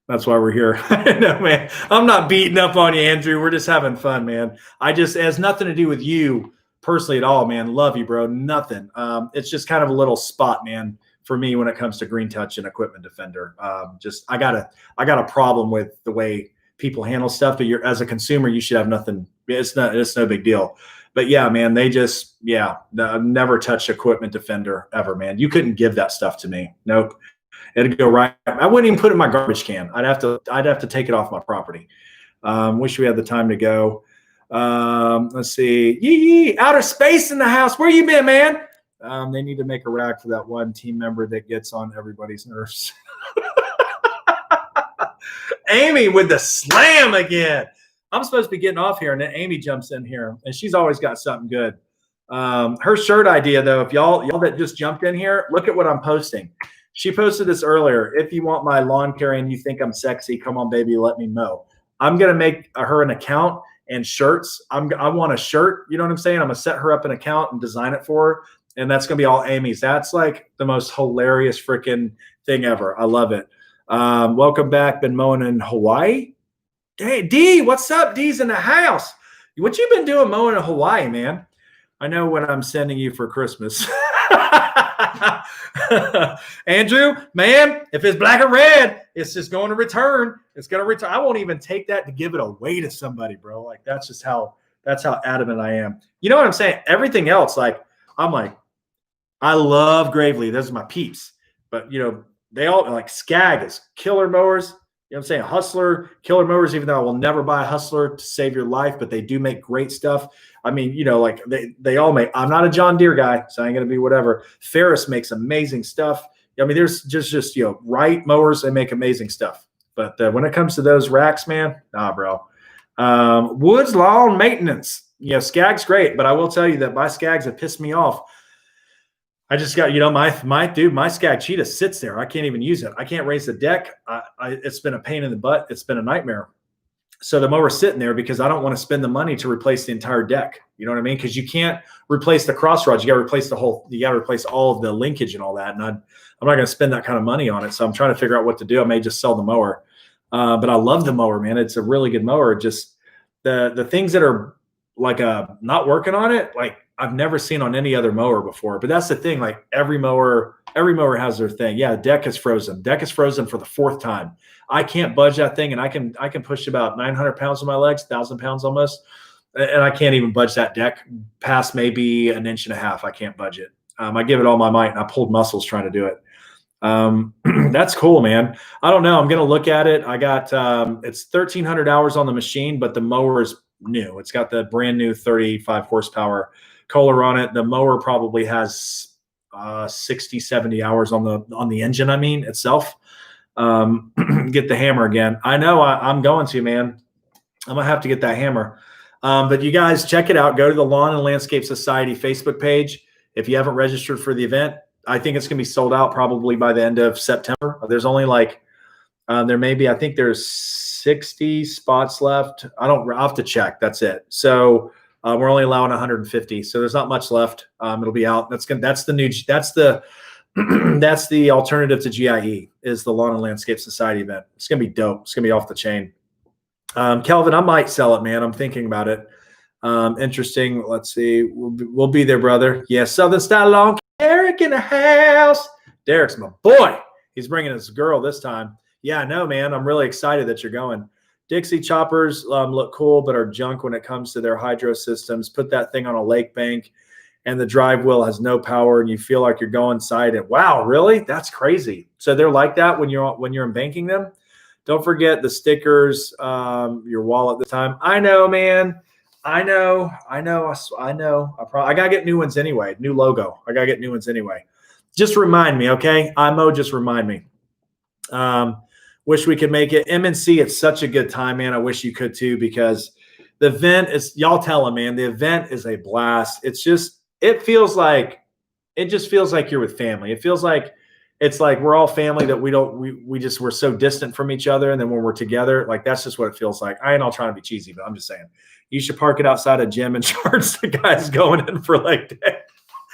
That's why we're here. No, man, I'm not beating up on you, Andrew. We're just having fun, man. It has nothing to do with you personally at all, man. Love you, bro. Nothing. It's just kind of a little spot, man, for me when it comes to Green Touch and Equipment Defender. I got a problem with the way people handle stuff, but as a consumer, you should have nothing. It's no big deal. But yeah, man, never touched Equipment Defender ever, man. You couldn't give that stuff to me. Nope. It'd go right. I wouldn't even put it in my garbage can. I'd have to take it off my property. Wish we had the time to go. Let's see. Yee, outer space in the house. Where you been, man? They need to make a rack for that one team member that gets on everybody's nerves. Amy with the slam again. I'm supposed to be getting off here, and then Amy jumps in here, and she's always got something good. Her shirt idea, though, if y'all that just jumped in here, look at what I'm posting. She posted this earlier. If you want my lawn care and you think I'm sexy, come on, baby, let me mow. I'm going to make her an account and shirts. I want a shirt. You know what I'm saying? I'm going to set her up an account and design it for her. And that's going to be all Amy's. That's like the most hilarious freaking thing ever. I love it. Welcome back. Been mowing in Hawaii. Hey, D, what's up? D's in the house. What you been doing mowing in Hawaii, man? I know what I'm sending you for Christmas. Andrew, man, if it's black or red, it's just going to return. It's going to return. I won't even take that to give it away to somebody, bro. Like that's how adamant I am. You know what I'm saying? Everything else, like I'm like, I love Gravely. Those are my peeps. But they all like Skag is killer mowers. You know what I'm saying? Hustler, killer mowers, even though I will never buy a Hustler to save your life, but they do make great stuff. I mean, like they all make. I'm not a John Deere guy, so I ain't gonna be whatever. Ferris makes amazing stuff. I mean, there's just Wright mowers, they make amazing stuff. But when it comes to those racks, man, nah, bro. Woods Lawn Maintenance. Skag's great, but I will tell you that my Skags have pissed me off. I just got, my Skag Cheetah sits there. I can't even use it. I can't raise the deck. It's been a pain in the butt. It's been a nightmare. So the mower's sitting there because I don't want to spend the money to replace the entire deck. You know what I mean? Because you can't replace the cross rods. You got to replace you got to replace all of the linkage and all that. And I'm not going to spend that kind of money on it. So I'm trying to figure out what to do. I may just sell the mower. But I love the mower, man. It's a really good mower. Just the things that are like not working on it, like I've never seen on any other mower before. But that's the thing. Like every mower has their thing. Yeah, deck is frozen. Deck is frozen for the fourth time. I can't budge that thing, and I can push about 900 pounds on my legs, 1,000 pounds almost, and I can't even budge that deck past maybe an inch and a half. I can't budge it. I give it all my might, and I pulled muscles trying to do it. That's cool, man. I don't know. I'm gonna look at it. I got it's 1,300 hours on the machine, but the mower is new. It's got the brand new 35 horsepower Kohler on it. The mower probably has 60, 70 hours on the engine. I mean itself. Get the hammer again. I know I'm going to, man. I'm gonna have to get that hammer. But you guys check it out. Go to the Lawn and Landscape Society Facebook page. If you haven't registered for the event, I think it's gonna be sold out probably by the end of September. There's only like there may be, I think there's 60 spots left. I'll have to check. That's it. So we're only allowing 150. So there's not much left. It'll be out. That's the that's the alternative to GIE is the Lawn and Landscape Society event. It's going to be dope. It's going to be off the chain. Kelvin, I might sell it, man. I'm thinking about it. Interesting. Let's see. We'll be there, brother. Yeah, Southern Style Lawn. Derek in the house. Derek's my boy. He's bringing his girl this time. Yeah, I know, man. I'm really excited that you're going. Dixie choppers look cool, but are junk when it comes to their hydro systems. Put that thing on a lake bank, and the drive wheel has no power, and you feel like you're going inside it. Wow, really? That's crazy. So they're like that when you're embanking them. Don't forget the stickers, your wallet this time. I know, man. I know. I gotta get new ones anyway. New logo. I gotta get new ones anyway. Just remind me, okay? IMO, just remind me. Wish we could make it. MNC, it's such a good time, man. I wish you could too, because the event is, y'all tell them, man, the event is a blast. It just feels like you're with family. It feels like it's like we're all family that we're so distant from each other. And then when we're together, like that's just what it feels like. I ain't all trying to be cheesy, but I'm just saying you should park it outside a gym and charge the guys going in for leg day.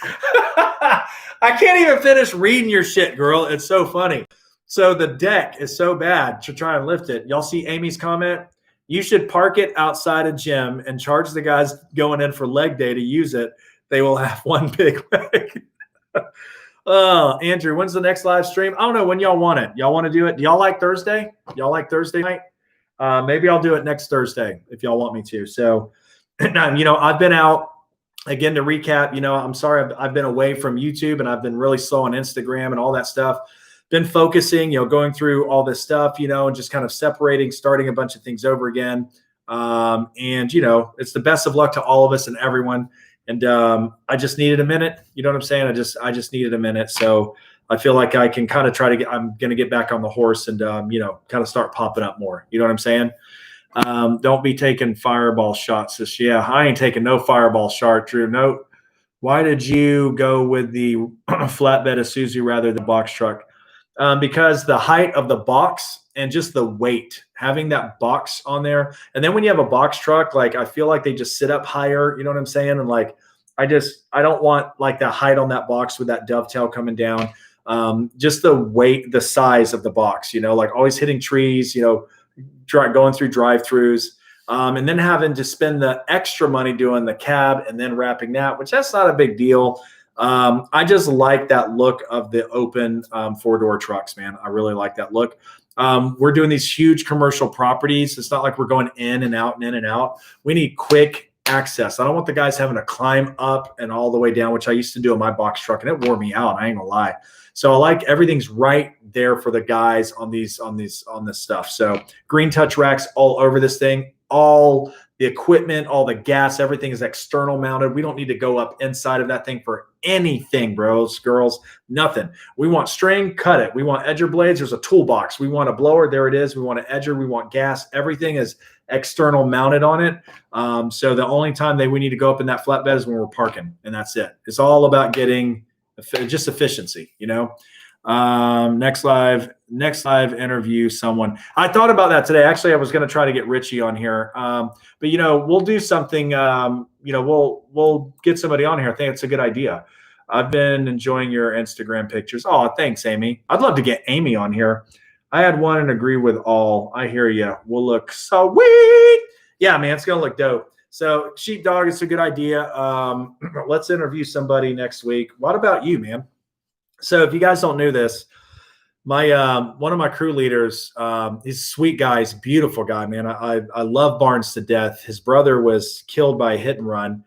I can't even finish reading your shit, girl. It's so funny. So the deck is so bad to try and lift it. Y'all see Amy's comment? You should park it outside a gym and charge the guys going in for leg day to use it. They will have one big leg. Andrew, when's the next live stream? I don't know when y'all want it. Y'all want to do it? Do y'all like Thursday? Y'all like Thursday night? Maybe I'll do it next Thursday if y'all want me to. So, I've been out again to recap. I'm sorry. I've been away from YouTube and I've been really slow on Instagram and all that stuff. Been focusing, going through all this stuff, and just kind of separating, starting a bunch of things over again. And, it's the best of luck to all of us and everyone. And I just needed a minute. You know what I'm saying? I just needed a minute. So I feel like I can kind of I'm going to get back on the horse and, kind of start popping up more. You know what I'm saying? Don't be taking fireball shots this year. Yeah, I ain't taking no fireball shot, Drew. No. Why did you go with the flatbed Isuzu rather than box truck? Because the height of the box and just the weight, having that box on there. And then when you have a box truck, like I feel like they just sit up higher, you know what I'm saying? And like, I don't want like the height on that box with that dovetail coming down. Just the weight, the size of the box, like always hitting trees, going through drive-throughs, and then having to spend the extra money doing the cab and then wrapping that, which that's not a big deal. I just like that look of the open 4-door trucks, man. I really like that look. We're doing these huge commercial properties. It's not like we're going in and out and in and out. We need quick access. I don't want the guys having to climb up and all the way down, which I used to do in my box truck, and it wore me out. I ain't gonna lie. So I like everything's right there for the guys on this stuff. So green touch racks all over this thing. All the equipment, all the gas, everything is external mounted. We don't need to go up inside of that thing for anything, bros, girls, nothing. We want string, cut it. We want edger blades. There's a toolbox. We want a blower. There it is. We want an edger. We want gas. Everything is external mounted on it. So the only time we need to go up in that flatbed is when we're parking, and that's it. It's all about getting just efficiency, you know. Next live interview someone. I thought about that today. Actually, I was going to try to get Richie on here. But you know, we'll do something, you know, we'll get somebody on here. I think it's a good idea. I've been enjoying your Instagram pictures. Oh, thanks, Amy. I'd love to get Amy on here. I had one and agree with all. I hear you. We'll look sweet. Yeah, man, it's going to look dope. So Sheepdog, it's a good idea. Let's interview somebody next week. What about you, man? So if you guys don't know this, my one of my crew leaders, he's a sweet guy. He's a beautiful guy, man. I love Barnes to death. His brother was killed by a hit and run.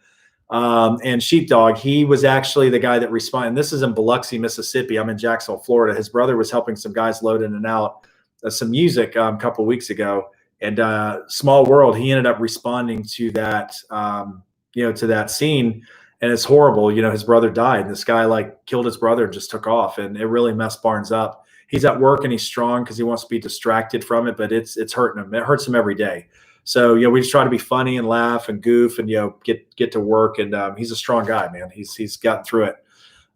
And Sheepdog, he was actually the guy that responded. This is in Biloxi, Mississippi. I'm in Jacksonville, Florida. His brother was helping some guys load in and out some music a couple of weeks ago. And small world, he ended up responding to that, you know, to that scene. And it's horrible. You know, his brother died. And this guy like killed his brother and just took off. And it really messed Barnes up. He's at work and he's strong because he wants to be distracted from it, but it's hurting him. It hurts him every day. So, you know, we just try to be funny and laugh and goof and, you know, get to work. And he's a strong guy, man. He's gotten through it.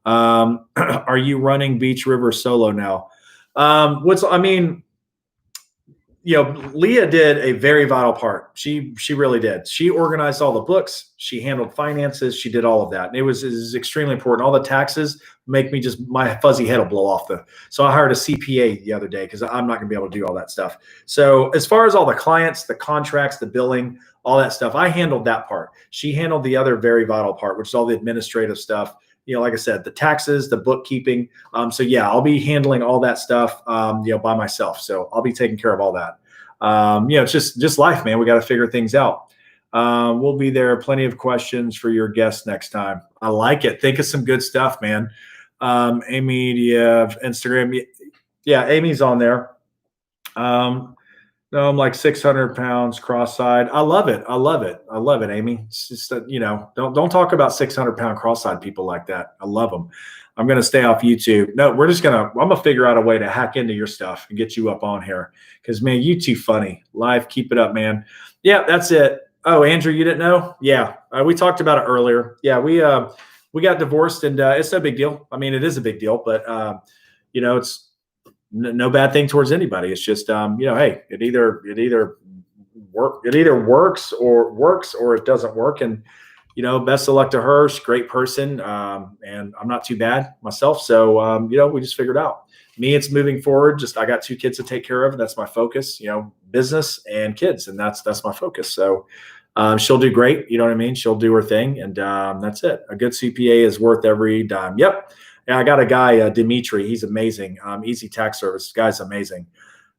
Are you running Beach River solo now? You know, Leah did a very vital part. She really did. She organized all the books. She handled finances. She did all of that. And it was extremely important. All the taxes make me just, my fuzzy head will blow off so I hired a CPA the other day because I'm not going to be able to do all that stuff. So as far as all the clients, the contracts, the billing, all that stuff, I handled that part. She handled the other very vital part, which is all the administrative stuff. You know, like I said, the taxes, the bookkeeping. So yeah, I'll be handling all that stuff, you know, by myself. So I'll be taking care of all that. You know, it's just life, man. We got to figure things out. We'll be there. Plenty of questions for your guests next time. I like it. Think of some good stuff, man. Amy, do you have Instagram? Yeah, Amy's on there. No, I'm like 600 pounds cross-eyed. I love it. I love it. I love it, Amy. It's just that, you know, don't talk about 600-pound cross-eyed people like that. I love them. I'm going to stay off YouTube. No, I'm going to figure out a way to hack into your stuff and get you up on here. Because, man, you too funny. Live, keep it up, man. Yeah, that's it. Oh, Andrew, you didn't know? Yeah, we talked about it earlier. Yeah, we got divorced, and it's no big deal. I mean, it is a big deal, but, you know, it's no bad thing towards anybody. It's just, you know, hey, it either works or it doesn't work. And, you know, best of luck to her. She's a great person. And I'm not too bad myself. So, you know, we just figured out. Me, it's moving forward. Just, I got 2 kids to take care of. And that's my focus, you know, business and kids. And that's my focus. So, she'll do great. You know what I mean? She'll do her thing. And, that's it. A good CPA is worth every dime. Yep. Yeah, I got a guy, Dimitri. He's amazing. Easy Tax Service. This guy's amazing.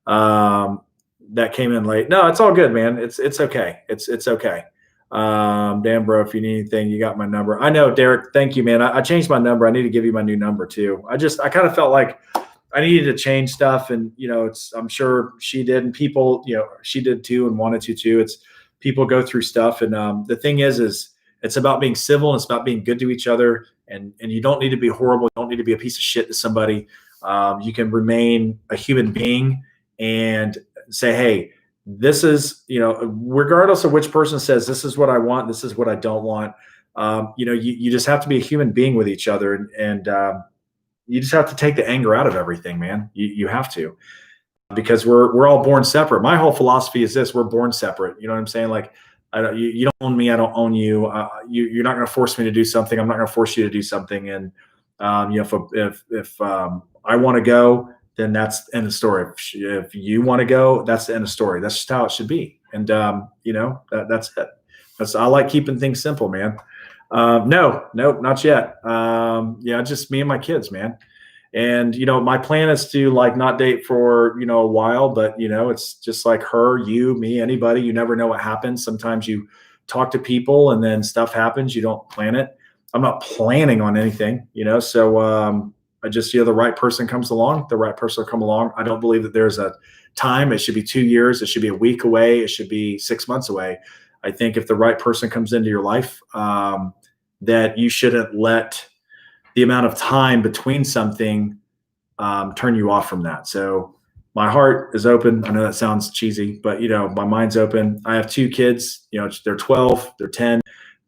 That came in late. No, it's all good, man. It's okay. It's okay. Dan, bro, if you need anything, you got my number. I know, Derek. Thank you, man. I changed my number. I need to give you my new number too. I kind of felt like I needed to change stuff, and you know, I'm sure she did, and people, you know, she did too, and wanted to too. It's people go through stuff, and the thing is it's about being civil and it's about being good to each other. And you don't need to be horrible. You don't need to be a piece of shit to somebody. You can remain a human being and say, hey, this is, you know, regardless of which person says, this is what I want, this is what I don't want. You know, you just have to be a human being with each other. And you just have to take the anger out of everything, man. You have to, because we're all born separate. My whole philosophy is this: we're born separate. You know what I'm saying? Like, you don't own me. I don't own you. You're not going to force me to do something. I'm not going to force you to do something. And, you know, if I want to go, then that's the end of the story. If you want to go, that's the end of the story. That's just how it should be. And that's it. I like keeping things simple, man. No, nope, not yet. Yeah, just me and my kids, man. And my plan is to like not date for a while, but it's just like her, you, me, anybody. You never know what happens. Sometimes you talk to people and then stuff happens. You don't plan it. I'm not planning on anything, So I just the right person comes along. The right person will come along. I don't believe that there's a time. It should be 2 years. It should be a week away. It should be 6 months away. I think if the right person comes into your life, that you shouldn't let the amount of time between something turn you off from that. So my heart is open. I know that sounds cheesy, but my mind's open. I have 2 kids. They're 12, they're 10.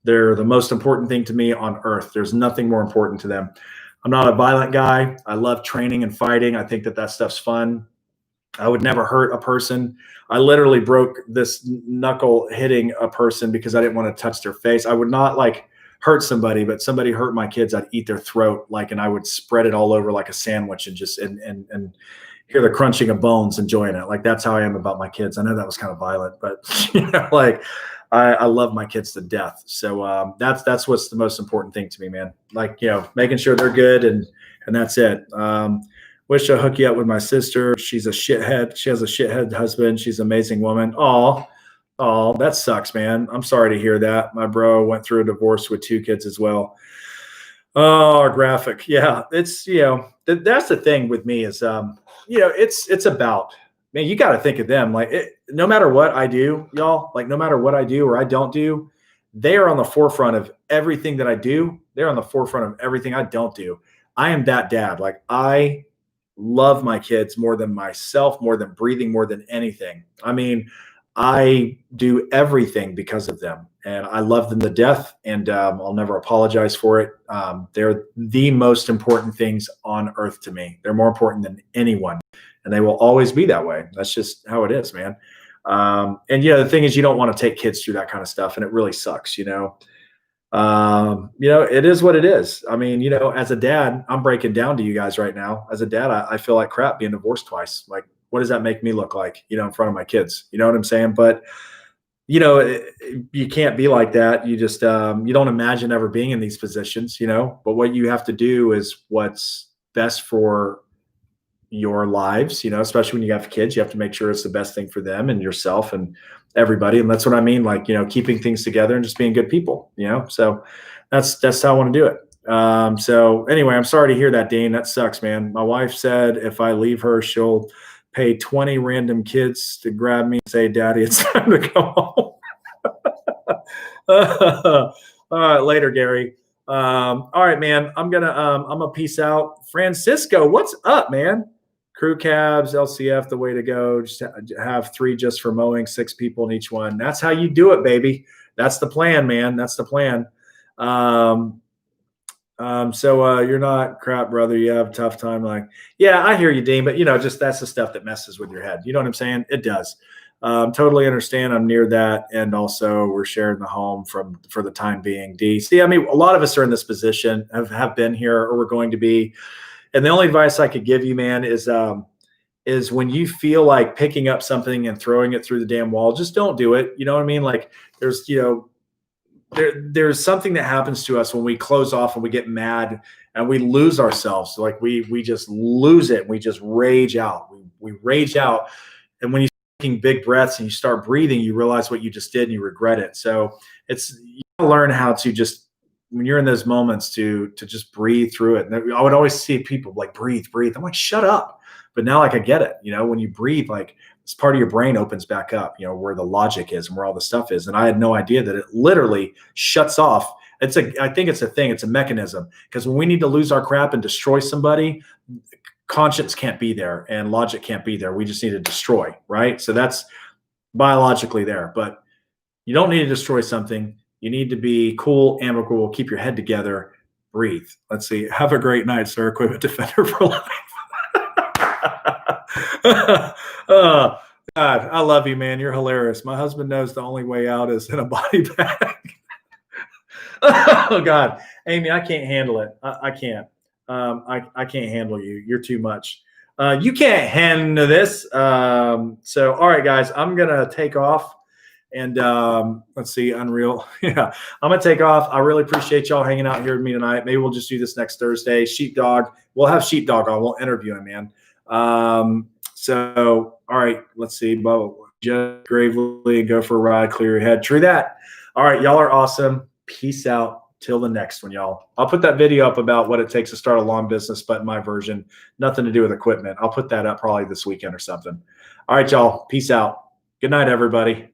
They're the most important thing to me on earth. There's nothing more important to them. I'm not a violent guy. I love training and fighting. I think that stuff's fun. I would never hurt a person. I literally broke this knuckle hitting a person because I didn't want to touch their face. I would not like hurt somebody, but somebody hurt my kids, I'd eat their throat, and I would spread it all over like a sandwich and just and hear the crunching of bones, enjoying it. Like that's how I am about my kids. I know that was kind of violent, but I love my kids to death. So that's what's the most important thing to me, man. Making sure they're good and that's it. Wish I hook you up with my sister. She's a shithead. She has a shithead husband. She's an amazing woman. Oh, that sucks, man. I'm sorry to hear that. My bro went through a divorce with 2 kids as well. Oh, graphic. Yeah, it's that's the thing with me is it's about, man, you got to think of them no matter what I do, y'all, no matter what I do or I don't do, they are on the forefront of everything that I do. They're on the forefront of everything I don't do. I am that dad. I love my kids more than myself, more than breathing, more than anything. I mean, I do everything because of them, and I love them to death, and I'll never apologize for it. They're the most important things on earth to me. They're more important than anyone, and they will always be that way. That's just how it is, man. And the thing is, you don't want to take kids through that kind of stuff, and it really sucks, it is what it is. I mean, as a dad, I'm breaking down to you guys right now. As a dad, I feel like crap being divorced twice. What does that make me look like, in front of my kids? You know what I'm saying? But, you can't be like that. You just, you don't imagine ever being in these positions, but what you have to do is what's best for your lives, especially when you have kids. You have to make sure it's the best thing for them and yourself and everybody. And that's what I mean, keeping things together and just being good people, so that's how I want to do it. So anyway, I'm sorry to hear that, Dean. That sucks, man. My wife said if I leave her, she'll pay 20 random kids to grab me and say, Daddy, it's time to go home. All right, later, Gary. All right, man. I'm gonna peace out. Francisco, what's up, man? Crew cabs, LCF, the way to go. Just have 3 just for mowing, 6 people in each one. That's how you do it, baby. That's the plan, man. That's the plan. So you're not crap, brother. You have a tough time. Yeah, I hear you, Dean, but just that's the stuff that messes with your head. You know what I'm saying? It does. Totally understand. I'm near that. And also we're sharing the home for the time being. D. See, I mean, a lot of us are in this position, have been here, or we're going to be. And the only advice I could give you, man, is when you feel like picking up something and throwing it through the damn wall, just don't do it. You know what I mean? There's something that happens to us when we close off and we get mad and we lose ourselves. We just lose it. And we just rage out. We rage out. And when you're taking big breaths and you start breathing, you realize what you just did and you regret it. So you gotta learn how to just, when you're in those moments, to just breathe through it. And I would always see people breathe. I'm like, shut up. But now I get it. When you breathe, this part of your brain opens back up, where the logic is and where all the stuff is. And I had no idea that it literally shuts off. I think it's a thing. It's a mechanism, because when we need to lose our crap and destroy somebody, conscience can't be there and logic can't be there. We just need to destroy, right? So that's biologically there, but you don't need to destroy something. You need to be cool, amicable, keep your head together, breathe. Let's see. Have a great night, sir. Equipment Defender for life. Oh, God, I love you, man. You're hilarious. My husband knows the only way out is in a body bag. Oh, God. Amy, I can't handle it. I can't. I can't handle you. You're too much. You can't handle this. So, all right, guys, I'm going to take off. And let's see, Unreal. Yeah, I'm going to take off. I really appreciate y'all hanging out here with me tonight. Maybe we'll just do this next Thursday. Sheepdog. We'll have Sheepdog on. We'll interview him, man. So, all right, let's see. Just gravely and go for a ride, clear your head. True that. All right, y'all are awesome. Peace out. Till the next one, y'all. I'll put that video up about what it takes to start a lawn business, but my version, nothing to do with equipment. I'll put that up probably this weekend or something. All right, y'all. Peace out. Good night, everybody.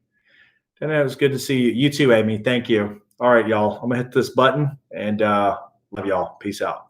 And it was good to see you. You too, Amy. Thank you. All right, y'all. I'm going to hit this button and love y'all. Peace out.